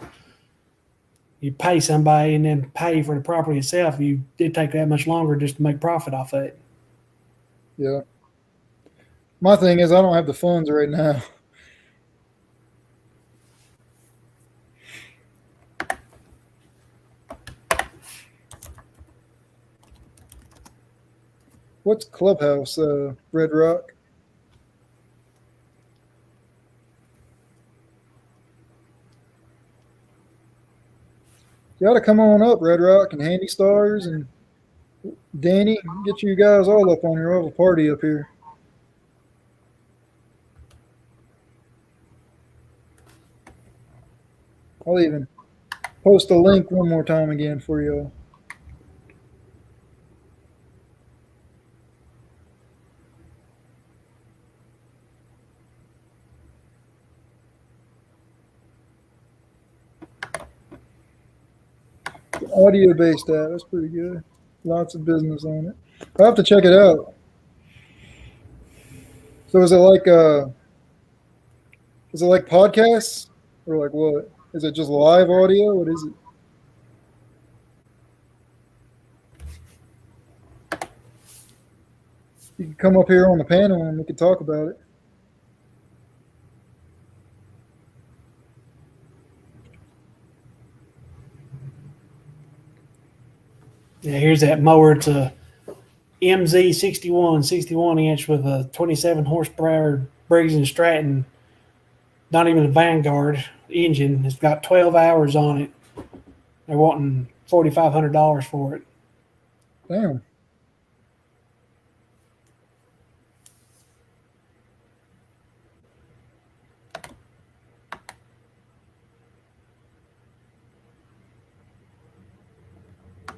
[SPEAKER 2] You pay somebody and then pay for the property itself. You did take that much longer just to make profit off of it.
[SPEAKER 1] Yeah. My thing is I don't have the funds right now. What's Clubhouse, Red Rock? You got to come on up, Red Rock and Handy Stars and Danny. Get you guys all up on your little party up here. I'll even post a link one more time again for you. Audio based app. That's pretty good. Lots of business on it. I'll have to check it out. So is it like podcasts or like what? Is it just live audio? What is it? You can come up here on the panel and we can talk about it.
[SPEAKER 2] Yeah, here's that mower. It's a MZ 61 inch with a 27 horsepower Briggs & Stratton, not even a Vanguard engine. It's got 12 hours on it. They're wanting $4,500 for it.
[SPEAKER 1] Damn.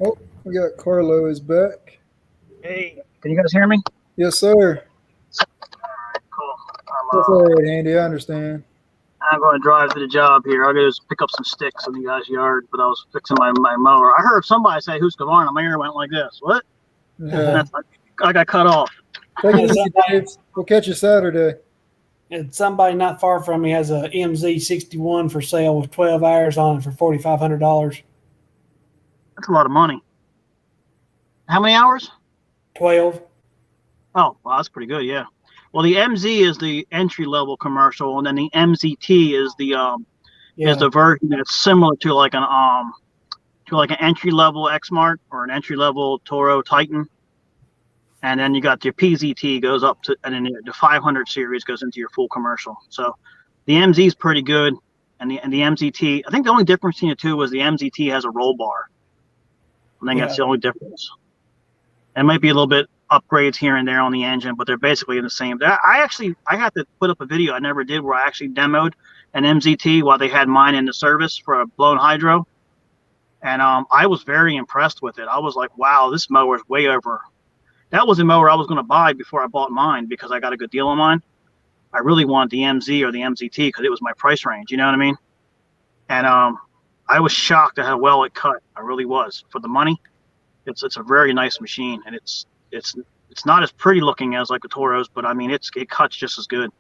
[SPEAKER 1] Oh, we got Carlo is back.
[SPEAKER 3] Hey, can you guys hear me?
[SPEAKER 1] Yes, sir.
[SPEAKER 3] Cool.
[SPEAKER 1] That's all right, Andy. I understand.
[SPEAKER 3] I'm going to drive to the job here. I'll go just pick up some sticks in the guy's yard, but I was fixing my mower. I heard somebody say Husqvarna. My ear went like this. What?
[SPEAKER 1] Yeah.
[SPEAKER 3] I got cut off.
[SPEAKER 1] Take it easy, Dave. We'll catch you Saturday.
[SPEAKER 2] And somebody not far from me has a MZ 61 for sale with 12 hours on it for $4,500.
[SPEAKER 3] That's a lot of money. How many hours?
[SPEAKER 2] 12.
[SPEAKER 3] Oh, well, that's pretty good, yeah. Well, the MZ is the entry level commercial, and then the MZT is the version that's similar to like an to like an entry level Xmart or an entry level Toro Titan, and then you got your PZT goes up to, and then the 500 series goes into your full commercial. So the MZ is pretty good, and the MZT. I think the only difference between the two was the MZT has a roll bar. I think that's the only difference. It might be a little bit upgrades here and there on the engine, but they're basically the same. I had to put up a video I never did where I actually demoed an MZT while they had mine in the service for a blown hydro. And I was very impressed with it. I was like, wow, this mower is way over. That was a mower I was going to buy before I bought mine because I got a good deal on mine. I really wanted the MZ or the MZT because it was my price range. You know what I mean? And I was shocked at how well it cut. I really was. For the money, it's a very nice machine, and it's not as pretty looking as like the Toros, but I mean it cuts just as good.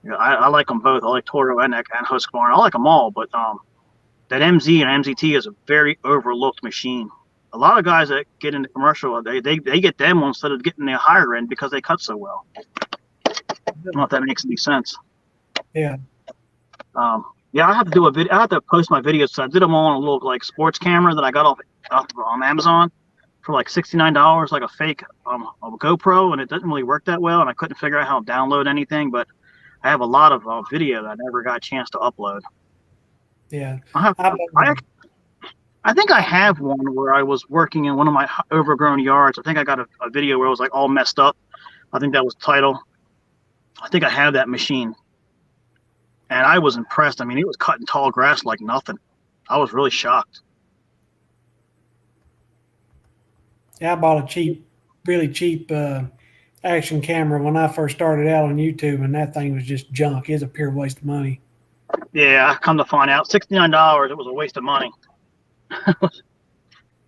[SPEAKER 3] You know, I like them both. I like Toro and Husqvarna. I like them all, but that MZ and MZT is a very overlooked machine. A lot of guys that get into commercial, they get them instead of getting the higher end because they cut so well. I don't know if that makes any sense.
[SPEAKER 2] Yeah.
[SPEAKER 3] Yeah, I have to do a video. I have to post my videos. So I did them all on a little like sports camera that I got off on Amazon for like $69, like a fake of a GoPro, and it didn't really work that well, and I couldn't figure out how to download anything. But I have a lot of video that I never got a chance to upload.
[SPEAKER 2] Yeah.
[SPEAKER 3] I think I have one where I was working in one of my overgrown yards. I think I got a video where it was like all messed up. I think that was title. I think I have that machine. And I was impressed. I mean, it was cutting tall grass like nothing. I was really shocked.
[SPEAKER 2] Yeah, I bought a really cheap action camera when I first started out on YouTube, and that thing was just junk. It was a pure waste of money.
[SPEAKER 3] Yeah, I come to find out, $69. It was a waste of money.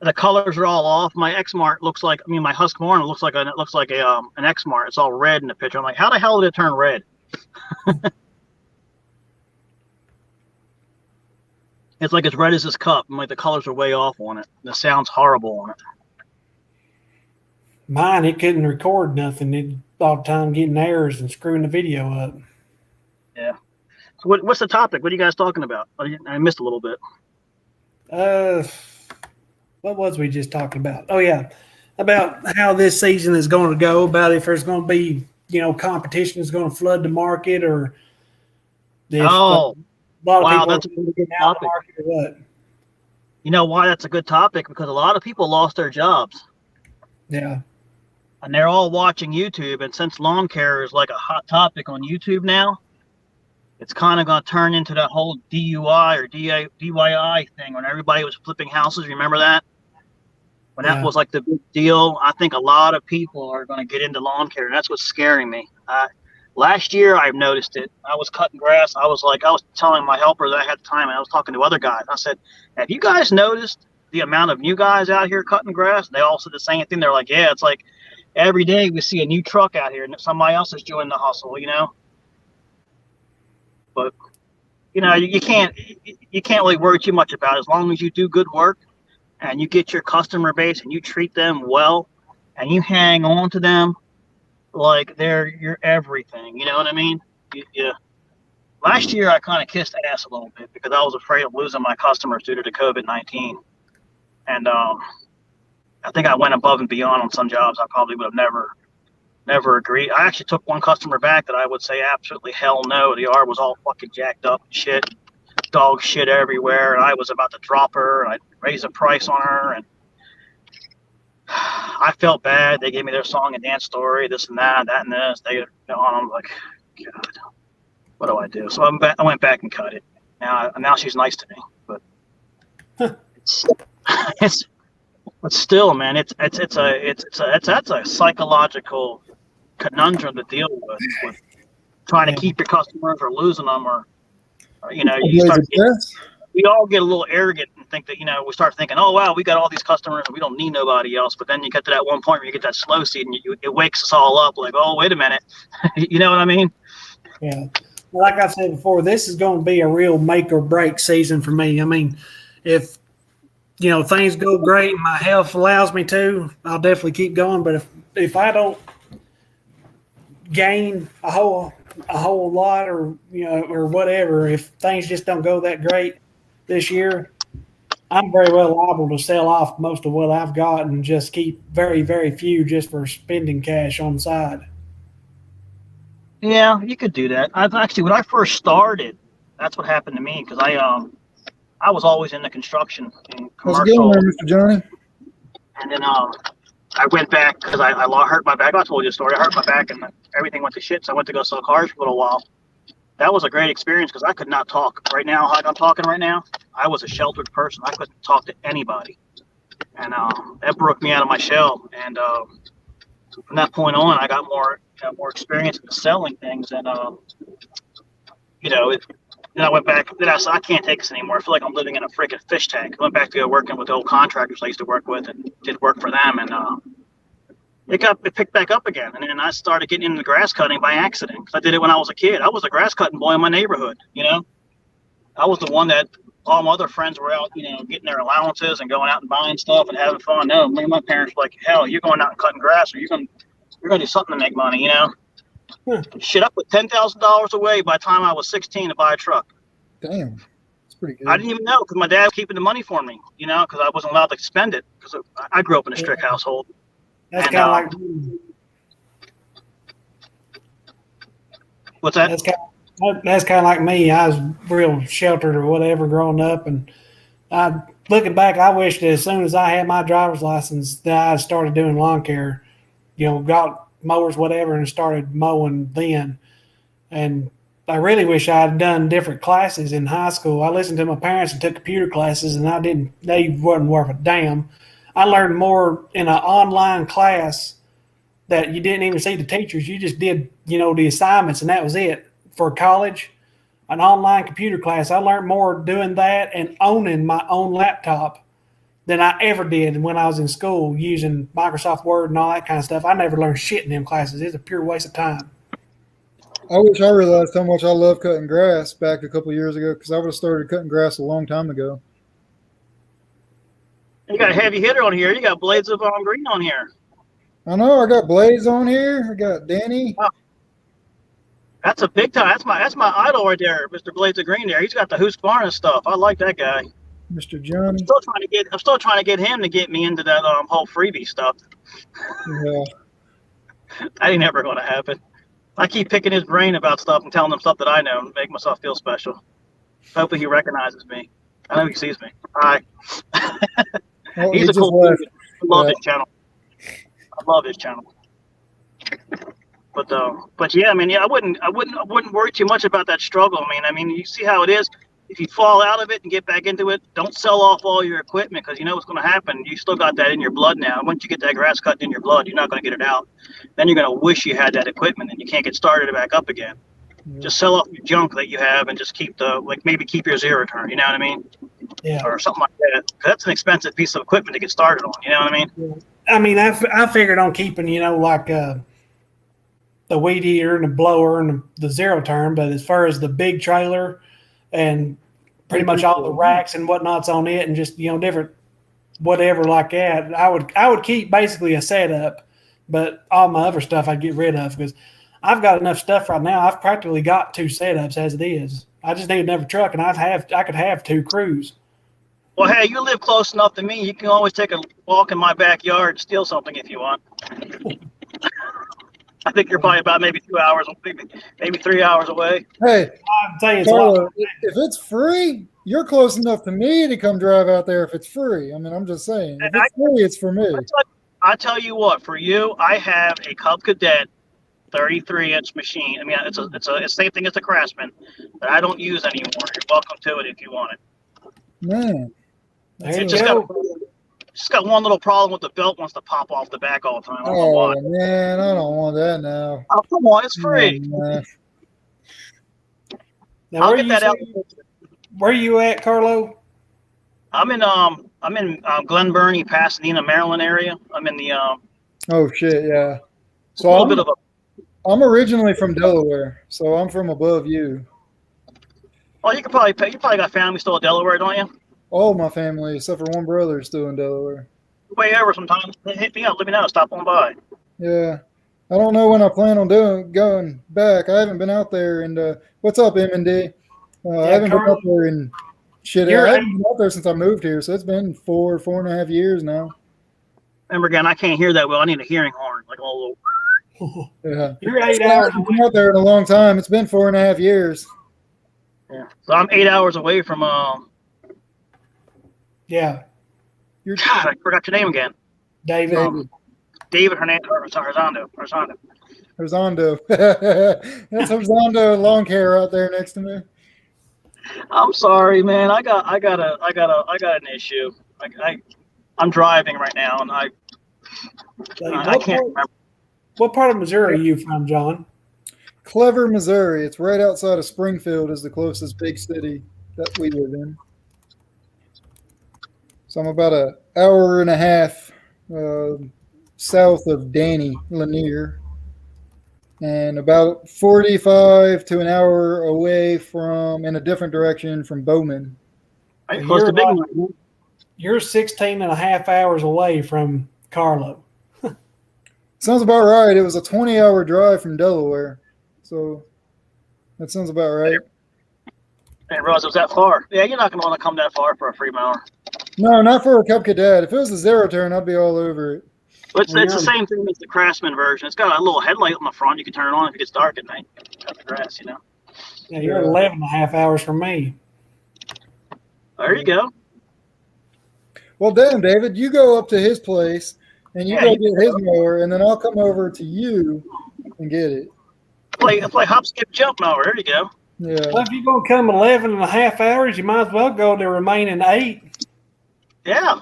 [SPEAKER 3] The colors are all off. My Xmart looks like, I mean, my Husqvarna looks like an Xmart. It's all red in the picture. I'm like, how the hell did it turn red? It's like as red as this cup. I'm like, the colors are way off on it. The sound's horrible on it.
[SPEAKER 2] Mine, it couldn't record nothing. It all the time getting errors and screwing the video up.
[SPEAKER 3] Yeah. So what's the topic? What are you guys talking about? I missed a little bit.
[SPEAKER 2] What was we just talking about? Oh yeah, about how this season is going to go. About if there's going to be, competition is going to flood the market, or if, a lot of
[SPEAKER 3] that's a
[SPEAKER 2] people
[SPEAKER 3] good
[SPEAKER 2] out of
[SPEAKER 3] topic.
[SPEAKER 2] the market or what?
[SPEAKER 3] You know why that's a good topic? Because a lot of people lost their jobs.
[SPEAKER 2] Yeah.
[SPEAKER 3] And they're all watching YouTube. And since lawn care is like a hot topic on YouTube now, it's kind of going to turn into that whole DUI or DIY thing when everybody was flipping houses. Remember that? When that was like the big deal. I think a lot of people are going to get into lawn care. And that's what's scaring me. Last year, I've noticed it. I was cutting grass. I was telling my helper that I had time, and I was talking to other guys. I said, have you guys noticed the amount of new guys out here cutting grass? They all said the same thing. They're like, yeah, it's like every day we see a new truck out here and somebody else is joining the hustle, But, you can't really worry too much about it. As long as you do good work and you get your customer base and you treat them well and you hang on to them like they're your everything. You know what I mean? Yeah. Last year, I kind of kissed ass a little bit because I was afraid of losing my customers due to the COVID-19. And I think I went above and beyond on some jobs I probably would have never agreed. I actually took one customer back that I would say absolutely hell no. The yard was all fucking jacked up and shit. Dog shit everywhere. And I was about to drop her and I raised the price on her. And I felt bad. They gave me their song and dance story, this and that and this. I'm like, God, what do I do? So I went back and cut it. Now she's nice to me, but but still, man, that's a psychological conundrum to deal with trying to keep your customers or losing them, or we all get a little arrogant and think that, we start thinking, oh, wow, we got all these customers and we don't need nobody else. But then you get to that one point where you get that slow seed and it wakes us all up like, oh, wait a minute. You know what I mean?
[SPEAKER 2] Yeah. Well, like I said before, this is going to be a real make or break season for me. I mean, if, things go great and my health allows me to, I'll definitely keep going. But if I don't gain a whole lot or whatever, if things just don't go that great this year, I'm very well liable to sell off most of what I've got and just keep very, very few just for spending cash on the side.
[SPEAKER 4] Yeah, you could do that. I've actually, when I first started, that's what happened to me because I was always in the construction and
[SPEAKER 1] How's it going
[SPEAKER 4] commercial,
[SPEAKER 1] there, Mr. Johnny?
[SPEAKER 4] and then I went back because I hurt my back. I told you a story. I hurt my back and everything went to shit. So I went to go sell cars for a little while. That was a great experience because I could not talk. Right now, like I'm talking right now, I was a sheltered person. I couldn't talk to anybody, and that broke me out of my shell. And from that point on, I got more experience in selling things, and then I went back. Then I said, I can't take this anymore. I feel like I'm living in a freaking fish tank. I went back to go working with the old contractors I used to work with, and did work for them, and it picked back up again. And then I started getting into grass cutting by accident because I did it when I was a kid. I was a grass cutting boy in my neighborhood. I was the one that all my other friends were out, getting their allowances and going out and buying stuff and having fun. No, me and my parents were like, hell, you're going out and cutting grass, or you're gonna do something to make money. Shit, I put $10,000 away by the time I was 16 to buy a truck.
[SPEAKER 1] Damn, that's pretty good.
[SPEAKER 3] I didn't even know because my dad was keeping the money for me, because I wasn't allowed to spend it because I grew up in a strict household.
[SPEAKER 2] That's
[SPEAKER 3] And,
[SPEAKER 2] kind of like
[SPEAKER 3] What's that?
[SPEAKER 2] that's kind of like me. I was real sheltered or whatever growing up, and looking back, I wish that as soon as I had my driver's license, that I started doing lawn care. Got mowers, whatever, and started mowing then. And I really wish I had done different classes in high school. I listened to my parents and took computer classes, and they wasn't worth a damn. I learned more in an online class that you didn't even see the teachers. You just did, the assignments, and that was it. For college, an online computer class, I learned more doing that and owning my own laptop than I ever did when I was in school using Microsoft Word and all that kind of stuff. I never learned shit in them classes. It's a pure waste of time.
[SPEAKER 1] I wish I realized how much I love cutting grass back a couple of years ago because I would have started cutting grass a long time ago.
[SPEAKER 3] You got a heavy hitter on here. You got Blades of Green on here.
[SPEAKER 1] I know. I got Blaze on here. I got Danny.
[SPEAKER 3] Wow. That's a big time. That's my idol right there, Mr. Blades of Green. There, he's got the Husqvarna stuff. I like that guy.
[SPEAKER 1] Mr. Johnny.
[SPEAKER 3] I'm still trying to get him to get me into that whole freebie stuff.
[SPEAKER 1] Yeah.
[SPEAKER 3] That ain't never going to happen. I keep picking his brain about stuff and telling him stuff that I know and make myself feel special. Hopefully he recognizes me. I know he sees me. Hi.
[SPEAKER 1] Oh,
[SPEAKER 3] He's
[SPEAKER 1] he
[SPEAKER 3] a
[SPEAKER 1] just
[SPEAKER 3] cool
[SPEAKER 1] left.
[SPEAKER 3] dude. I love
[SPEAKER 1] Yeah.
[SPEAKER 3] his channel. I love his channel. But yeah, I wouldn't worry too much about that struggle. You see how it is. If you fall out of it and get back into it, don't sell off all your equipment because you know what's going to happen. You still got that in your blood now. Once you get that grass cut in your blood, you're not going to get it out. Then you're going to wish you had that equipment and you can't get started back up again.
[SPEAKER 1] Yeah.
[SPEAKER 3] Just sell off your junk that you have and just keep maybe keep your zero turn. You know what I mean?
[SPEAKER 2] Yeah.
[SPEAKER 3] Or something like that. 'Cause that's an expensive piece of equipment to get started on. You know what I mean?
[SPEAKER 2] I figured on keeping, the weed eater and the blower and the zero turn, but as far as the big trailer and pretty much all the racks and whatnots on it and just, different whatever like that, I would keep basically a setup, but all my other stuff I'd get rid of because I've got enough stuff right now. I've practically got 2 setups as it is. I just need another truck and I could have 2 crews.
[SPEAKER 3] Well, hey, you live close enough to me. You can always take a walk in my backyard and steal something if you want. I think you're probably about maybe 2 hours, maybe 3 hours away.
[SPEAKER 1] Hey,
[SPEAKER 2] I'll tell you, it's a lot.
[SPEAKER 1] Carlo, if it's free, you're close enough to me to come drive out there if it's free. I'm just saying. If it's free, it's for me.
[SPEAKER 3] I tell you what, for you, I have a Cub Cadet 33-inch machine. It's the same thing as the Craftsman that I don't use anymore. You're welcome to it if you want it.
[SPEAKER 1] Man.
[SPEAKER 2] There you
[SPEAKER 3] Just got one little problem with the belt wants to pop off the back all the time. I don't know why.
[SPEAKER 1] Oh, man. I don't want that now.
[SPEAKER 3] Oh, come on, it's free.
[SPEAKER 1] Man.
[SPEAKER 2] Now,
[SPEAKER 3] I'll get that out.
[SPEAKER 2] Where you at, Carlo?
[SPEAKER 3] I'm in Glen Burnie, Pasadena, Maryland area. I'm in the
[SPEAKER 1] Oh, shit, yeah.
[SPEAKER 3] a
[SPEAKER 1] So
[SPEAKER 3] little bit of a.
[SPEAKER 1] I'm originally from Delaware, so I'm from above you.
[SPEAKER 3] Oh, you probably got family still in Delaware, don't you?
[SPEAKER 1] All my family, except for one brother, is still in Delaware.
[SPEAKER 3] Way over sometime. Hit me up. Let me know. Stop on by.
[SPEAKER 1] Yeah. I don't know when I plan on going back. I haven't been out there. And what's up, M&D? I haven't been out there in Shit,
[SPEAKER 2] You're
[SPEAKER 1] I haven't been out there since I moved here, so it's been 4.5 years now.
[SPEAKER 4] Remember again, I can't hear that well. I need a hearing horn, like a little.
[SPEAKER 1] Yeah.
[SPEAKER 2] You're 8
[SPEAKER 1] I
[SPEAKER 2] hours
[SPEAKER 1] haven't
[SPEAKER 2] away.
[SPEAKER 1] been out there in a long time. It's been 4.5 years.
[SPEAKER 4] Yeah. So I'm 8 hours away from.
[SPEAKER 2] Yeah,
[SPEAKER 1] You're
[SPEAKER 4] God, I forgot your name again.
[SPEAKER 2] David.
[SPEAKER 4] David Hernandez or Hernando.
[SPEAKER 1] Hernando. That's Hernando long hair out there next to me.
[SPEAKER 4] I'm sorry, man. I got an issue. I'm driving right now, and I can't remember.
[SPEAKER 2] What part of Missouri are you from, John?
[SPEAKER 1] Clever, Missouri. It's right outside of Springfield is the closest big city that we live in. So I'm about an hour and a half south of Danny, Lanier, and about 45 to an hour away in a different direction from Bowman.
[SPEAKER 4] Right, close to big one.
[SPEAKER 2] You're 16 and a half hours away from Carlo.
[SPEAKER 1] Sounds about right. It was a 20-hour drive from Delaware. So that sounds about right.
[SPEAKER 4] I didn't realize it was that far. Yeah, you're not going to want to come that far for a free mower.
[SPEAKER 1] No, not for a Cub Cadet. If it was a zero turn, I'd be all over it.
[SPEAKER 4] But it's the same thing as the Craftsman version. It's got a little headlight on the front. You can turn it on if it gets dark at night. Cut the grass,
[SPEAKER 2] Yeah, you're 11 and a half hours from me.
[SPEAKER 4] There you go.
[SPEAKER 1] Well, damn, David, you go up to his place and you go get his mower, and then I'll come over to you and get it.
[SPEAKER 4] Play hop, skip, jump mower. There you go.
[SPEAKER 1] Yeah.
[SPEAKER 2] Well, if you're going to come 11 and a half hours, you might as well go the remaining 8.
[SPEAKER 4] Yeah.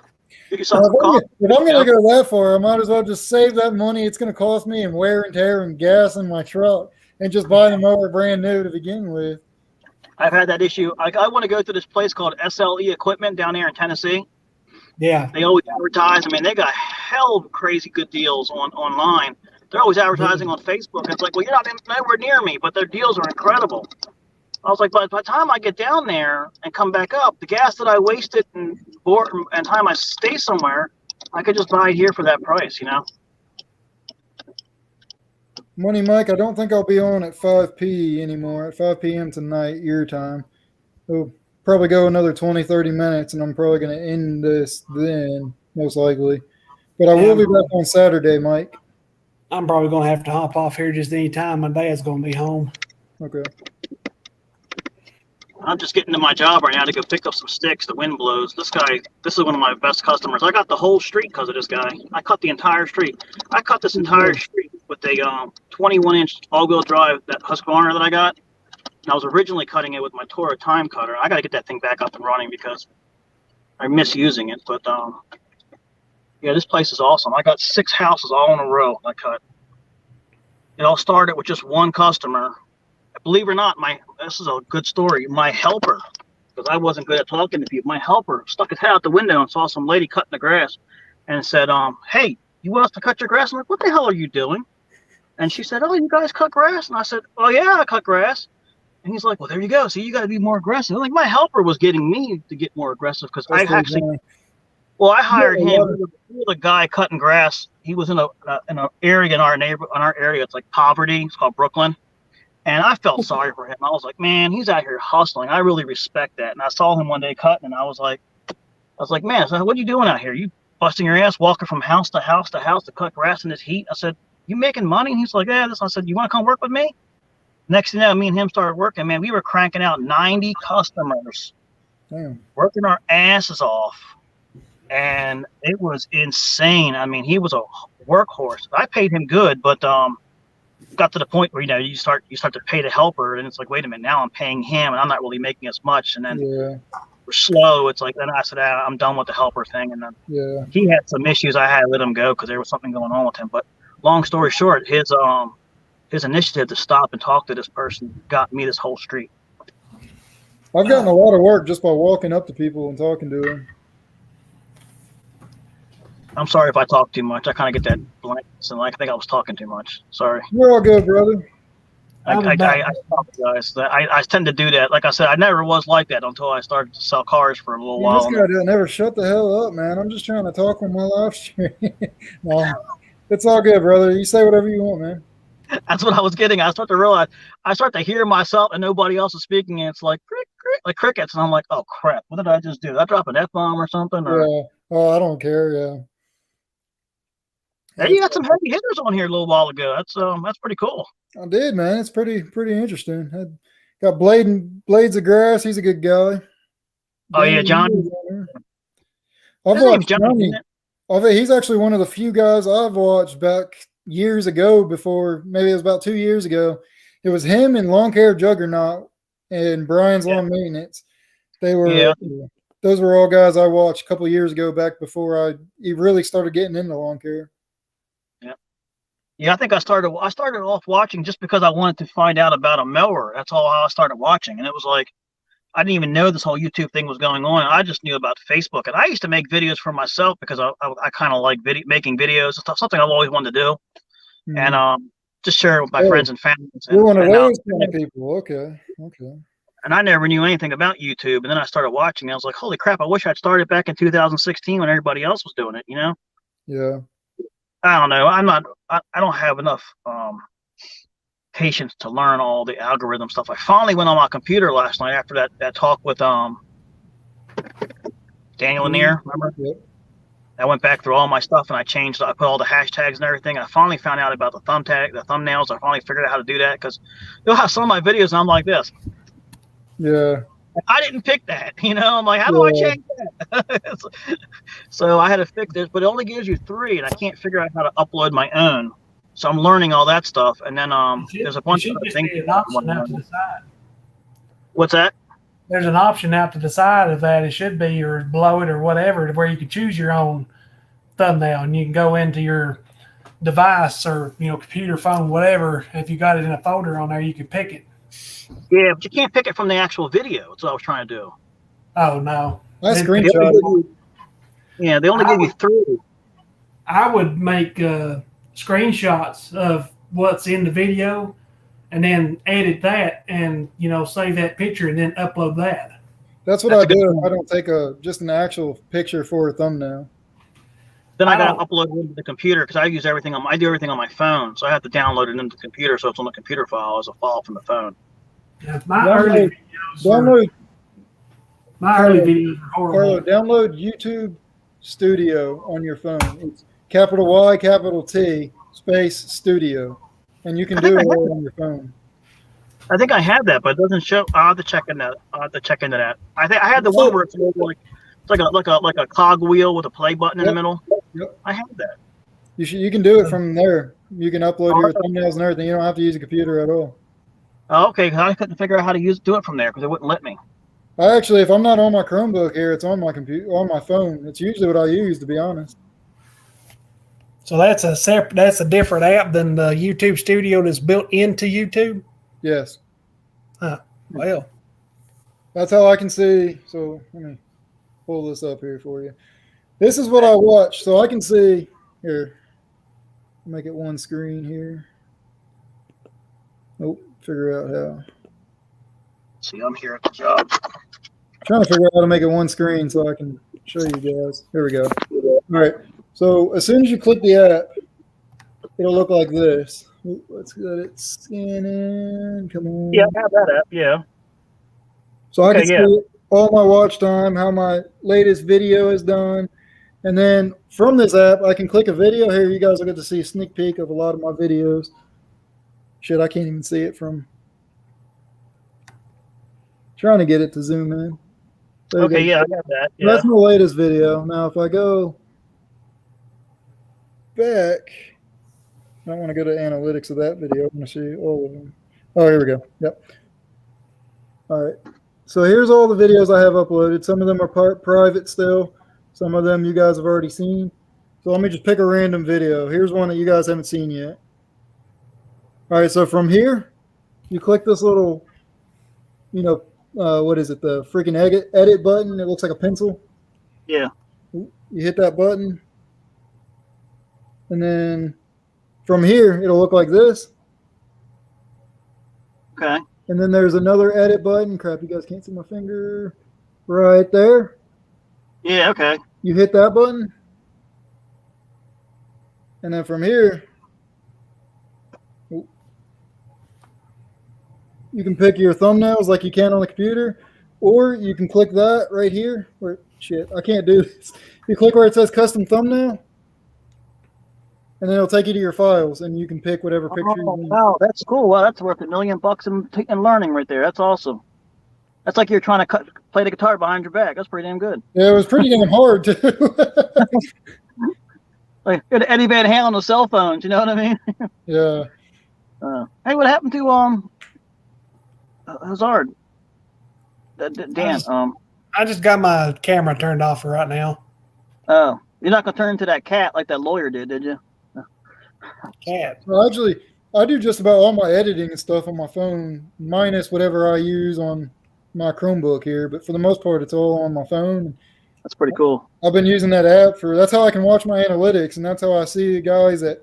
[SPEAKER 4] Get
[SPEAKER 1] If I'm going to go that far, I might as well just save that money it's going to cost me in wear and tear and gas in my truck and just buy the mower brand new to begin with.
[SPEAKER 4] I've had that issue. I want to go to this place called SLE Equipment down there in Tennessee.
[SPEAKER 2] Yeah.
[SPEAKER 4] They always advertise. I mean, they got hell of crazy good deals online. They're always advertising on Facebook. It's like, well, you're not nowhere near me, but their deals are incredible. I was like, by the time I get down there and come back up, the gas that I wasted and time I stay somewhere, I could just buy it here for that price,
[SPEAKER 1] Money Mike, I don't think I'll be on at 5 anymore, at 5 p.m. tonight, your time. We'll probably go another 20, 30 minutes, and I'm probably going to end this then, most likely. But I will be back on Saturday, Mike.
[SPEAKER 2] I'm probably going to have to hop off here just any time. My dad's going to be home.
[SPEAKER 1] Okay.
[SPEAKER 4] I'm just getting to my job right now to go pick up some sticks. The wind blows. This is one of my best customers. I got the whole street because of this guy. I cut the entire street. I cut this entire street with a 21-inch all-wheel drive, that Husqvarna that I got. And I was originally cutting it with my Toro time cutter. I got to get that thing back up and running because I miss using it. But yeah, this place is awesome. I got 6 houses all in a row I cut. It all started with just one customer. Believe it or not, this is a good story. My helper, because I wasn't good at talking to people, my helper stuck his head out the window and saw some lady cutting the grass and said, hey, you want us to cut your grass? I'm like, what the hell are you doing? And she said, oh, you guys cut grass? And I said, oh, yeah, I cut grass. And he's like, well, there you go. So you got to be more aggressive. Like, my helper was getting me to get more aggressive because I hired him. He was a guy cutting grass. He was in an area in our area. It's like poverty. It's called Brooklyn. And I felt sorry for him. I was like, man, he's out here hustling. I really respect that. And I saw him one day cutting, and I was like, man, so what are you doing out here? You busting your ass, walking from house to house to house to cut grass in this heat? I said, you making money? And he's like, yeah. I said, you want to come work with me? Next thing you know, me and him started working. Man, we were cranking out 90 customers.
[SPEAKER 1] Damn.
[SPEAKER 4] Working our asses off. And it was insane. I mean, he was a workhorse. I paid him good, but got to the point where you start to pay the helper, and it's like, wait a minute, now I'm paying him and I'm not really making as much, and then we're slow. It's like, then I said, I'm done with the helper thing. And then he had some issues. I had to let him go because there was something going on with him. But long story short, his initiative to stop and talk to this person got me this whole street.
[SPEAKER 1] I've gotten a lot of work just by walking up to people and talking to them.
[SPEAKER 4] I'm sorry if I talk too much. I kind of get that blank, and I think I was talking too much. Sorry.
[SPEAKER 1] You're all good, brother.
[SPEAKER 4] I apologize. I tend to do that. Like I said, I never was like that until I started to sell cars for a little while.
[SPEAKER 1] This guy never shut the hell up, man. I'm just trying to talk on my live stream. No, it's all good, brother. You say whatever you want, man.
[SPEAKER 4] That's what I was getting. I start to realize, I start to hear myself and nobody else is speaking, and it's like, like crickets, and I'm like, oh crap, what did I just do? Did I drop an F-bomb or something? Or
[SPEAKER 1] Yeah. Oh, I don't care. Yeah.
[SPEAKER 4] hey, you got some heavy hitters on here a little while ago. That's pretty cool.
[SPEAKER 1] I did, man. It's pretty interesting. I got Blades of Grass. He's a good guy.
[SPEAKER 4] Oh yeah, John.
[SPEAKER 1] I've
[SPEAKER 4] His name's
[SPEAKER 1] watched
[SPEAKER 4] John.
[SPEAKER 1] Johnny.
[SPEAKER 4] Isn't it?
[SPEAKER 1] He's actually one of the few guys I've watched back years ago. Before maybe it was about 2 years ago. It was him and Lawn Care Juggernaut and Brian's Lawn Maintenance. They were
[SPEAKER 4] Yeah.
[SPEAKER 1] those were all guys I watched a couple of years ago, back before I really started getting into lawn care.
[SPEAKER 4] Yeah, I think I started off watching just because I wanted to find out about a mower. That's all how I started watching, and it was like I didn't even know this whole YouTube thing was going on. I just knew about Facebook, and I used to make videos for myself because I kind of like making videos and stuff. Something I've always wanted to do, and just share it with my friends and family.
[SPEAKER 1] You're one of those kind of people. Okay.
[SPEAKER 4] And I never knew anything about YouTube, and then I started watching. And I was like, holy crap! I wish I'd started back in 2016 when everybody else was doing it. You know?
[SPEAKER 1] Yeah.
[SPEAKER 4] I don't know. I don't have enough patience to learn all the algorithm stuff. I finally went on my computer last night after that talk with Daniel Lanier. Remember?
[SPEAKER 1] Yep.
[SPEAKER 4] I went back through all my stuff and I put all the hashtags and everything. I finally found out about the thumbnails. I finally figured out how to do that, because you'll have some of my videos and I'm like this.
[SPEAKER 1] Yeah.
[SPEAKER 4] I didn't pick that, you know. I'm like, how do I change that? So I had to fix this, but it only gives you 3, and I can't figure out how to upload my own. So I'm learning all that stuff, and then there's a bunch of other things. What's that?
[SPEAKER 2] There's an option out to the side of that. It should be, or below it, or whatever, where you can choose your own thumbnail, and you can go into your device or computer, phone, whatever. If you got it in a folder on there, you can pick it.
[SPEAKER 4] Yeah, but you can't pick it from the actual video. That's what I was trying to do.
[SPEAKER 2] Oh no!
[SPEAKER 1] I screenshot.
[SPEAKER 4] Yeah, they only give you 3.
[SPEAKER 2] I would make screenshots of what's in the video, and then edit that, and save that picture, and then upload that.
[SPEAKER 1] That's what I do. I don't take just an actual picture for a thumbnail.
[SPEAKER 4] Then I got to upload it into the computer, because I do everything on my phone, so I have to download it into the computer, so it's on the computer file as a file from the phone.
[SPEAKER 2] Yeah, my early videos are horrible.
[SPEAKER 1] Carlo, download YouTube Studio on your phone. It's capital Y, capital T, space Studio, and you can do it all on your phone.
[SPEAKER 4] I think I have that, but it doesn't show. I'll have to check into that. I think I had the one where it's like a cog wheel with a play button in the middle.
[SPEAKER 1] Yep.
[SPEAKER 4] I have that.
[SPEAKER 1] You can do it from there. You can upload your thumbnails and everything. You don't have to use a computer at all.
[SPEAKER 4] Oh, okay, because I couldn't figure out how to do it from there because it wouldn't let me.
[SPEAKER 1] If I'm not on my Chromebook here, it's on my computer, on my phone. It's usually what I use, to be honest.
[SPEAKER 2] So that's a different app than the YouTube Studio that's built into YouTube?
[SPEAKER 1] Yes.
[SPEAKER 2] Well.
[SPEAKER 1] That's how I can see. So let me pull this up here for you. This is what I watch. So I can see here. Make it one screen here. Nope. Figure out how.
[SPEAKER 4] See, I'm here at the job.
[SPEAKER 1] Trying to figure out how to make it one screen so I can show you guys. Here we go. All right. So as soon as you click the app, it'll look like this. Let's get it scanning. Come on.
[SPEAKER 4] Yeah, I have that app. Yeah.
[SPEAKER 1] So I can see all my watch time, how my latest video is done. And then from this app, I can click a video. Here, you guys will get to see a sneak peek of a lot of my videos. Shit, I can't even see it from. Trying to get it to zoom in.
[SPEAKER 4] Okay, yeah, I got that. Yeah.
[SPEAKER 1] That's my latest video. Now, if I go back, I want to go to analytics of that video. I want to see all of them. Oh, here we go. Yep. All right. So here's all the videos I have uploaded. Some of them are private still. Some of them you guys have already seen. So let me just pick a random video. Here's one that you guys haven't seen yet. All right, so from here, you click this little, what is it? The freaking edit button. It looks like a pencil.
[SPEAKER 4] Yeah.
[SPEAKER 1] You hit that button. And then from here, it'll look like this.
[SPEAKER 4] Okay.
[SPEAKER 1] And then there's another edit button. Crap, you guys can't see my finger. Right there.
[SPEAKER 4] Yeah, okay.
[SPEAKER 1] You hit that button. And then from here, you can pick your thumbnails like you can on the computer, Or you can click that right here. Where shit, I can't do this. You click where it says custom thumbnail, and then it'll take you to your files, and you can pick whatever picture you
[SPEAKER 3] Oh,
[SPEAKER 1] want.
[SPEAKER 3] wow, that's cool. Wow, that's worth $1 million in learning right there. That's awesome. That's like you're trying to play the guitar behind your back. That's pretty damn good.
[SPEAKER 1] Yeah, it was pretty damn hard too.
[SPEAKER 3] Like Eddie Van Halen on cell phones. You know what I mean?
[SPEAKER 1] Yeah.
[SPEAKER 3] Hey, what happened to Hazard? Dan.
[SPEAKER 2] I just got my camera turned off for right now.
[SPEAKER 3] Oh, you're not gonna turn into that cat like that lawyer did you?
[SPEAKER 2] Cat.
[SPEAKER 1] Well, actually, I do just about all my editing and stuff on my phone, minus whatever I use on my Chromebook here. But for the most part, it's all on my phone.
[SPEAKER 3] That's pretty cool.
[SPEAKER 1] I've been using that app that's how I can watch my analytics, and that's how I see the guys that,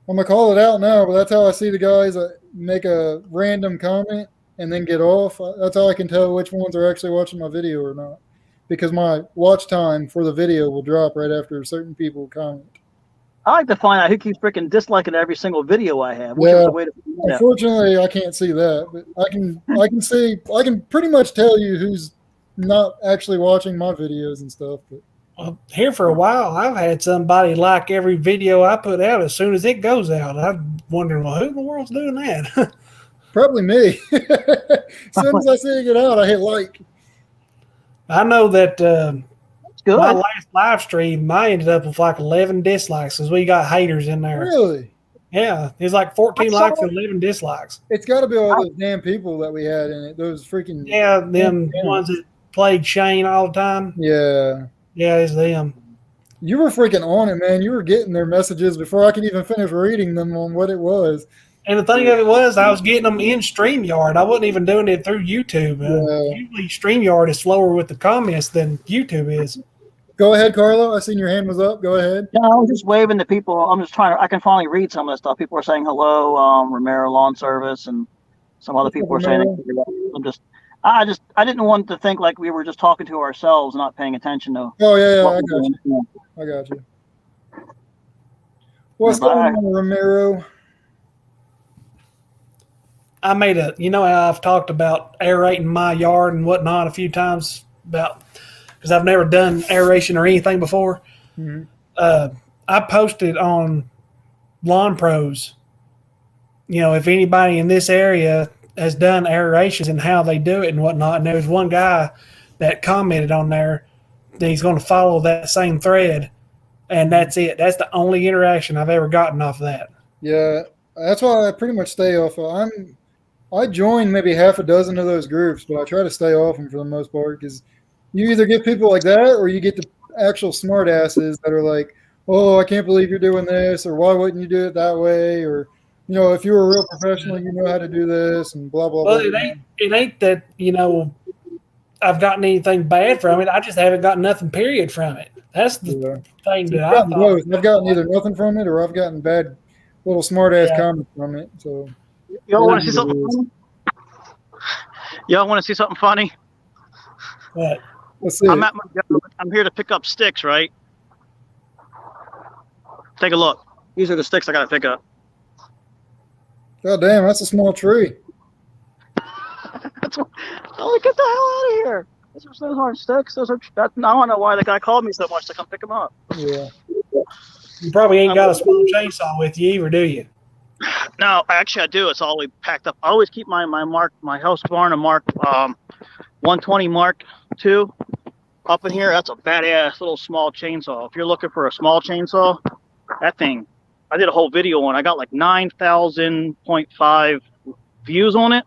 [SPEAKER 1] I'm going to call it out now, but that's how I see the guys that make a random comment and then get off. That's how I can tell which ones are actually watching my video or not, because my watch time for the video will drop right after certain people comment.
[SPEAKER 3] I like to find out who keeps freaking disliking every single video I have. Which is the way to find out.
[SPEAKER 1] Unfortunately, I can't see that, but I can pretty much tell you who's not actually watching my videos and stuff. But
[SPEAKER 2] Well, here for a while, I've had somebody like every video I put out as soon as it goes out. I'm wondering, well, who in the world's doing that?
[SPEAKER 1] probably me. As soon as I see it get out, I hit like.
[SPEAKER 2] I know that
[SPEAKER 3] Good.
[SPEAKER 2] my last live stream, I ended up with like 11 dislikes because we got haters in there.
[SPEAKER 1] Really?
[SPEAKER 2] Yeah, it's like 14 likes and 11 dislikes.
[SPEAKER 1] It's got to be all those damn people that we had in it. Those freaking.
[SPEAKER 2] Yeah, them ones that played Shane all the time.
[SPEAKER 1] Yeah.
[SPEAKER 2] Yeah, it's them.
[SPEAKER 1] You were freaking on it, man. You were getting their messages before I could even finish reading them on what it was.
[SPEAKER 2] And the thing of it was, I was getting them in StreamYard. I wasn't even doing it through YouTube.
[SPEAKER 1] Yeah.
[SPEAKER 2] Usually StreamYard is slower with the comments than YouTube is.
[SPEAKER 1] Go ahead, Carlo. I seen your hand was up. Go ahead.
[SPEAKER 3] Yeah, I was just waving to people. I'm just trying to. I can finally read some of the stuff. People are saying hello, Romero Lawn Service, and some other people are saying. I didn't want to think like we were just talking to ourselves, not paying attention to.
[SPEAKER 1] Oh yeah, I got you. I got you. What's going on, Romero?
[SPEAKER 2] I made how I've talked about aerating my yard and whatnot a few times because I've never done aeration or anything before.
[SPEAKER 1] Mm-hmm.
[SPEAKER 2] I posted on Lawn Pros, if anybody in this area has done aerations and how they do it and whatnot. And there was one guy that commented on there that he's going to follow that same thread, and that's it. That's the only interaction I've ever gotten off of that.
[SPEAKER 1] Yeah, that's why I pretty much stay off of. I join maybe half a dozen of those groups, but I try to stay off them for the most part because you either get people like that or you get the actual smart asses that are like, oh, I can't believe you're doing this, or why wouldn't you do it that way, or if you were a real professional, you know how to do this, and blah blah
[SPEAKER 2] well,
[SPEAKER 1] blah.
[SPEAKER 2] It ain't that I've gotten anything bad from it. I just haven't gotten nothing period from it. That's the thing that I thought.
[SPEAKER 1] Both. I've gotten either nothing from it or I've gotten bad little smart ass comments from it. So
[SPEAKER 3] y'all want to see something funny? Y'all want to see something funny?
[SPEAKER 2] What?
[SPEAKER 1] let's see.
[SPEAKER 3] I'm here to pick up sticks, right? Take a look. These are the sticks I got to pick up.
[SPEAKER 1] God damn, that's a small tree.
[SPEAKER 3] Get the hell out of here. Those aren't sticks. I don't know why the guy called me so much to come pick them up.
[SPEAKER 1] Yeah.
[SPEAKER 2] You probably ain't got a small chainsaw with you either, do you?
[SPEAKER 3] No, actually I do. It's all packed up. I always keep my Husqvarna Mark 120 Mark II up in here. That's a badass little small chainsaw. If you're looking for a small chainsaw, that thing, I did a whole video on. I got like 9,000.5 views on it.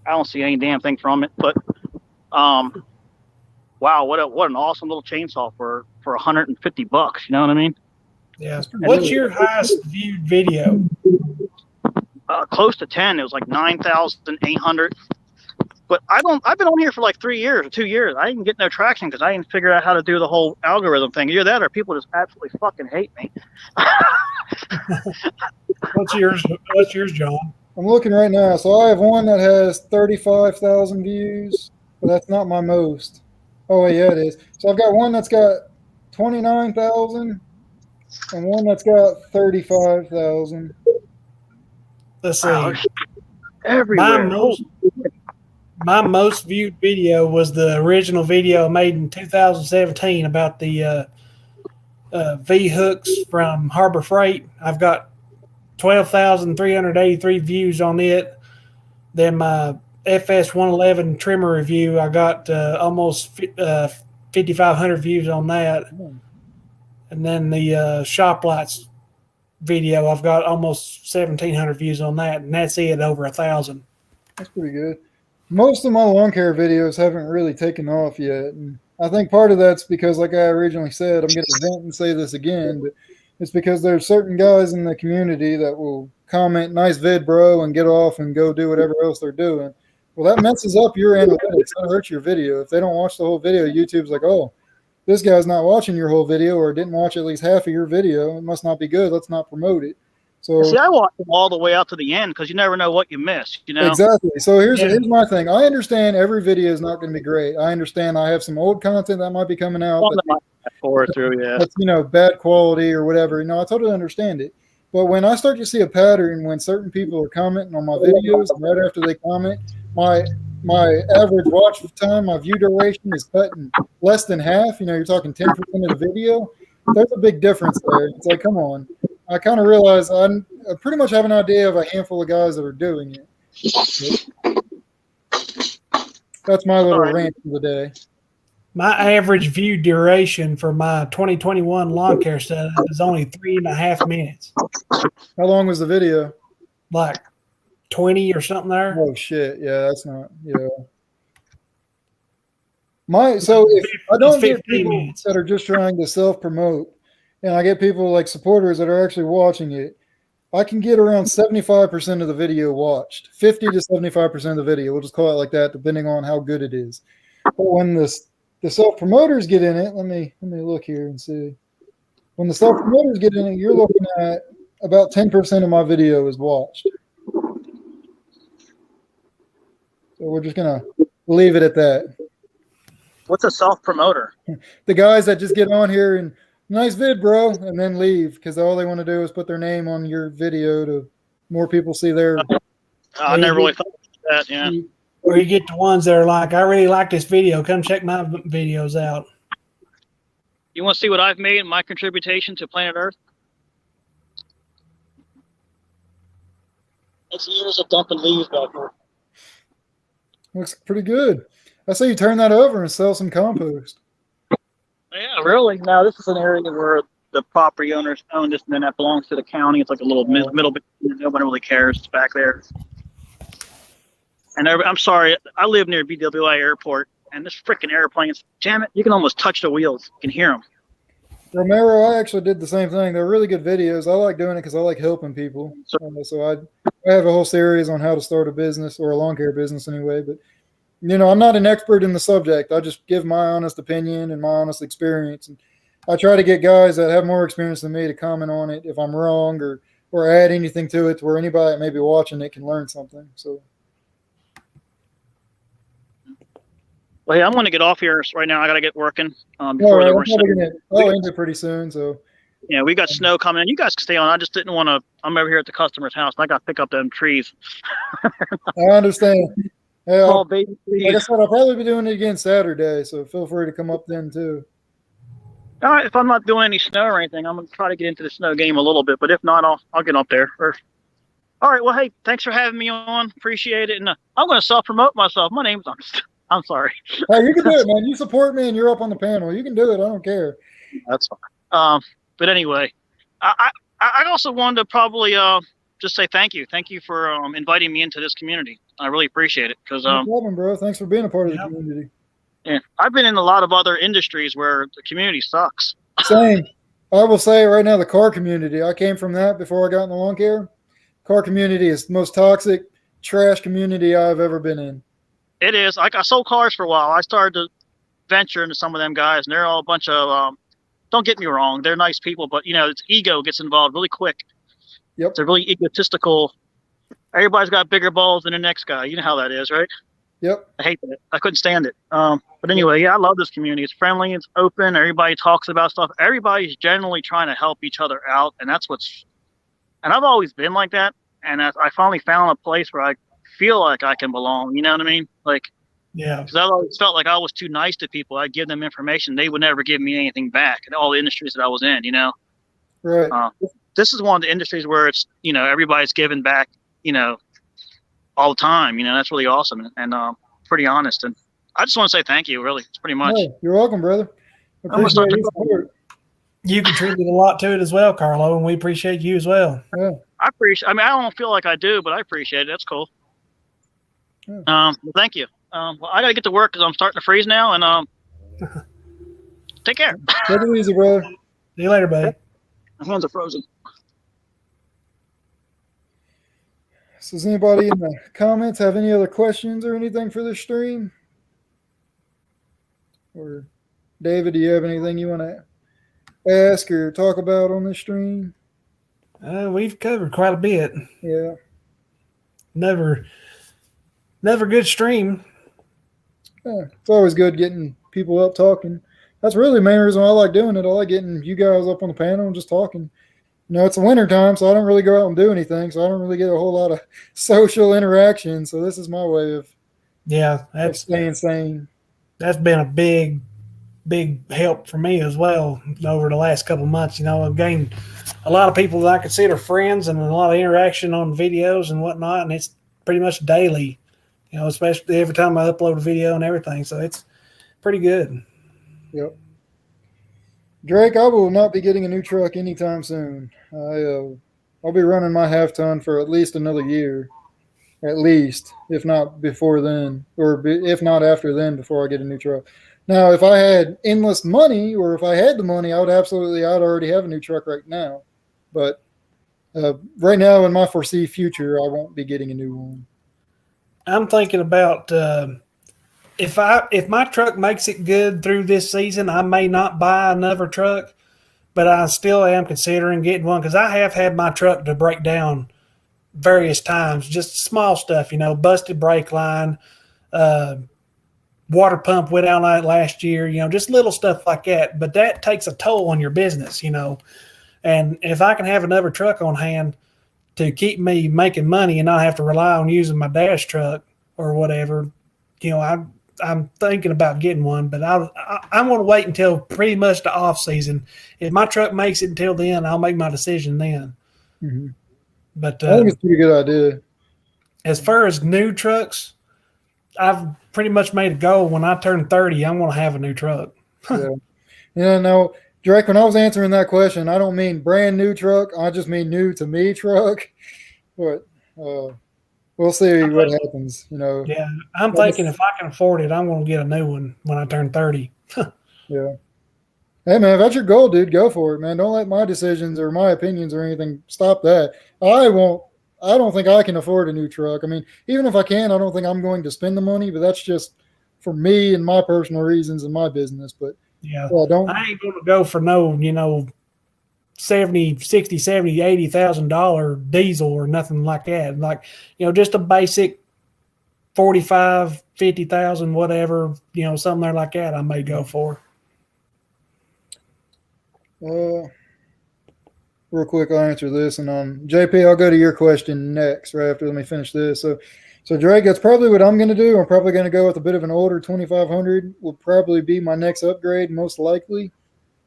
[SPEAKER 3] I don't see any damn thing from it, but wow, what an awesome little chainsaw for $150. You know what I mean?
[SPEAKER 2] Yeah. What's your highest viewed video?
[SPEAKER 3] Close to 10. It was like 9,800. But I've been on here for like 3 years or 2 years. I didn't get no traction because I didn't figure out how to do the whole algorithm thing. Either that or people just absolutely fucking hate me.
[SPEAKER 2] What's yours, John?
[SPEAKER 1] I'm looking right now. So I have one that has 35,000 views, but that's not my most. Oh, yeah, it is. So I've got one that's got 29,000 and one that's got
[SPEAKER 2] 35,000. Let's see.
[SPEAKER 3] Wow, everywhere.
[SPEAKER 2] my most viewed video was the original video made in 2017 about the V hooks from Harbor Freight. I've got 12,383 views on it. Then my FS 111 trimmer review, I got almost 5,500 views on that. And then the shop lights video, I've got almost 1,700 views on that, and that's it, over 1,000.
[SPEAKER 1] That's pretty good. Most of my lawn care videos haven't really taken off yet. And I think part of that's because, like I originally said, I'm going to vent and say this again, but it's because there's certain guys in the community that will comment, nice vid, bro, and get off and go do whatever else they're doing. Well, that messes up your analytics. That hurts your video. If they don't watch the whole video, YouTube's like, oh, this guy's not watching your whole video or didn't watch at least half of your video. It must not be good. Let's not promote it. So
[SPEAKER 4] See, I watch them all the way out to the end because you never know what you miss. You know,
[SPEAKER 1] exactly. So here's my thing. I understand every video is not going to be great. I understand I have some old content that might be coming out that's bad quality or whatever. I totally understand it. But when I start to see a pattern when certain people are commenting on my videos and right after they comment, my average watch time, my view duration is cutting less than half. You're talking 10% of the video. There's a big difference there. It's like, come on. I kind of realize I pretty much have an idea of a handful of guys that are doing it. That's my little rant for the day.
[SPEAKER 2] My average view duration for my 2021 lawn care setup is only 3.5 minutes.
[SPEAKER 1] How long was the video?
[SPEAKER 2] Like 20 or something there.
[SPEAKER 1] Oh shit! Yeah, that's not. Yeah. So if I don't get people that are just trying to self-promote, and I get people like supporters that are actually watching it, I can get around 75% of the video watched, 50 to 75% of the video. We'll just call it like that, depending on how good it is. But when the self-promoters get in it, let me look here and see. When the self-promoters get in it, you're looking at about 10% of my video is watched. So we're just gonna leave it at that.
[SPEAKER 4] what's a self-promoter?
[SPEAKER 1] The guys that just get on here and nice vid, bro, and then leave because all they want to do is put their name on your video to more people see their.
[SPEAKER 4] I never really thought about that. Yeah.
[SPEAKER 2] Or you get the ones that are like, I really like this video. Come check my videos out.
[SPEAKER 4] You want to see what I've made in my contribution to planet Earth? It's years of dumping leaves back there.
[SPEAKER 1] Looks pretty good. I say you turn that over and sell some compost.
[SPEAKER 4] Yeah, really. Now this is an area where the property owners own this, and then that belongs to the county. It's like a little middle bit. Nobody really cares. It's back there. And I'm sorry, I live near BWI Airport, and this freaking airplanes, damn it, you can almost touch the wheels. You can hear them.
[SPEAKER 1] Romero, I actually did the same thing. They're really good videos. I like doing it because I like helping people. So I have a whole series on how to start a business, or a lawn care business anyway. But, I'm not an expert in the subject. I just give my honest opinion and my honest experience. And I try to get guys that have more experience than me to comment on it if I'm wrong, or add anything to it to where anybody that may be watching it can learn something. So.
[SPEAKER 4] Well, hey, I'm going to get off here right now. I got to get working.
[SPEAKER 1] I'll end it pretty soon. So.
[SPEAKER 4] Yeah, we got snow coming in. You guys can stay on. I just didn't want to. I'm over here at the customer's house, and I got to pick up them trees.
[SPEAKER 1] I understand. Yeah,
[SPEAKER 4] oh, baby trees.
[SPEAKER 1] Like I said, I'll probably be doing it again Saturday, so feel free to come up then too.
[SPEAKER 4] All right, if I'm not doing any snow or anything, I'm going to try to get into the snow game a little bit. But if not, I'll get up there. All right. Well, hey, thanks for having me on. Appreciate it. And I'm going to self-promote myself. My name's I'm sorry.
[SPEAKER 1] Hey, you can do it, man. You support me and you're up on the panel. You can do it. I don't care.
[SPEAKER 4] That's fine. But anyway, I also wanted to probably just say thank you. Thank you for inviting me into this community. I really appreciate it. Because
[SPEAKER 1] no problem, bro. Thanks for being a part of the community.
[SPEAKER 4] Yeah, I've been in a lot of other industries where the community sucks.
[SPEAKER 1] Same. I will say right now, the car community. I came from that before I got in the lawn care. Car community is the most toxic, trash community I've ever been in.
[SPEAKER 4] It is. I sold cars for a while. I started to venture into some of them guys, and they're all a bunch of, don't get me wrong, they're nice people, but, it's ego gets involved really quick.
[SPEAKER 1] Yep.
[SPEAKER 4] They're really egotistical. Everybody's got bigger balls than the next guy. You know how that is, right?
[SPEAKER 1] Yep.
[SPEAKER 4] I hate that. I couldn't stand it. But anyway, yeah, I love this community. It's friendly. It's open. Everybody talks about stuff. Everybody's generally trying to help each other out, and that's and I've always been like that, and I finally found a place where I feel like I can belong. You know what I mean? Like,
[SPEAKER 2] Yeah.
[SPEAKER 4] because I always felt like I was too nice to people. I'd give them information, they would never give me anything back. In all the industries that I was in, you know.
[SPEAKER 1] Right.
[SPEAKER 4] This is one of the industries where it's, you know, everybody's giving back, you know, all the time. You know, that's really awesome and pretty honest. And I just want to say thank you. Really, it's pretty much.
[SPEAKER 1] No, you're welcome, brother. I
[SPEAKER 4] I'm gonna
[SPEAKER 1] appreciate
[SPEAKER 4] start
[SPEAKER 1] your
[SPEAKER 4] to-
[SPEAKER 1] support.
[SPEAKER 2] You contribute a lot to it as well, Carlo, and we appreciate you as well.
[SPEAKER 1] Yeah.
[SPEAKER 4] I appreciate. I mean, I don't feel like I do, but I appreciate it. That's cool.
[SPEAKER 1] Yeah.
[SPEAKER 4] Well, thank you. Well, I gotta get to work because I'm starting to freeze now. And take care.
[SPEAKER 1] Take it easy, brother.
[SPEAKER 2] See you later, buddy.
[SPEAKER 4] My hands are frozen.
[SPEAKER 1] So does anybody in the comments have any other questions or anything for this stream? Or David, do you have anything you want to ask or talk about on this stream?
[SPEAKER 2] We've covered quite a bit.
[SPEAKER 1] Yeah.
[SPEAKER 2] Never good stream.
[SPEAKER 1] Yeah. It's always good getting people up talking. That's really the main reason why I like doing it. I like getting you guys up on the panel and just talking. You know, it's the winter time, so I don't really go out and do anything, so I don't really get a whole lot of social interaction. So this is my way of staying sane.
[SPEAKER 2] That's been a big help for me as well over the last couple of months. You know, I've gained a lot of people that I consider friends and a lot of interaction on videos and whatnot, and it's pretty much daily, you know, especially every time I upload a video and everything. So it's pretty good.
[SPEAKER 1] Yep. Drake, I will not be getting a new truck anytime soon. I'll be running my half ton for at least another year, at least, if not before then, if not after then, before I get a new truck. Now, if I had endless money, or if I had the money, I'd already have a new truck right now. But right now, in my foresee future, I won't be getting a new one.
[SPEAKER 2] I'm thinking about if my truck makes it good through this season, I may not buy another truck, but I still am considering getting one because I have had my truck to break down various times, just small stuff, you know, busted brake line, water pump went out last year, you know, just little stuff like that. But that takes a toll on your business, you know. And if I can have another truck on hand to keep me making money and not have to rely on using my dash truck or whatever, you know, I'm thinking about getting one, but I want to wait until pretty much the off season. If my truck makes it until then, I'll make my decision then.
[SPEAKER 1] Mm-hmm.
[SPEAKER 2] But
[SPEAKER 1] I think it's a pretty good idea.
[SPEAKER 2] As far as new trucks, I've pretty much made a goal. When I turn 30, I'm going to have a new truck.
[SPEAKER 1] Yeah. Yeah, no, Drake, when I was answering that question, I don't mean brand new truck. I just mean new to me truck. But we'll see what happens, you know.
[SPEAKER 2] Yeah, I'm thinking if I can afford it, I'm going to get a new one when I turn 30.
[SPEAKER 1] Yeah. Hey, man, if that's your goal, dude, go for it, man. Don't let my decisions or my opinions or anything stop that. I don't think I can afford a new truck. I mean, even if I can, I don't think I'm going to spend the money, but that's just for me and my personal reasons and my business. But
[SPEAKER 2] yeah,
[SPEAKER 1] I
[SPEAKER 2] ain't going to go for no, you know, $60,000, $70,000, $80,000 diesel or nothing like that. Like, you know, just a basic 45, 50,000, whatever, you know, something there like that I may go for.
[SPEAKER 1] Real quick, I'll answer this, and JP, I'll go to your question next, right after. Let me finish this. So Drake, that's probably what I'm going to do. I'm probably going to go with a bit of an older 2500. Will probably be my next upgrade, most likely.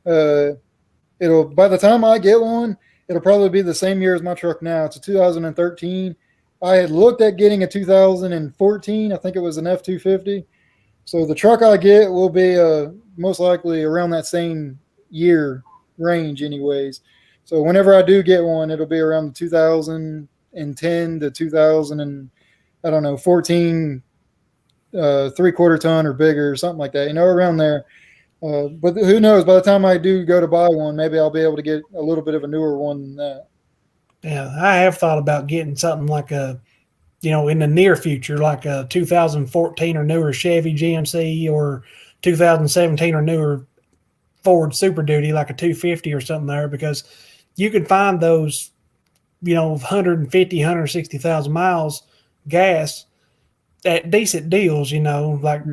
[SPEAKER 1] It'll, by the time I get one, it'll probably be the same year as my truck now. It's a 2013. I had looked at getting a 2014. I think it was an F250. So the truck I get will be most likely around that same year range anyways. So whenever I do get one, it'll be around the 2010 to 14 3/4 ton or bigger or something like that, you know, around there. But who knows, by the time I do go to buy one, maybe I'll be able to get a little bit of a newer one than that.
[SPEAKER 2] Yeah, I have thought about getting something like a, you know, in the near future, like a 2014 or newer Chevy GMC or 2017 or newer Ford Super Duty, like a 250 or something there, because you can find those, you know, 150, 160,000 miles gas at decent deals, you know, like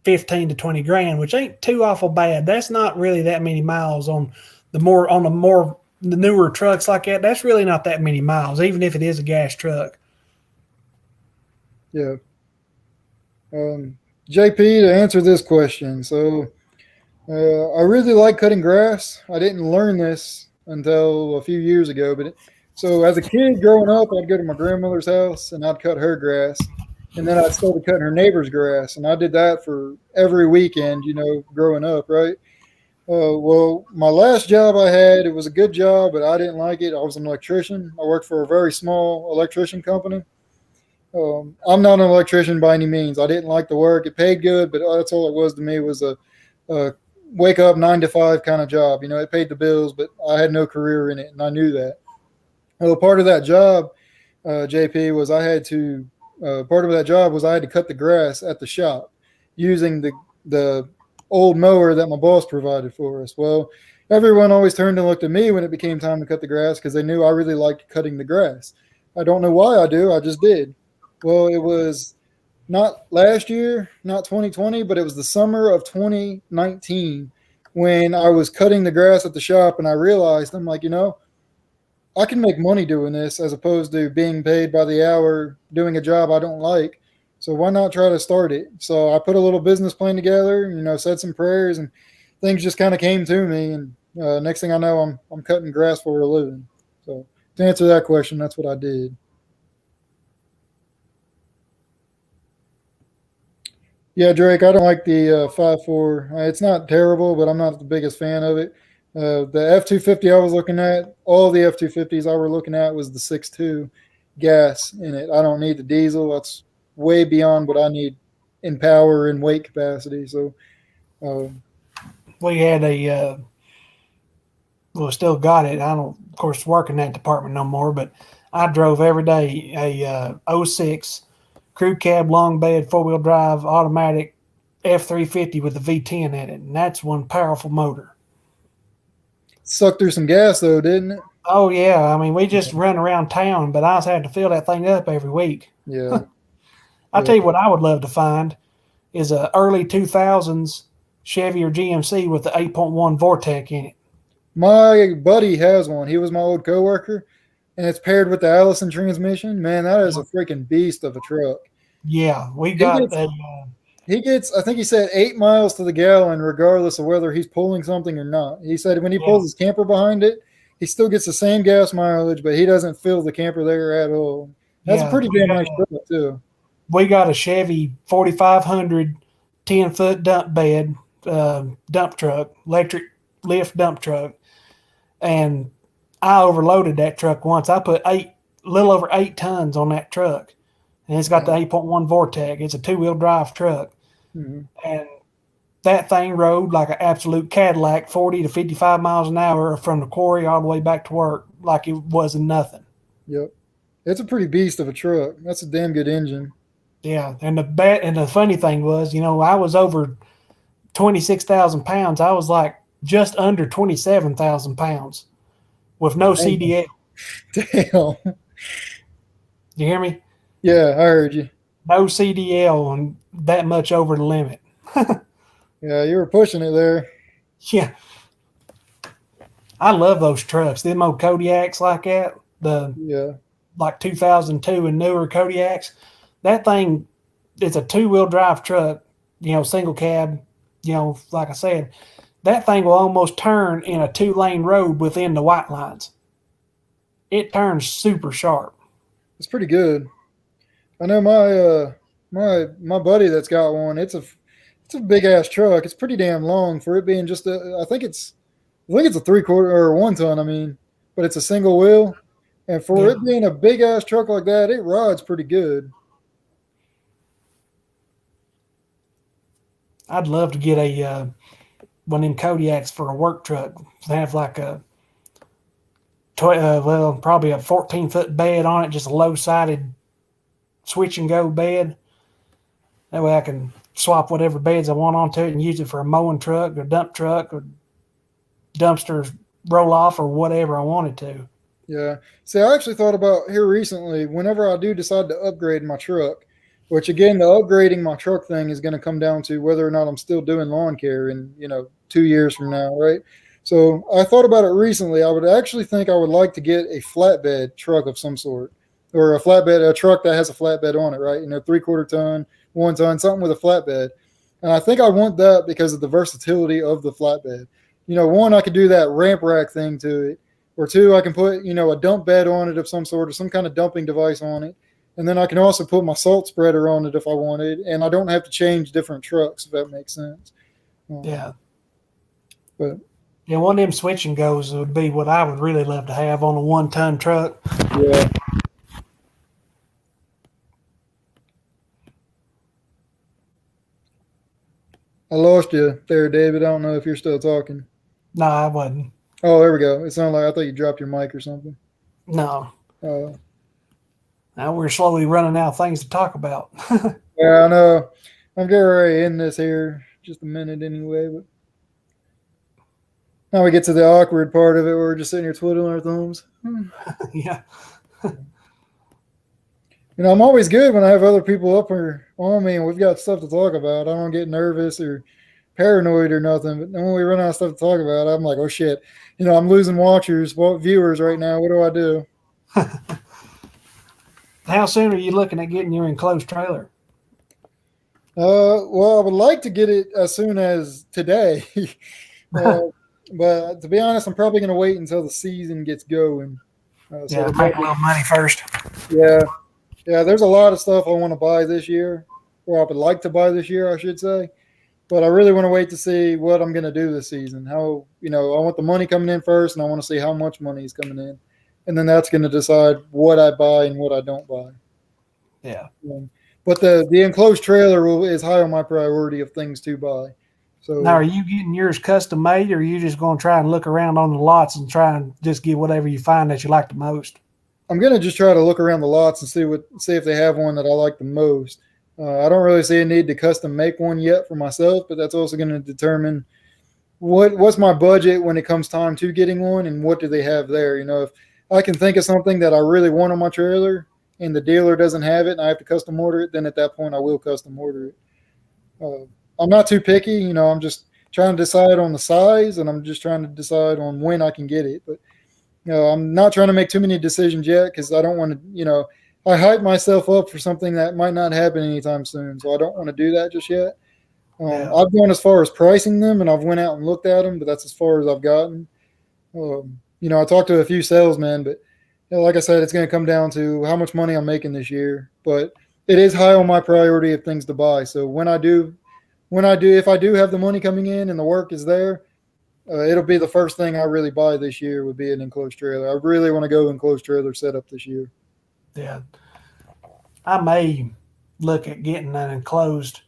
[SPEAKER 2] 15 to 20 grand, which ain't too awful bad. That's not really that many miles on the newer trucks like that. That's really not that many miles, even if it is a gas truck.
[SPEAKER 1] Yeah. JP, to answer this question, so I really like cutting grass. I didn't learn this until a few years ago, so as a kid growing up, I'd go to my grandmother's house and I'd cut her grass, and then I started cutting her neighbor's grass, and I did that for every weekend, growing up, right? Well, my last job I had, it was a good job, but I didn't like it. I was an electrician. I worked for a very small electrician company. I'm not an electrician by any means. I didn't like the work. It paid good, but that's all it was to me, was a wake up 9 to 5 kind of job. It paid the bills, but I had no career in it, and I knew that. Well, part of that job, JP, was part of that job was I had to cut the grass at the shop using the old mower that my boss provided for us. Well, everyone always turned and looked at me when it became time to cut the grass because they knew I really liked cutting the grass. I don't know why I do. I just did. Well, it was not last year, not 2020, but it was the summer of 2019 when I was cutting the grass at the shop, and I realized, I'm like, I can make money doing this as opposed to being paid by the hour doing a job I don't like. So why not try to start it? So I put a little business plan together, said some prayers, and things just kind of came to me. And next thing I know, I'm cutting grass for a living. So to answer that question, that's what I did. Yeah, Drake, I don't like the 5.4. It's not terrible, but I'm not the biggest fan of it. The F-250 I was looking at, all the F-250s I were looking at was the 6.2 gas in it. I don't need the diesel. That's way beyond what I need in power and weight capacity. So
[SPEAKER 2] we had still got it. I don't, of course, work in that department no more, but I drove every day a 06 crew cab long bed 4-wheel drive automatic F-350 with the V10 in it, and that's one powerful motor.
[SPEAKER 1] Sucked through some gas though, didn't it?
[SPEAKER 2] Oh yeah, I mean we just run around town, but I was having to fill that thing up every week.
[SPEAKER 1] Yeah.
[SPEAKER 2] I'll tell you what I would love to find is a early 2000s Chevy or GMC with the 8.1 Vortec in it.
[SPEAKER 1] My buddy has one. He was my old coworker, and it's paired with the Allison transmission. Man, that is a freaking beast of a truck.
[SPEAKER 2] Yeah, we got
[SPEAKER 1] he gets, I think he said 8 miles to the gallon, regardless of whether he's pulling something or not. He said when he pulls his camper behind it, he still gets the same gas mileage, but he doesn't fill the camper there at all. That's a pretty damn nice truck, too.
[SPEAKER 2] We got a Chevy 4500 10-foot dump bed dump truck, electric lift dump truck, and I overloaded that truck once. I put a little over 8 tons on that truck, and it's got the 8.1 Vortec. It's a 2-wheel drive truck.
[SPEAKER 1] Mm-hmm.
[SPEAKER 2] And that thing rode like an absolute Cadillac, 40 to 55 miles an hour from the quarry all the way back to work like it wasn't nothing.
[SPEAKER 1] Yep. It's a pretty beast of a truck. That's a damn good engine.
[SPEAKER 2] Yeah, and the funny thing was, I was over 26,000 pounds. I was like just under 27,000 pounds with no CDL.
[SPEAKER 1] Damn.
[SPEAKER 2] You hear me?
[SPEAKER 1] Yeah, I heard you.
[SPEAKER 2] No CDL and that much over the limit.
[SPEAKER 1] Yeah, you were pushing it there.
[SPEAKER 2] Yeah. I love those trucks. Them old Kodiaks like that, like 2002 and newer Kodiaks. That thing is a 2-wheel drive truck, single cab, like I said. That thing will almost turn in a 2-lane road within the white lines. It turns super sharp.
[SPEAKER 1] It's pretty good. I know my buddy that's got one. It's a big ass truck. It's pretty damn long for it being just I think it's a 3/4 or 1 ton. I mean, but it's a single wheel, and for it being a big ass truck like that, it rides pretty good.
[SPEAKER 2] I'd love to get one of them Kodiaks for a work truck. They have like probably a 14-foot bed on it, just a low-sided switch and go bed. That way I can swap whatever beds I want onto it and use it for a mowing truck or dump truck or dumpster roll off or whatever I wanted to.
[SPEAKER 1] Yeah. See, I actually thought about here recently, whenever I do decide to upgrade my truck, which again, the upgrading my truck thing is going to come down to whether or not I'm still doing lawn care in, 2 years from now, right? So I thought about it recently. I would actually think I would like to get a flatbed truck of some sort. or a truck that has a flatbed on it, right? 3/4 ton, 1 ton, something with a flatbed. And I think I want that because of the versatility of the flatbed. One, I could do that ramp rack thing to it, or two, I can put, a dump bed on it of some sort, or some kind of dumping device on it. And then I can also put my salt spreader on it if I wanted, and I don't have to change different trucks, if that makes sense.
[SPEAKER 2] Yeah.
[SPEAKER 1] But
[SPEAKER 2] yeah, one of them switch and goes would be what I would really love to have on a 1-ton truck.
[SPEAKER 1] yeah. I lost you there, David. I don't know if you're still talking.
[SPEAKER 2] No, I wasn't.
[SPEAKER 1] Oh, there we go. It sounded like I thought you dropped your mic or something.
[SPEAKER 2] No.
[SPEAKER 1] Uh,
[SPEAKER 2] Now we're slowly running out of things to talk about.
[SPEAKER 1] yeah, I know. I'm getting ready to end this here. Just a minute anyway. But now we get to the awkward part of it where we're just sitting here twiddling our thumbs.
[SPEAKER 2] Yeah.
[SPEAKER 1] I'm always good when I have other people up here on me and we've got stuff to talk about. I don't get nervous or paranoid or nothing. But then when we run out of stuff to talk about, I'm like, oh shit. I'm losing viewers right now. What do I do?
[SPEAKER 2] How soon are you looking at getting your enclosed trailer?
[SPEAKER 1] Well, I would like to get it as soon as today. But to be honest, I'm probably going to wait until the season gets going.
[SPEAKER 2] Yeah, make a little money first.
[SPEAKER 1] Yeah. Yeah, there's a lot of stuff I want to buy this year, or I would like to buy this year, I should say. But I really want to wait to see what I'm going to do this season. How, I want the money coming in first, and I want to see how much money is coming in. And then that's going to decide what I buy and what I don't buy.
[SPEAKER 2] Yeah.
[SPEAKER 1] But the enclosed trailer is high on my priority of things to buy. So
[SPEAKER 2] now, are you getting yours custom made, or are you just going to try and look around on the lots and try and just get whatever you find that you like the most?
[SPEAKER 1] I'm going to just try to look around the lots and see if they have one that I like the most. I don't really see a need to custom make one yet for myself, but that's also going to determine what's my budget when it comes time to getting one, and what do they have there. If I can think of something that I really want on my trailer and the dealer doesn't have it and I have to custom order it, then at that point I will custom order it. I'm not too picky. I'm just trying to decide on the size, and I'm just trying to decide on when I can get it. But I'm not trying to make too many decisions yet because I don't want to, I hype myself up for something that might not happen anytime soon. So I don't want to do that just yet. I've gone as far as pricing them, and I've went out and looked at them, but that's as far as I've gotten. I talked to a few salesmen, but like I said, it's going to come down to how much money I'm making this year. But it is high on my priority of things to buy. So if I do have the money coming in and the work is there, it'll be the first thing I really buy this year would be an enclosed trailer. I really want to go enclosed trailer setup this year.
[SPEAKER 2] Yeah. I may look at getting an enclosed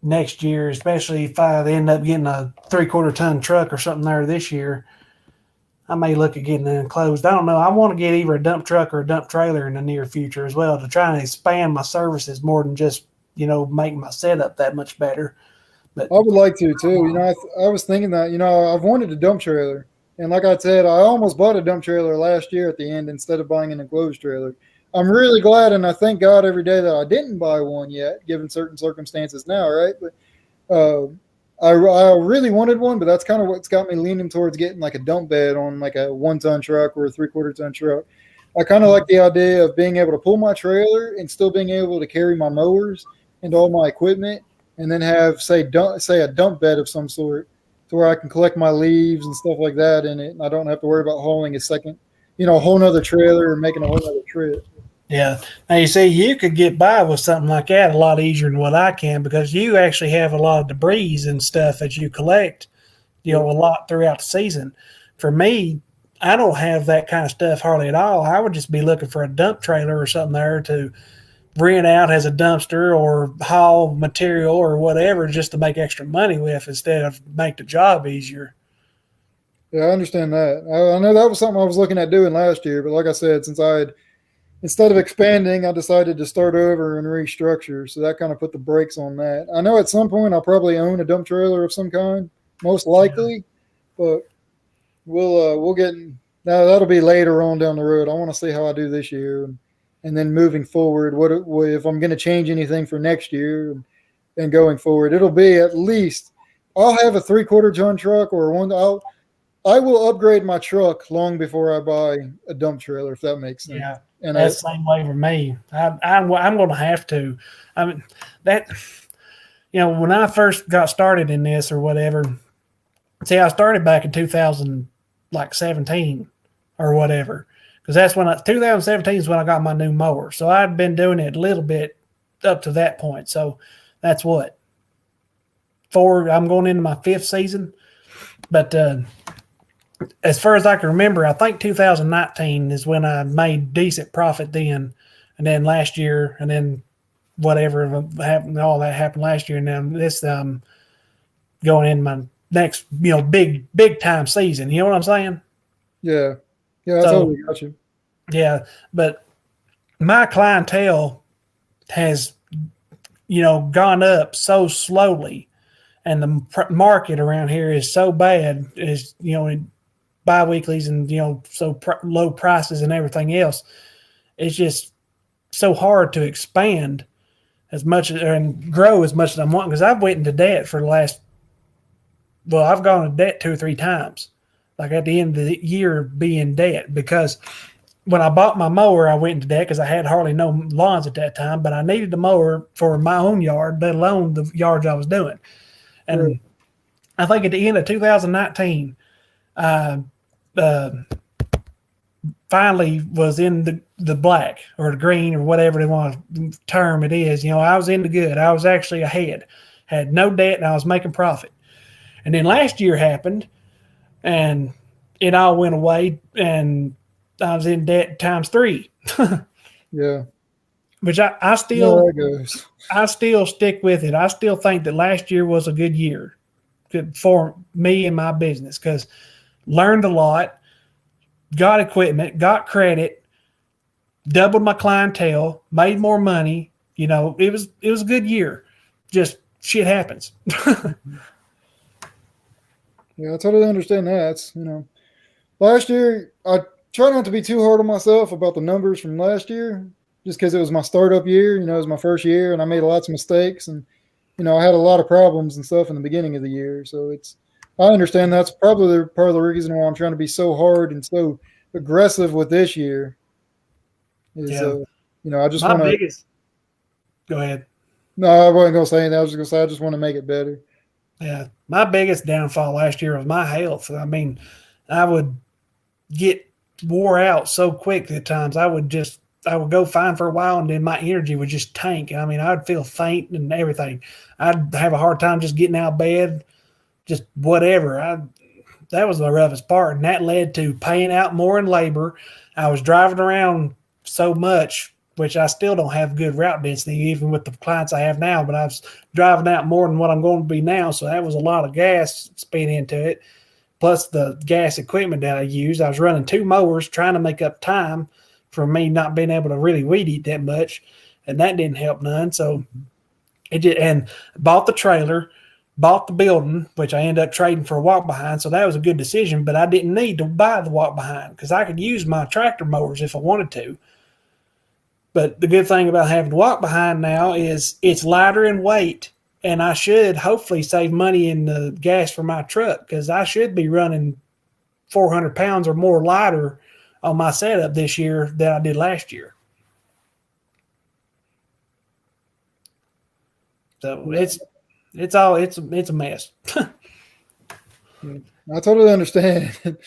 [SPEAKER 2] next year, especially if I end up getting a 3/4 ton truck or something there this year. I may look at getting an enclosed. I don't know. I want to get either a dump truck or a dump trailer in the near future as well to try and expand my services more than just, make my setup that much better. But
[SPEAKER 1] I would like to too. I was thinking that, I've wanted a dump trailer. And like I said, I almost bought a dump trailer last year at the end instead of buying an enclosed trailer. I'm really glad, and I thank God every day that I didn't buy one yet, given certain circumstances now, right? But I really wanted one, but that's kind of what's got me leaning towards getting like a dump bed on like a 1-ton truck or a 3/4 ton truck. I kind of like the idea of being able to pull my trailer and still being able to carry my mowers and all my equipment, and then have say a dump bed of some sort to where I can collect my leaves and stuff like that in it, and I don't have to worry about hauling a whole nother trailer or making a whole nother trip.
[SPEAKER 2] yeah. Now you see, you could get by with something like that a lot easier than what I can, because you actually have a lot of debris and stuff that you collect, a lot throughout the season. For me, I don't have that kind of stuff hardly at all. I would just be looking for a dump trailer or something there to rent out as a dumpster or haul material or whatever just to make extra money with instead of make the job easier.
[SPEAKER 1] Yeah, I understand that. I know that was something I was looking at doing last year, but like I said, instead of expanding, I decided to start over and restructure. So that kind of put the brakes on that. I know at some point I'll probably own a dump trailer of some kind, most likely, but we'll get now. That'll be later on down the road. I want to see how I do this year, and then moving forward, what if I'm going to change anything for next year and going forward. It'll be at least I'll have a 3/4 ton truck or one. I will upgrade my truck long before I buy a dump trailer, if that makes sense.
[SPEAKER 2] Yeah.
[SPEAKER 1] And
[SPEAKER 2] That's the same way for me. I'm going to have to. I mean, that, when I first got started in this or whatever, see, I started back in 2017 or whatever, because that's when 2017 is when I got my new mower. So I'd been doing it a little bit up to that point. So that's what, I'm going into my 5th season. But as far as I can remember, I think 2019 is when I made decent profit then. And then last year, and then whatever happened, all that happened last year. And then this going in my next, big time season. You know what I'm saying?
[SPEAKER 1] Yeah. Yeah, I
[SPEAKER 2] So,
[SPEAKER 1] totally got you.
[SPEAKER 2] Yeah. But my clientele has, gone up so slowly. And the market around here is so bad, is, in bi-weeklies and, so low prices and everything else. It's just so hard to expand as much and grow as much as I'm wanting, because I've went into debt for the last, I've gone into debt 2 or 3 times, like at the end of the year be in debt, because when I bought my mower, I went into debt because I had hardly no lawns at that time, but I needed the mower for my own yard, let alone the yards I was doing. And
[SPEAKER 1] Right.
[SPEAKER 2] I think at the end of 2019, finally was in the black or the green or whatever they want to term it is. I was in the good. I was actually ahead, had no debt, and I was making profit. And then last year happened, and it all went away, and I was in debt times 3.
[SPEAKER 1] Yeah.
[SPEAKER 2] Which I
[SPEAKER 1] How
[SPEAKER 2] still
[SPEAKER 1] that goes.
[SPEAKER 2] I still stick with it. I still think that last year was a good year for me and my business, because learned a lot, got equipment, got credit, doubled my clientele, made more money. It was a good year. Just shit happens.
[SPEAKER 1] Yeah, I totally understand that. It's, last year I try not to be too hard on myself about the numbers from last year, just because it was my startup year. It was my first year, and I made lots of mistakes, and I had a lot of problems and stuff in the beginning of the year. So I understand that's probably part of the reason why I'm trying to be so hard and so aggressive with this year. Is
[SPEAKER 2] Yeah.
[SPEAKER 1] I just
[SPEAKER 2] My
[SPEAKER 1] want to.
[SPEAKER 2] biggest. Go ahead.
[SPEAKER 1] No, I wasn't gonna say anything. I was just gonna say I just want to make it better.
[SPEAKER 2] Yeah, my biggest downfall last year was my health. I mean, I would get wore out so quick at times. I would go fine for a while, and then my energy would just tank. I mean, I'd feel faint and everything. I'd have a hard time just getting out of bed, just whatever. That was the roughest part, and that led to paying out more in labor. I was driving around so much, which I still don't have good route density, even with the clients I have now, but I was driving out more than what I'm going to be now. So that was a lot of gas spent into it, plus the gas equipment that I used. I was running 2 mowers trying to make up time for me not being able to really weed eat that much, and that didn't help none. So it did, and bought the trailer, bought the building, which I ended up trading for a walk behind. So that was a good decision, but I didn't need to buy the walk behind because I could use my tractor mowers if I wanted to. But the good thing about having to walk behind now is it's lighter in weight, and I should hopefully save money in the gas for my truck, because I should be running 400 pounds or more lighter on my setup this year than I did last year. So it's a mess.
[SPEAKER 1] I totally understand. Drake,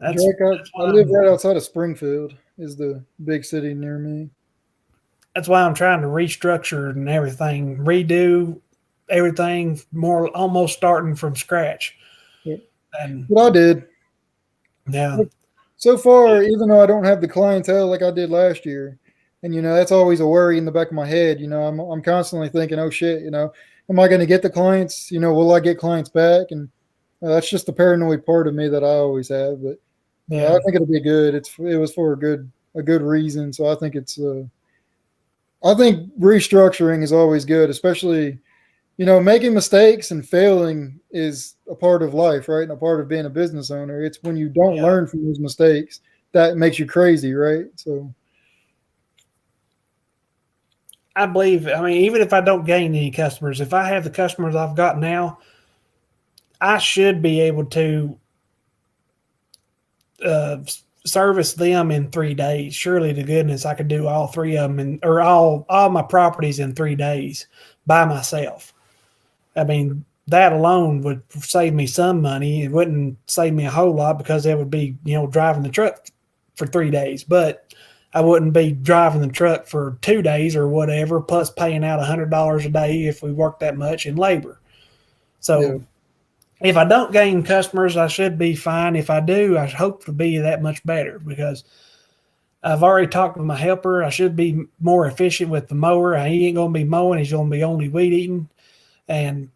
[SPEAKER 1] I live right outside of Springfield, is the big city near me.
[SPEAKER 2] That's why I'm trying to restructure and everything, redo everything, more almost starting from scratch.
[SPEAKER 1] Yep.
[SPEAKER 2] And
[SPEAKER 1] What I did.
[SPEAKER 2] yeah,
[SPEAKER 1] So far, even though I don't have the clientele like I did last year, and that's always a worry in the back of my head. I'm constantly thinking, oh shit, am I going to get the clients? Will I get clients back? And that's just the paranoid part of me that I always have. But
[SPEAKER 2] yeah,
[SPEAKER 1] I think it'll be good. It was for a good reason. So I think I think restructuring is always good, especially making mistakes and failing is a part of life, right? And a part of being a business owner. It's when you don't learn from those mistakes that makes you crazy, right? So
[SPEAKER 2] I believe, even if I don't gain any customers, if I have the customers I've got now, I should be able to service them in 3 days. Surely to goodness I could do all three of them or all my properties in 3 days by myself. I mean, that alone would save me some money. It wouldn't save me a whole lot because it would be, driving the truck for 3 days, but I wouldn't be driving the truck for 2 days or whatever, plus paying out $100 a day if we work that much in labor. So if I don't gain customers, I should be fine. If I do, I hope to be that much better because I've already talked with my helper. I should be more efficient with the mower. He ain't going to be mowing. He's going to be only weed eating. And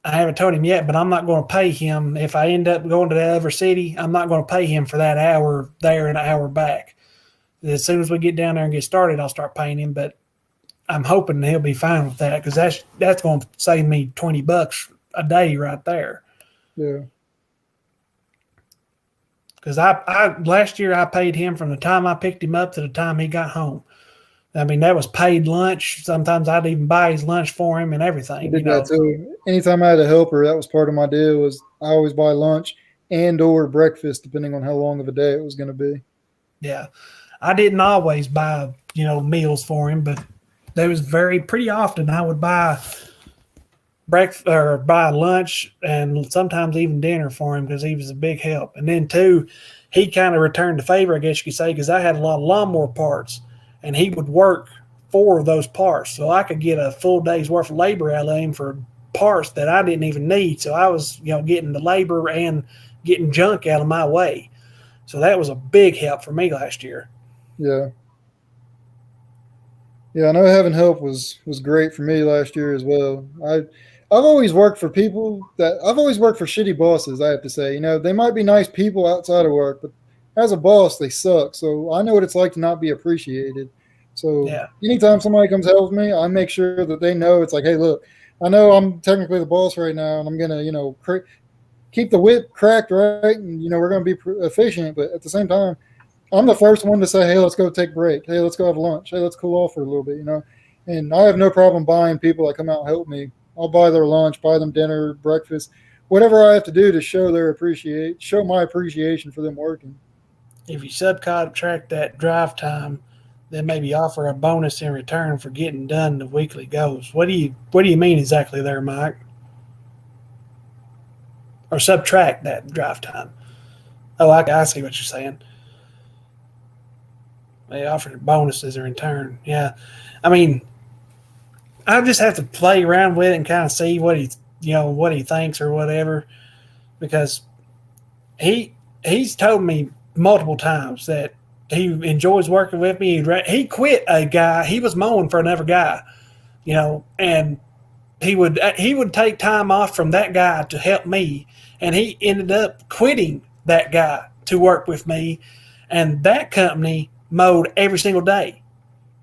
[SPEAKER 2] I haven't told him yet, but I'm not going to pay him. If I end up going to that other city, I'm not going to pay him for that hour there and an hour back. As soon as we get down there and get started, I'll start paying him. But I'm hoping he'll be fine with that because that's going to save me $20 a day right there.
[SPEAKER 1] Yeah.
[SPEAKER 2] Because I last year I paid him from the time I picked him up to the time he got home. I mean, that was paid lunch. Sometimes I'd even buy his lunch for him and everything.
[SPEAKER 1] I did that too. Anytime I had a helper, that was part of my deal. Was I always buy lunch and or breakfast, depending on how long of a day it was going to be.
[SPEAKER 2] Yeah, I didn't always buy meals for him, but there was pretty often I would buy breakfast or buy lunch and sometimes even dinner for him because he was a big help. And then too, he kind of returned the favor, I guess you could say, because I had a lot of lawnmower parts. And he would work for those parts. So I could get a full day's worth of labor out of him for parts that I didn't even need. So I was, getting the labor and getting junk out of my way. So that was a big help for me last year.
[SPEAKER 1] Yeah. Yeah, I know having help was great for me last year as well. I've always worked for I've always worked for shitty bosses, I have to say. They might be nice people outside of work, but as a boss, they suck. So I know what it's like to not be appreciated. So anytime somebody comes help me, I make sure that they know it's like, hey, look, I know I'm technically the boss right now, and I'm gonna, keep the whip cracked right, and we're gonna be efficient. But at the same time, I'm the first one to say, hey, let's go take a break. Hey, let's go have lunch. Hey, let's cool off for a little bit. And I have no problem buying people that come out and help me. I'll buy their lunch, buy them dinner, breakfast, whatever I have to do to show my appreciation for them working.
[SPEAKER 2] If you subcontract that drive time, then maybe offer a bonus in return for getting done the weekly goals. What do you mean exactly there, Mike? Or subtract that drive time? Oh, I see what you're saying. They offer bonuses in return. Yeah, I mean, I just have to play around with it and kind of see what he thinks or whatever, because he's told me multiple times that he enjoys working with me. He quit a guy. He was mowing for another guy, and he would take time off from that guy to help me, and he ended up quitting that guy to work with me, and that company mowed every single day.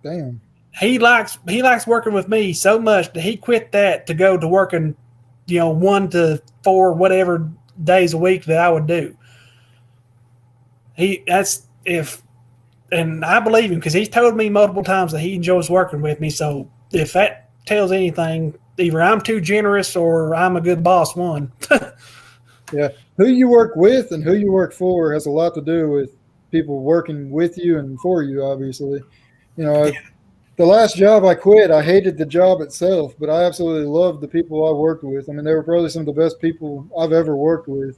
[SPEAKER 1] Damn.
[SPEAKER 2] He likes working with me so much that he quit that to go to working, 1 to 4 whatever days a week that I would do. And I believe him because he's told me multiple times that he enjoys working with me. So if that tells anything, either I'm too generous or I'm a good boss one.
[SPEAKER 1] Yeah. Who you work with and who you work for has a lot to do with people working with you and for you, obviously. The last job I quit, I hated the job itself, but I absolutely loved the people I worked with. I mean, they were probably some of the best people I've ever worked with.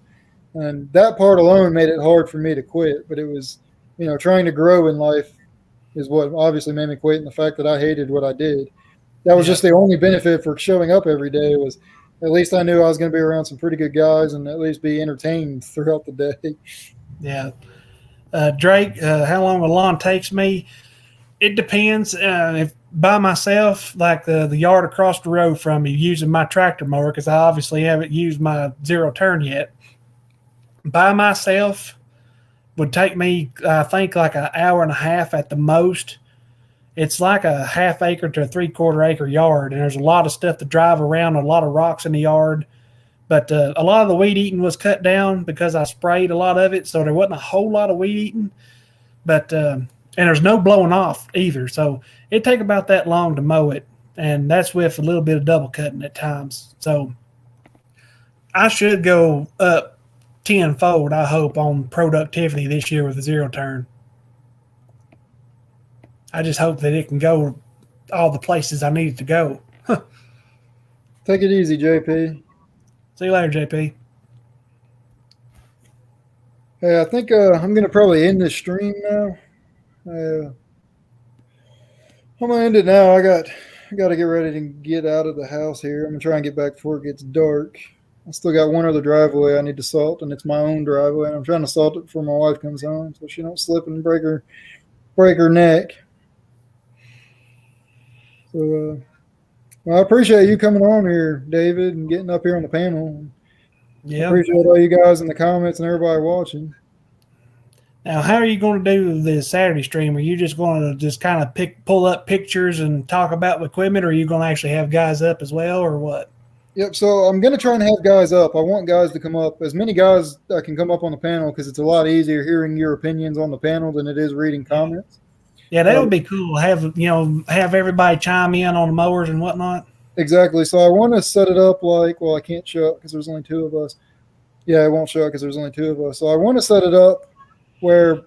[SPEAKER 1] And that part alone made it hard for me to quit. But it was, trying to grow in life is what obviously made me quit. And the fact that I hated what I did, that was just the only benefit for showing up every day was at least I knew I was going to be around some pretty good guys and at least be entertained throughout the day.
[SPEAKER 2] Yeah. Drake, how long a lawn takes me? It depends. If by myself, like the yard across the road from me, using my tractor mower, because I obviously haven't used my zero turn yet. By myself would take me, I think, like an hour and a half at the most. It's like a half acre to a 3/4 acre yard, and there's a lot of stuff to drive around, a lot of rocks in the yard. But a lot of the weed eating was cut down because I sprayed a lot of it, so there wasn't a whole lot of weed eating. But and there's no blowing off either, so it'd take about that long to mow it, and that's with a little bit of double cutting at times. So I should go up tenfold, I hope, on productivity this year with the zero turn. I just hope that it can go all the places I need it to go.
[SPEAKER 1] Take it easy, JP.
[SPEAKER 2] See you later, JP.
[SPEAKER 1] Hey, I think I'm going to probably end this stream now. I'm going to end it now. I got to get ready to get out of the house here. I'm going to try and get back before it gets dark. I still got one other driveway I need to salt, and it's my own driveway. And I'm trying to salt it before my wife comes home so she don't slip and break her neck. So well, I appreciate you coming on here, David, and getting up here on the panel.
[SPEAKER 2] Yeah.
[SPEAKER 1] Appreciate all you guys in the comments and everybody watching.
[SPEAKER 2] Now, how are you going to do the Saturday stream? Are you just going to just kind of pull up pictures and talk about the equipment, or are you going to actually have guys up as well, or what?
[SPEAKER 1] Yep. So I'm going to try and have guys up. I want guys to come up, as many guys that can come up on the panel, because it's a lot easier hearing your opinions on the panel than it is reading comments.
[SPEAKER 2] Yeah, that would be cool. Have everybody chime in on the mowers and whatnot.
[SPEAKER 1] Exactly. So I want to set it up like, well, I can't show it because there's only two of us. Yeah, I won't show it because there's only two of us. So I want to set it up where,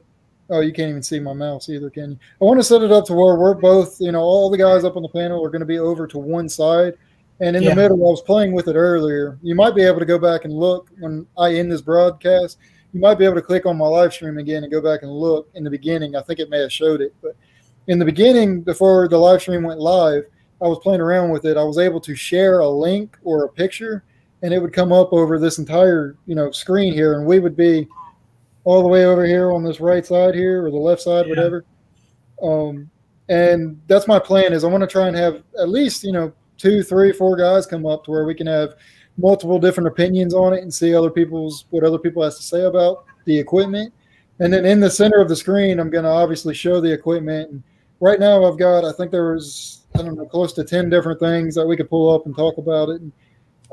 [SPEAKER 1] oh, you can't even see my mouse either, can you? I want to set it up to where we're both, all the guys up on the panel are going to be over to one side. And in the middle, I was playing with it earlier. You might be able to go back and look when I end this broadcast. You might be able to click on my live stream again and go back and look in the beginning. I think it may have showed it. But in the beginning, before the live stream went live, I was playing around with it. I was able to share a link or a picture, and it would come up over this entire, screen here. And we would be all the way over here on this right side here or the left side, whatever. And that's my plan is I want to try and have at least, 2, 3, 4 guys come up to where we can have multiple different opinions on it and see what other people has to say about the equipment. And then in the center of the screen, I'm going to obviously show the equipment. And right now I've got, I think there was, close to 10 different things that we could pull up and talk about it. And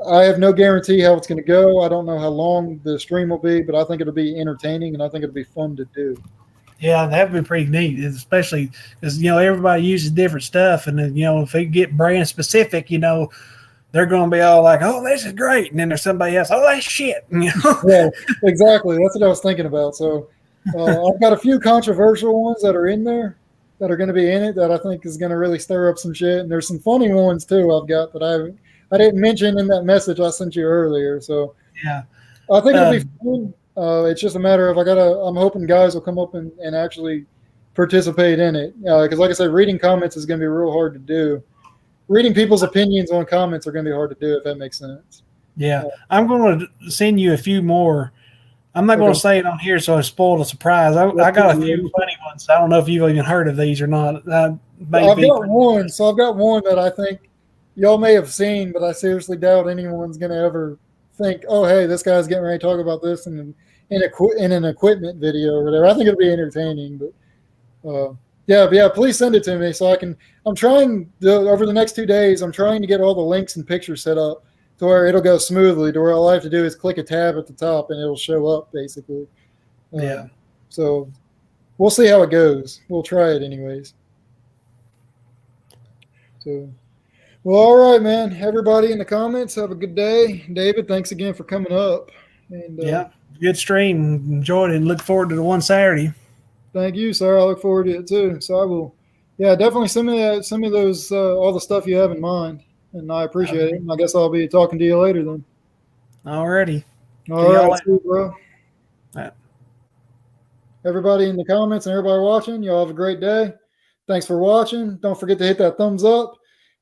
[SPEAKER 1] I have no guarantee how it's going to go. I don't know how long the stream will be, but I think it'll be entertaining and I think it'll be fun to do.
[SPEAKER 2] Yeah, that would be pretty neat, especially because, everybody uses different stuff. And then, if they get brand specific, they're going to be all like, oh, this is great. And then there's somebody else, oh, that's shit.
[SPEAKER 1] Yeah, exactly. That's what I was thinking about. So I've got a few controversial ones that are in there that are going to be in it that I think is going to really stir up some shit. And there's some funny ones too I've got that I didn't mention in that message I sent you earlier. So
[SPEAKER 2] yeah,
[SPEAKER 1] I think it'll be fun. It's just a matter of I'm hoping guys will come up and actually participate in it. Because like I said, reading comments is going to be real hard to do. Reading people's opinions on comments are going to be hard to do, if that makes sense.
[SPEAKER 2] Yeah. I'm going to send you a few more. I'm not going to say it on here so I spoil the surprise. I got a few funny ones. I don't know if you've even heard of these or not. I've got one. So I've got one that I think y'all may have seen, but I seriously doubt anyone's going to ever think, oh, hey, this guy's getting ready to talk about this in an equipment video or whatever. I think it'll be entertaining. But yeah, please send it to me so I can. I'm trying over the next 2 days. I'm trying to get all the links and pictures set up to where it'll go smoothly. To where all I have to do is click a tab at the top and it'll show up basically. Yeah.
[SPEAKER 1] So we'll see how it goes. We'll try it anyways. So, well, all right, man. Everybody in the comments, have a good day. David, thanks again for coming up. And
[SPEAKER 2] good stream. Enjoyed it and look forward to the one Saturday.
[SPEAKER 1] Thank you, sir. I look forward to it too. So I will, definitely send me those all the stuff you have in mind, and I appreciate it. And I guess I'll be talking to you later then.
[SPEAKER 2] Alrighty.
[SPEAKER 1] All right, see you, bro.
[SPEAKER 2] All right.
[SPEAKER 1] Everybody in the comments and everybody watching, y'all have a great day. Thanks for watching. Don't forget to hit that thumbs up,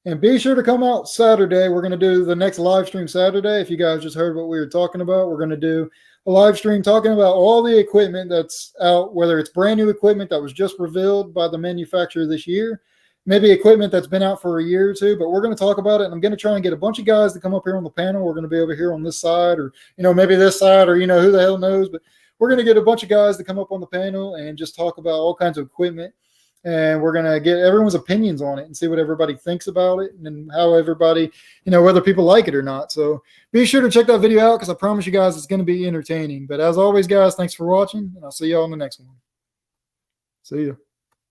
[SPEAKER 1] and be sure to come out Saturday. We're going to do the next live stream Saturday. If you guys just heard what we were talking about, we're going to do a live stream talking about all the equipment that's out, whether it's brand new equipment that was just revealed by the manufacturer this year, maybe equipment that's been out for a year or two, but we're going to talk about it. And I'm going to try and get a bunch of guys to come up here on the panel. We're going to be over here on this side or, maybe this side or, who the hell knows, but we're going to get a bunch of guys to come up on the panel and just talk about all kinds of equipment. And we're going to get everyone's opinions on it and see what everybody thinks about it and how everybody, whether people like it or not. So be sure to check that video out because I promise you guys it's going to be entertaining. But as always, guys, thanks for watching, and I'll see you all in the next one. See you.